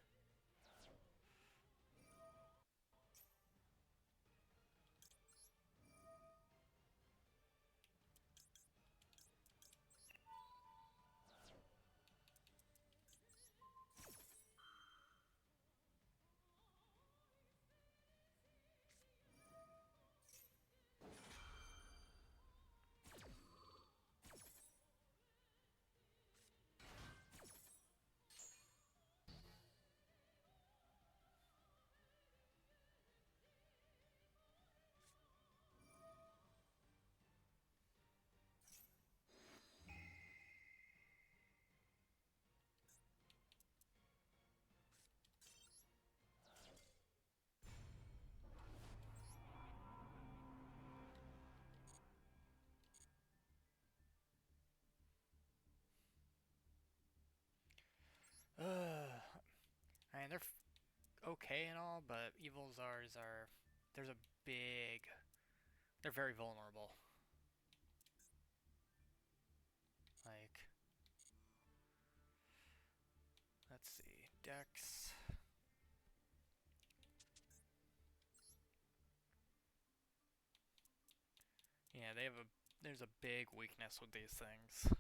I mean, they're okay and all, but Evols are... There's a big... They're very vulnerable. Like... Let's see. Dex... Yeah, they have a... There's a big weakness with these things.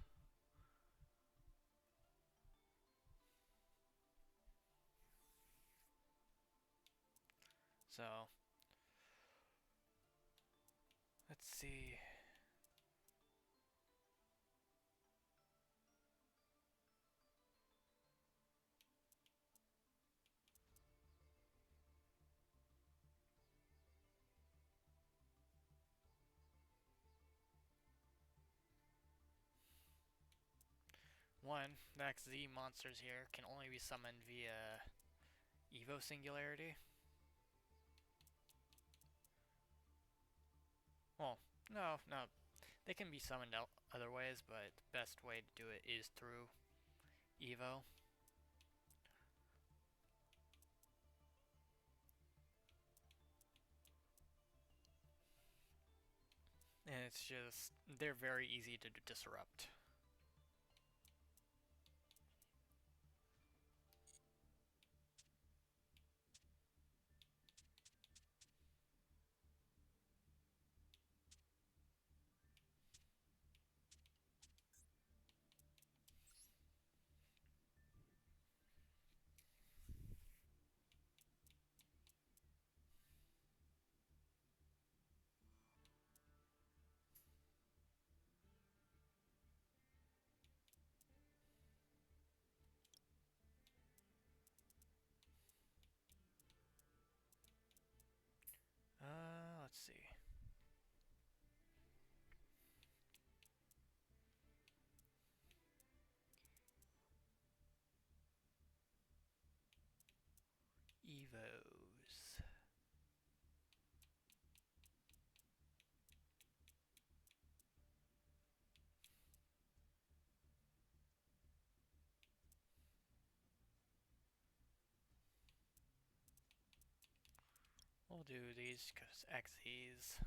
So... Let's see... One, the XZ monsters here can only be summoned via Evo Singularity. Well, no. They can be summoned out other ways, but the best way to do it is through Evo. And it's just, they're very easy to disrupt. We'll do these because XEs.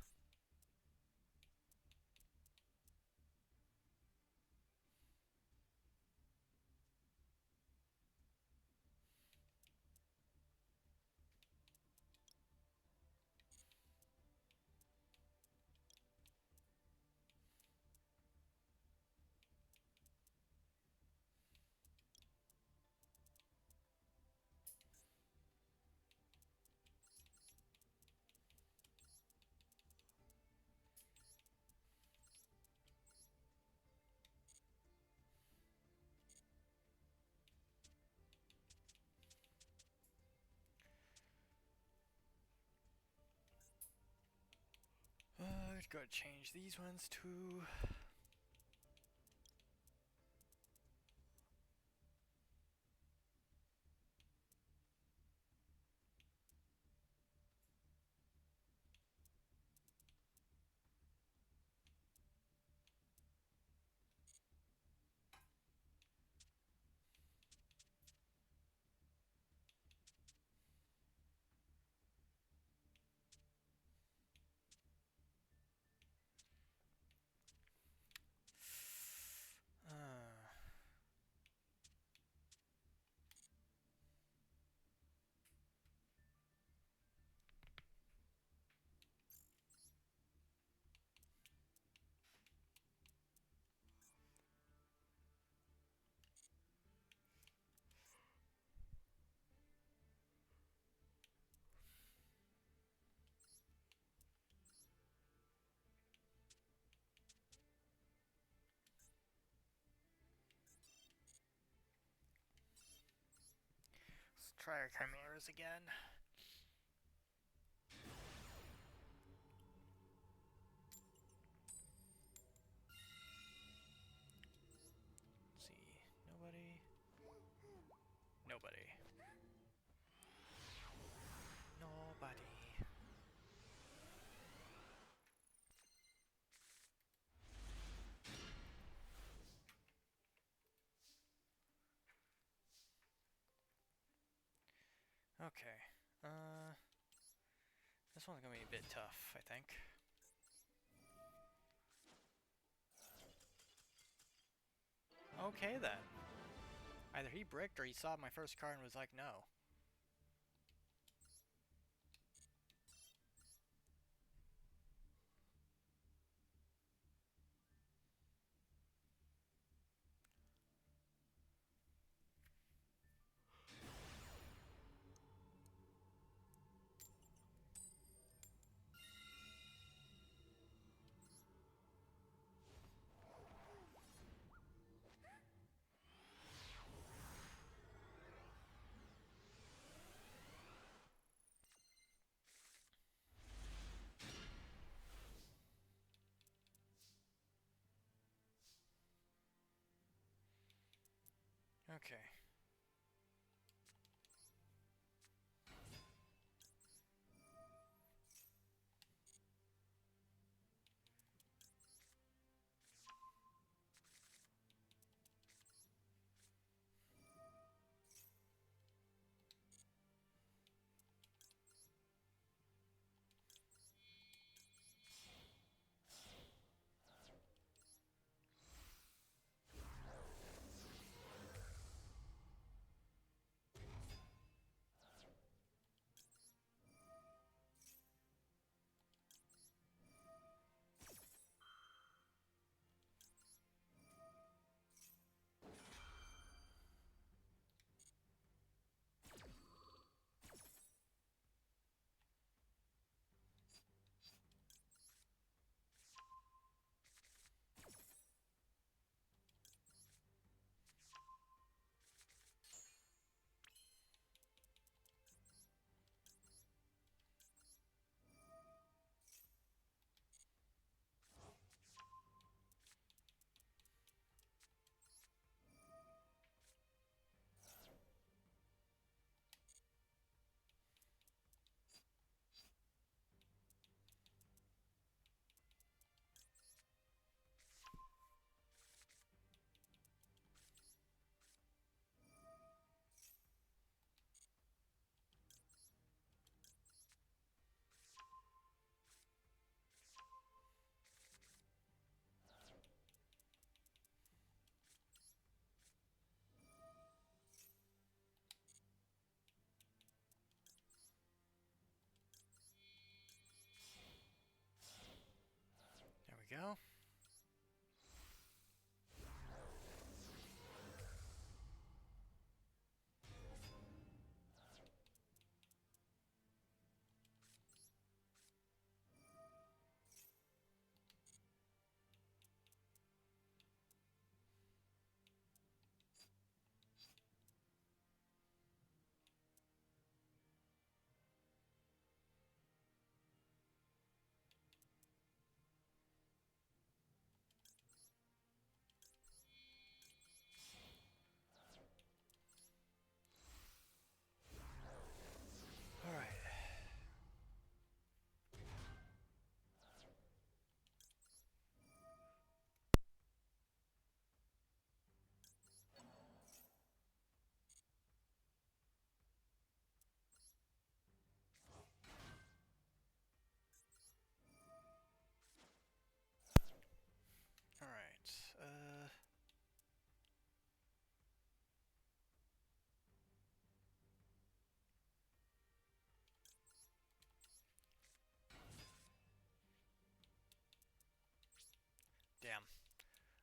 Let's go change these ones to. Let's try our chimeras again. Let's see. Nobody. Nobody. Nobody. Okay. This one's gonna be a bit tough, I think. Okay then. Either he bricked or he saw my first card and was like, no. Okay.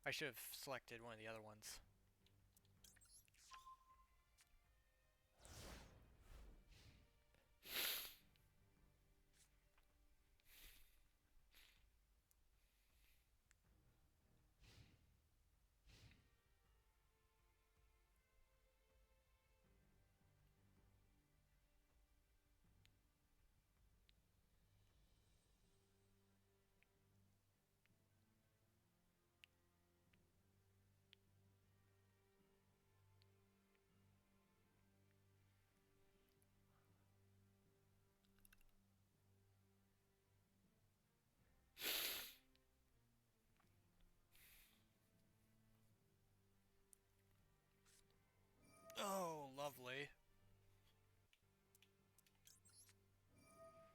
I should have selected one of the other ones. Oh, lovely. Uh,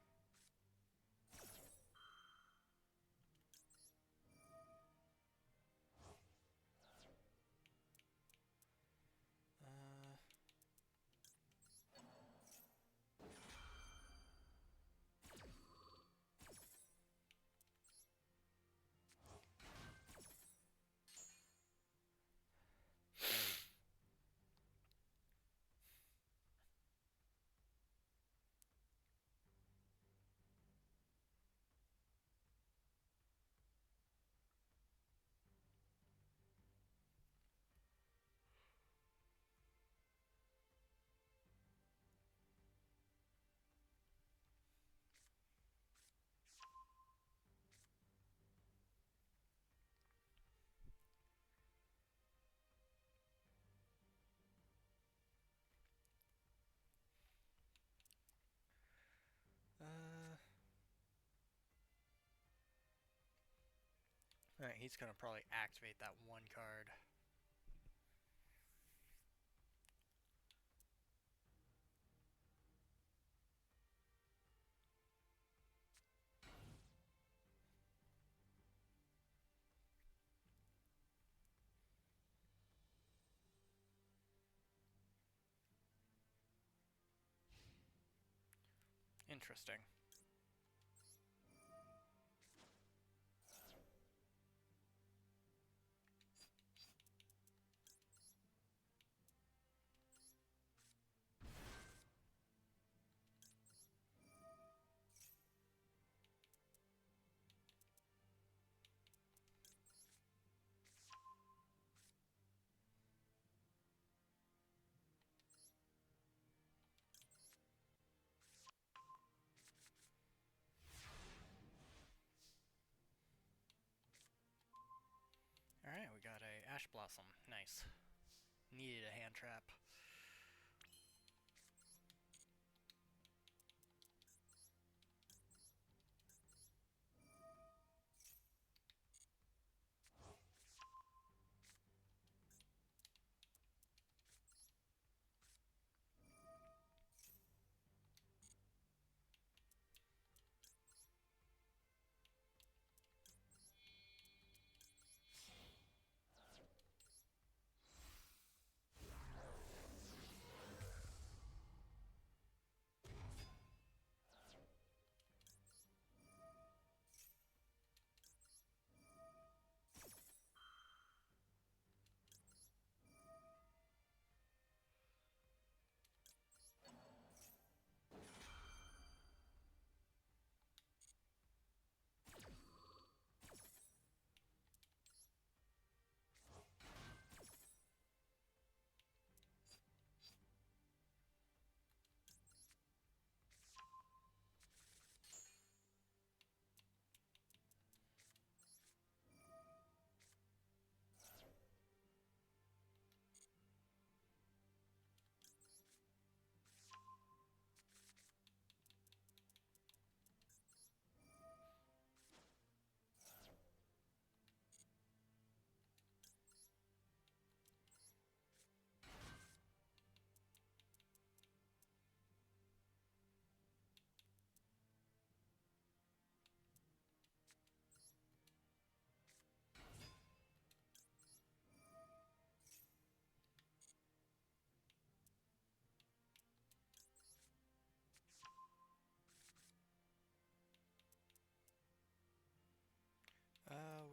uh, Alright, he's gonna probably activate that one card. Interesting. Alright, we got a Ash Blossom. Nice. Needed a hand trap.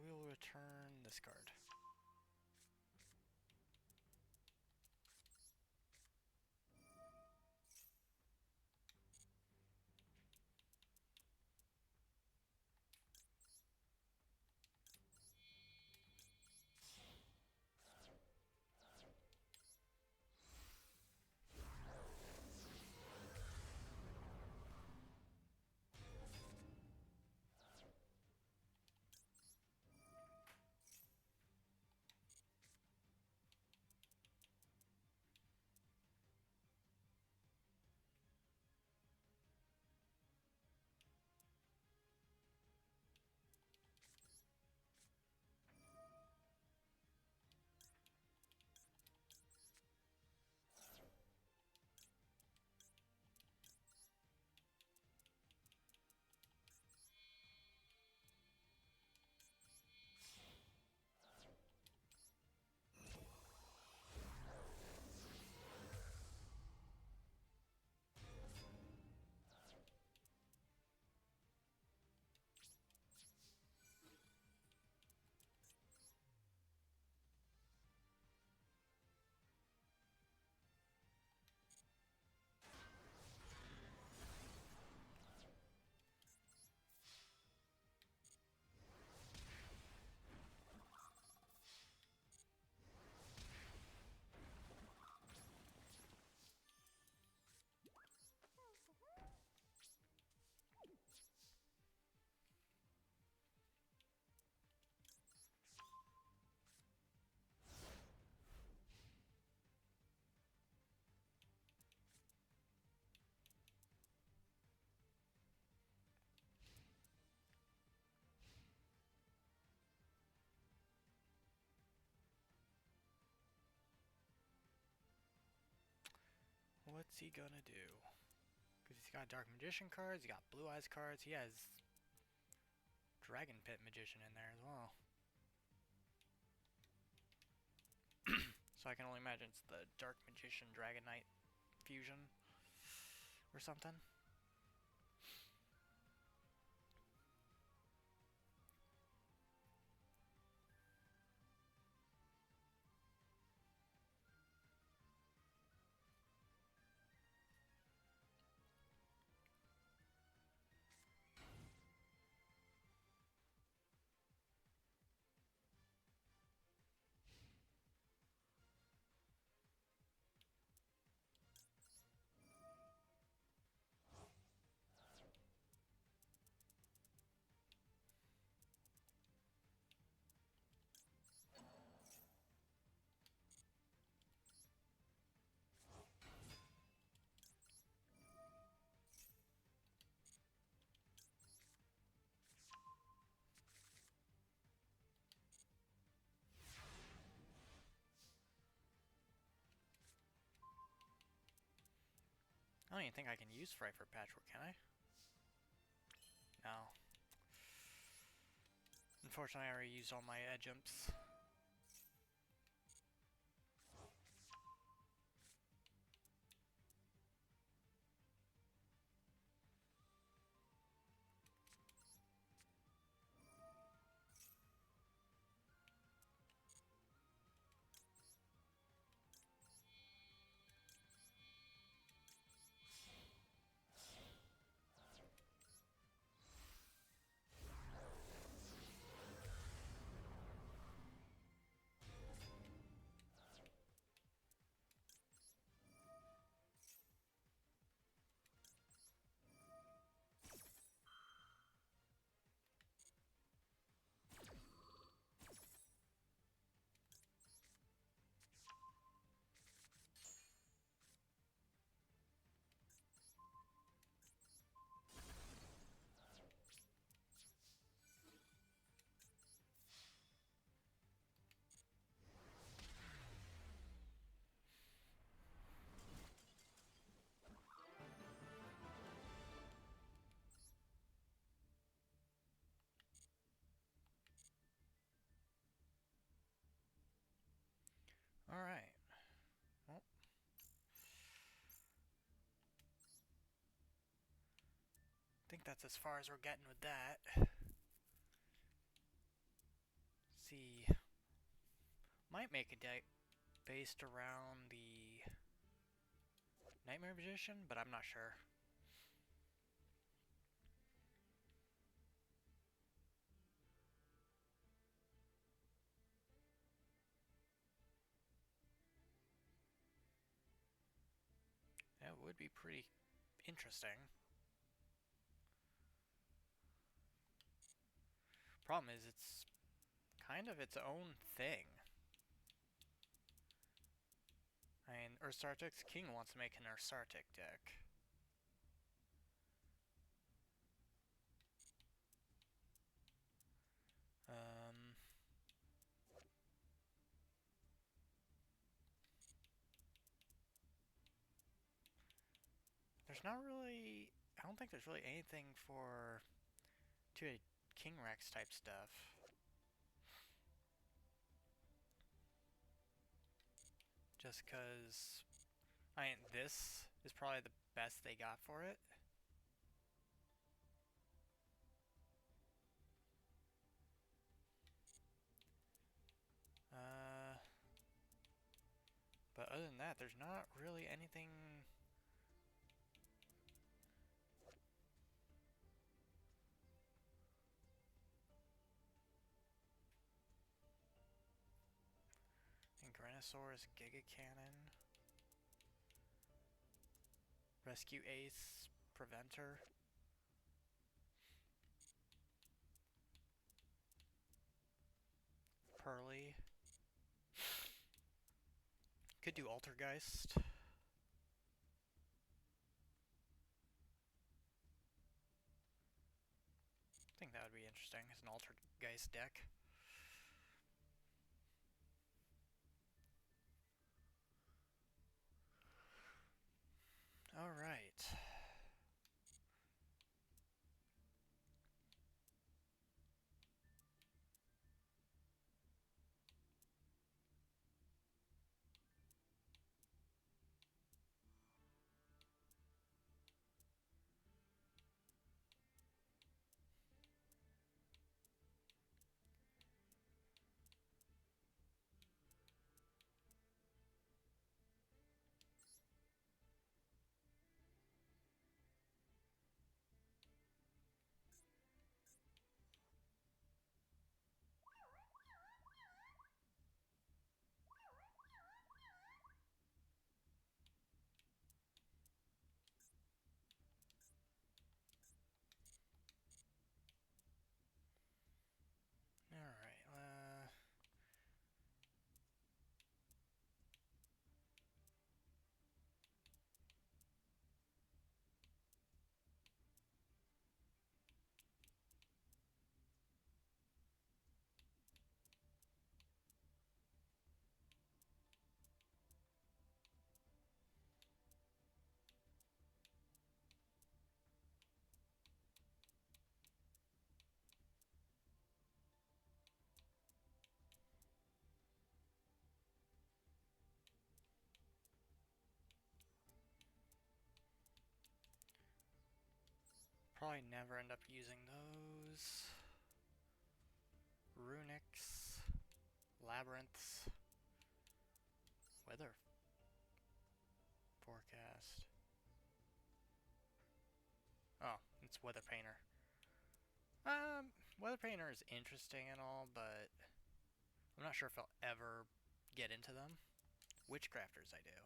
We'll return this card. What's he gonna do? Because he's got Dark Magician cards, he got Blue Eyes cards, he has Dragon Pit Magician in there as well. So I can only imagine it's the Dark Magician Dragon Knight fusion or something. I don't even think I can use Fright for Patchwork, can I? No. Unfortunately, I already used all my edge jumps. Alright. Well. I think that's as far as we're getting with that. See. Might make a deck based around the Nightmare Magician, but I'm not sure. That would be pretty interesting. Problem is, it's kind of its own thing. I mean, Ursartic's King wants to make an Ursartic deck. There's not really... I don't think there's really anything for... to a King Rex type stuff. Just because... I mean, this is probably the best they got for it. But other than that, there's not really anything... Ingranosaurus, Giga Cannon, Rescue Ace, Preventer. Pearly. Could do Altergeist. I think that would be interesting as an Altergeist deck. Probably never end up using those. Runics, labyrinths, weather forecast. Oh, it's weather painter. Weather painter is interesting and all, but I'm not sure if I'll ever get into them. Witchcrafters I do.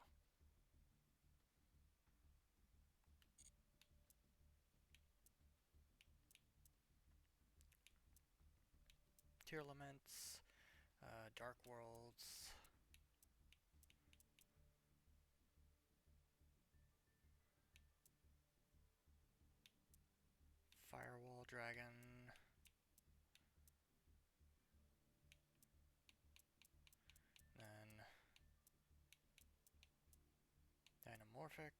Tier Laments, Dark Worlds. Firewall Dragon. Then Dynamorphic.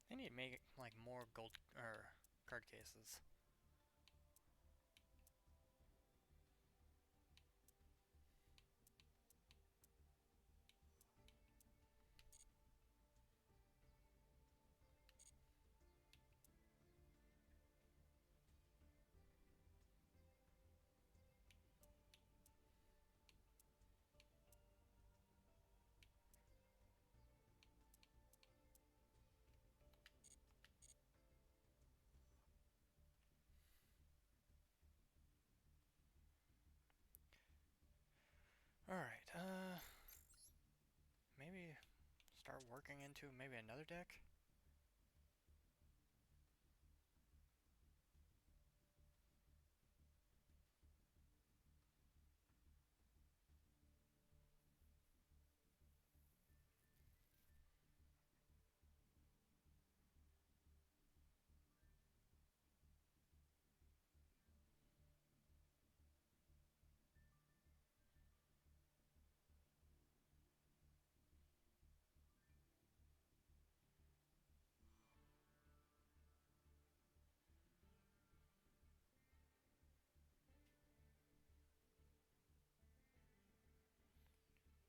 They need to make like more gold or card cases. Alright, maybe start working into maybe another deck?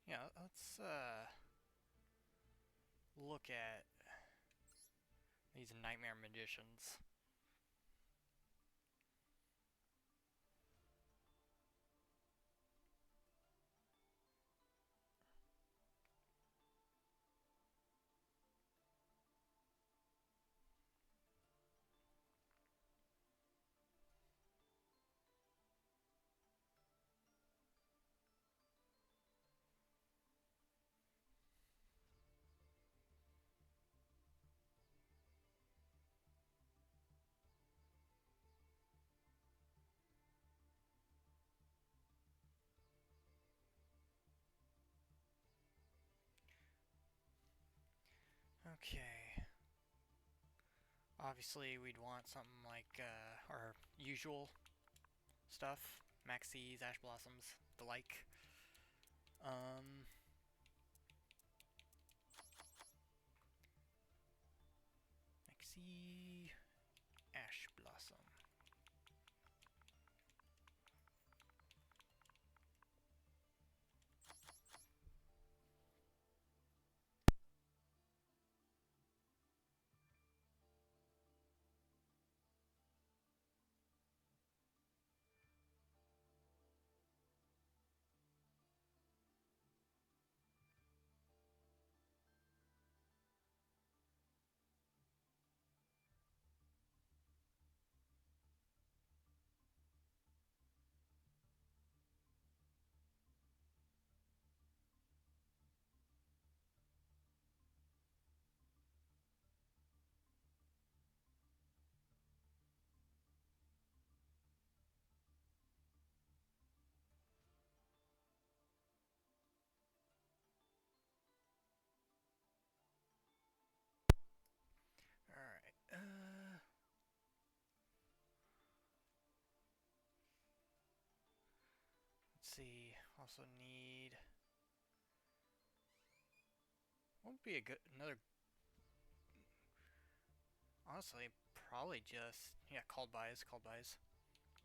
Yeah, let's look at these Nightmare Magicians. Okay. Obviously, we'd want something like our usual stuff. Maxis, Ash Blossoms, the like. Um, Maxi, Ash Blossom. see. Also need. What would be a good another? Honestly, probably just called buys. Called buys.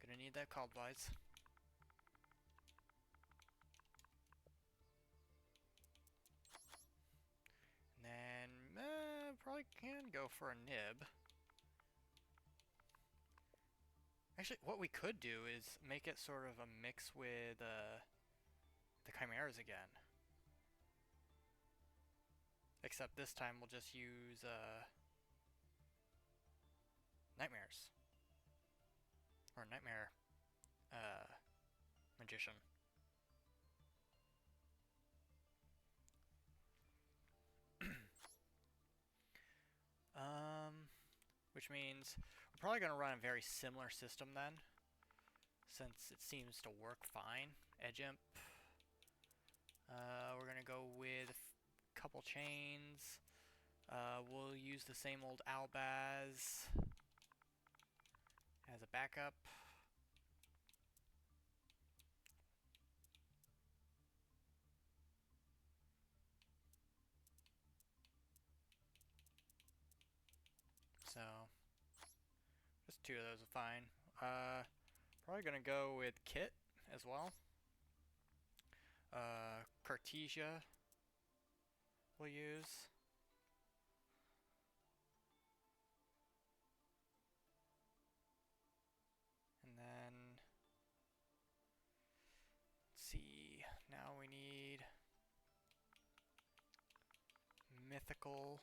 Gonna need that called buys. And then probably can go for a nib. Actually, what we could do is make it sort of a mix with the chimeras again. Except this time we'll just use nightmares or nightmare magician. Which means we're probably gonna run a very similar system then, since it seems to work fine. Edge imp. We're gonna go with a couple chains. We'll use the same old Albaz as a backup. So, just two of those are fine. Probably gonna go with Kit as well. Cartesia we'll use. And then, let's see, now we need mythical.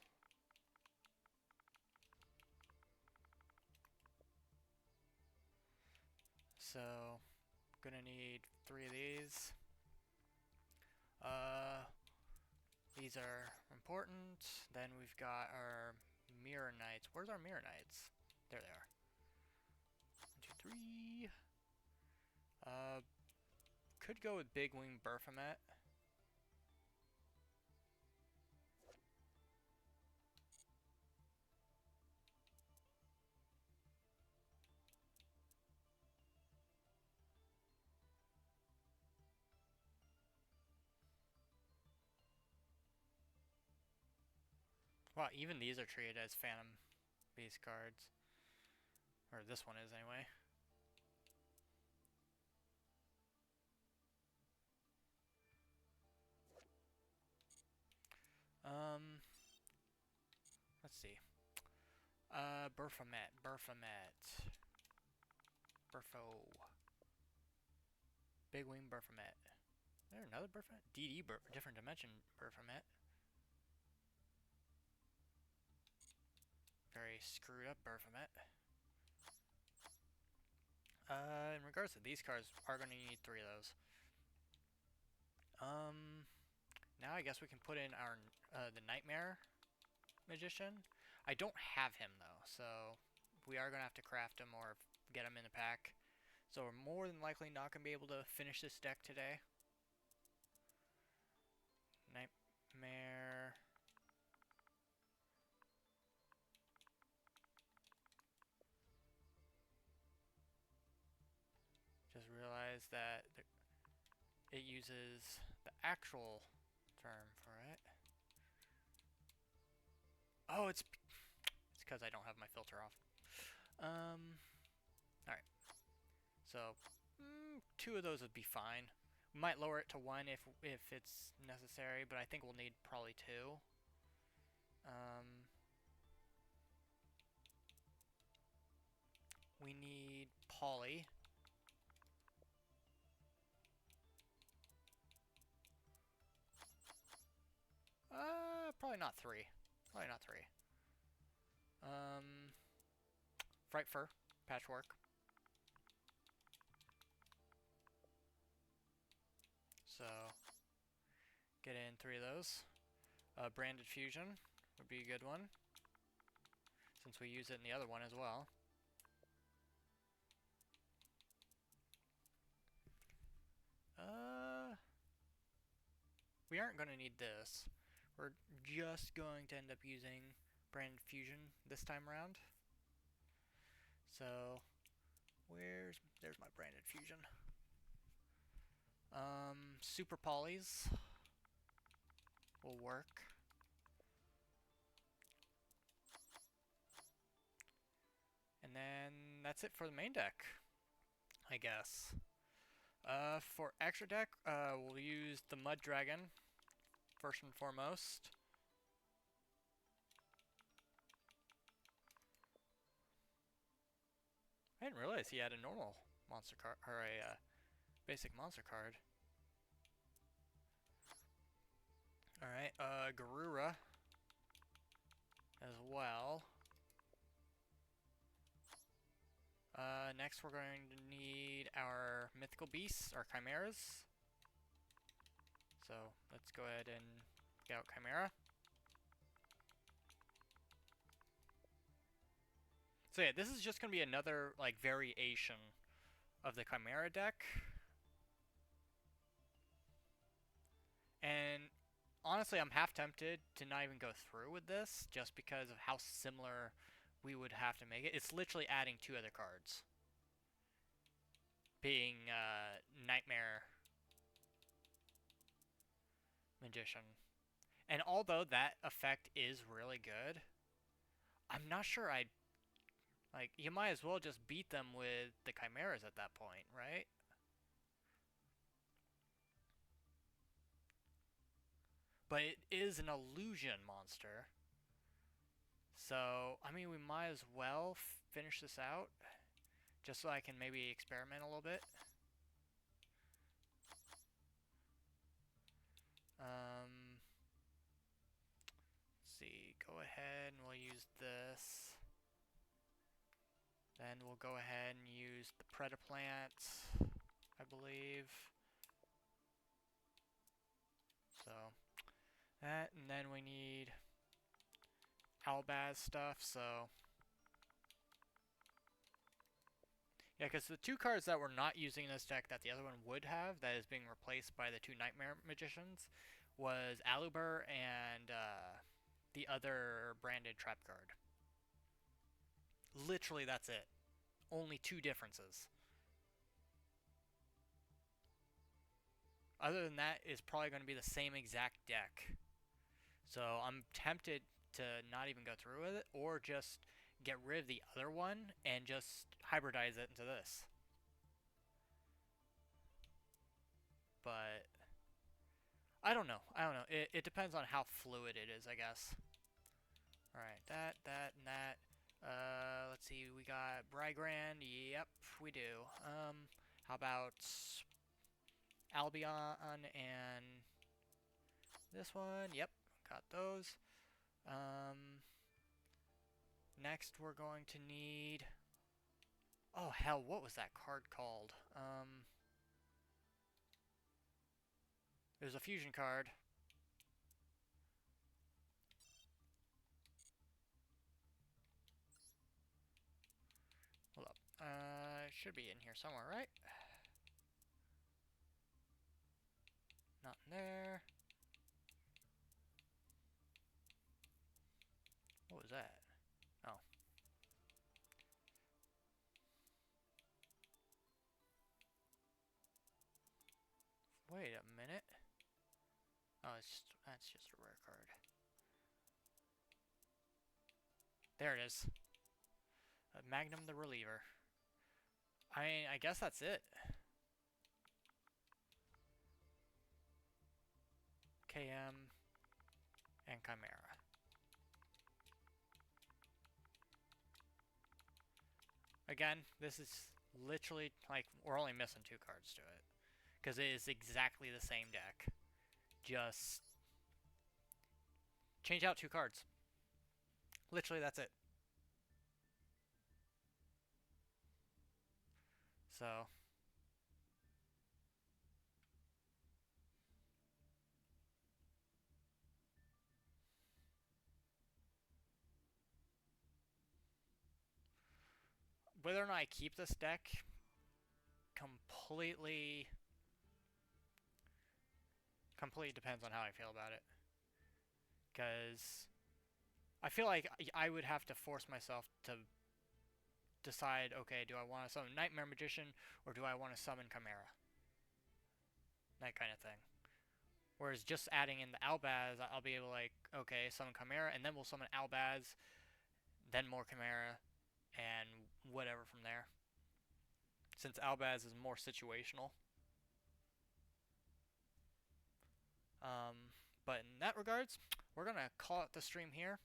So, gonna need 3 of these. These are important. Then we've got our Mirror Knights. Where's our Mirror Knights? There they are. 1, 2, 3. Could go with Big Wing Baphomet. Wow, even these are treated as Phantom base cards. Or this one is anyway. Let's see. Baphomet. Burfo. Big Wing Baphomet. Is there another Baphomet? DD different dimension Baphomet. Very screwed up Baphomet. In regards to these cards, are going to need 3 of those. Now I guess we can put in our the Nightmare Magician. I don't have him though, so we are going to have to craft him or get him in the pack. So we're more than likely not going to be able to finish this deck today. Nightmare. Just realized that it uses the actual term for it. Oh, it's because I don't have my filter off. Alright. So, 2 of those would be fine. We might lower it to 1 if it's necessary, but I think we'll need probably 2. We need Polly. Probably not 3. Probably not 3. Fright Fur, Patchwork. So, get in 3 of those. Branded Fusion would be a good one, since we use it in the other one as well. We aren't going to need this. We're just going to end up using Branded Fusion this time around. So, there's my Branded Fusion. Super Polys will work. And then that's it for the main deck, I guess. For extra deck, we'll use the Mud Dragon, first and foremost. I didn't realize he had a normal monster card, or a basic monster card. Alright, Garura as well. Next we're going to need our mythical beasts, our chimeras. So let's go ahead and get out Chimera. So yeah, this is just going to be another like variation of the Chimera deck. And honestly, I'm half tempted to not even go through with this just because of how similar we would have to make it. It's literally adding 2 other cards. Being Nightmare Magician. And although that effect is really good, I'm not sure I'd... Like, you might as well just beat them with the Chimeras at that point, right? But it is an illusion monster. So, I mean, we might as well finish this out. Just so I can maybe experiment a little bit. Let's see, go ahead and we'll use this. Then we'll go ahead and use the Predaplant, I believe. So, that, and then we need Albaz stuff, so... Yeah, because the 2 cards that we're not using in this deck that the other one would have, that is being replaced by the 2 Nightmare Magicians, was Aluber and the other branded trap card. Literally, that's it. Only 2 differences. Other than that, it's probably going to be the same exact deck. So I'm tempted to not even go through with it, or just get rid of the other one and just hybridize it into this. But I don't know. It depends on how fluid it is, I guess. Alright, that, and that. Let's see, we got Brygrand. Yep, we do. How about Albion and this one? Yep, got those. Next we're going to need... Oh, hell, what was that card called? It was a fusion card. Hold up. It should be in here somewhere, right? Not in there. What was that? Oh. Wait a minute. Oh, that's just a rare card. There it is. Magnum the Reliever. I guess that's it. KM and Chimera. Again, this is literally, like, we're only missing 2 cards to it. Because it is exactly the same deck. Just change out 2 cards. Literally, that's it. So... Whether or not I keep this deck completely depends on how I feel about it. Because I feel like I would have to force myself to decide, okay, do I want to summon Nightmare Magician or do I want to summon Chimera? that kind of thing. Whereas just adding in the Albaz, I'll be able to like, okay, summon Chimera, and then we'll summon Albaz, then more Chimera, and whatever from there. Since Albaz is more situational. Um, but in that regards, we're gonna call it the stream here.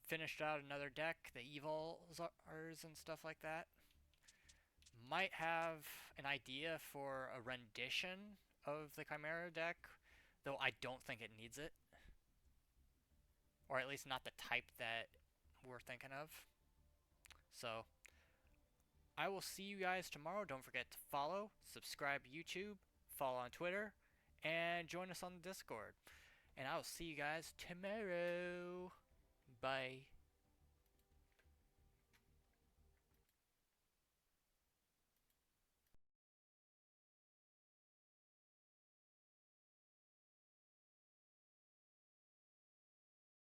Finished out another deck, the Evols and stuff like that. Might have an idea for a rendition of the Chimera deck, though I don't think it needs it. Or at least not the type that we're thinking of. So, I will see you guys tomorrow. Don't forget to follow, subscribe to YouTube, follow on Twitter, and join us on the Discord. And I will see you guys tomorrow. Bye.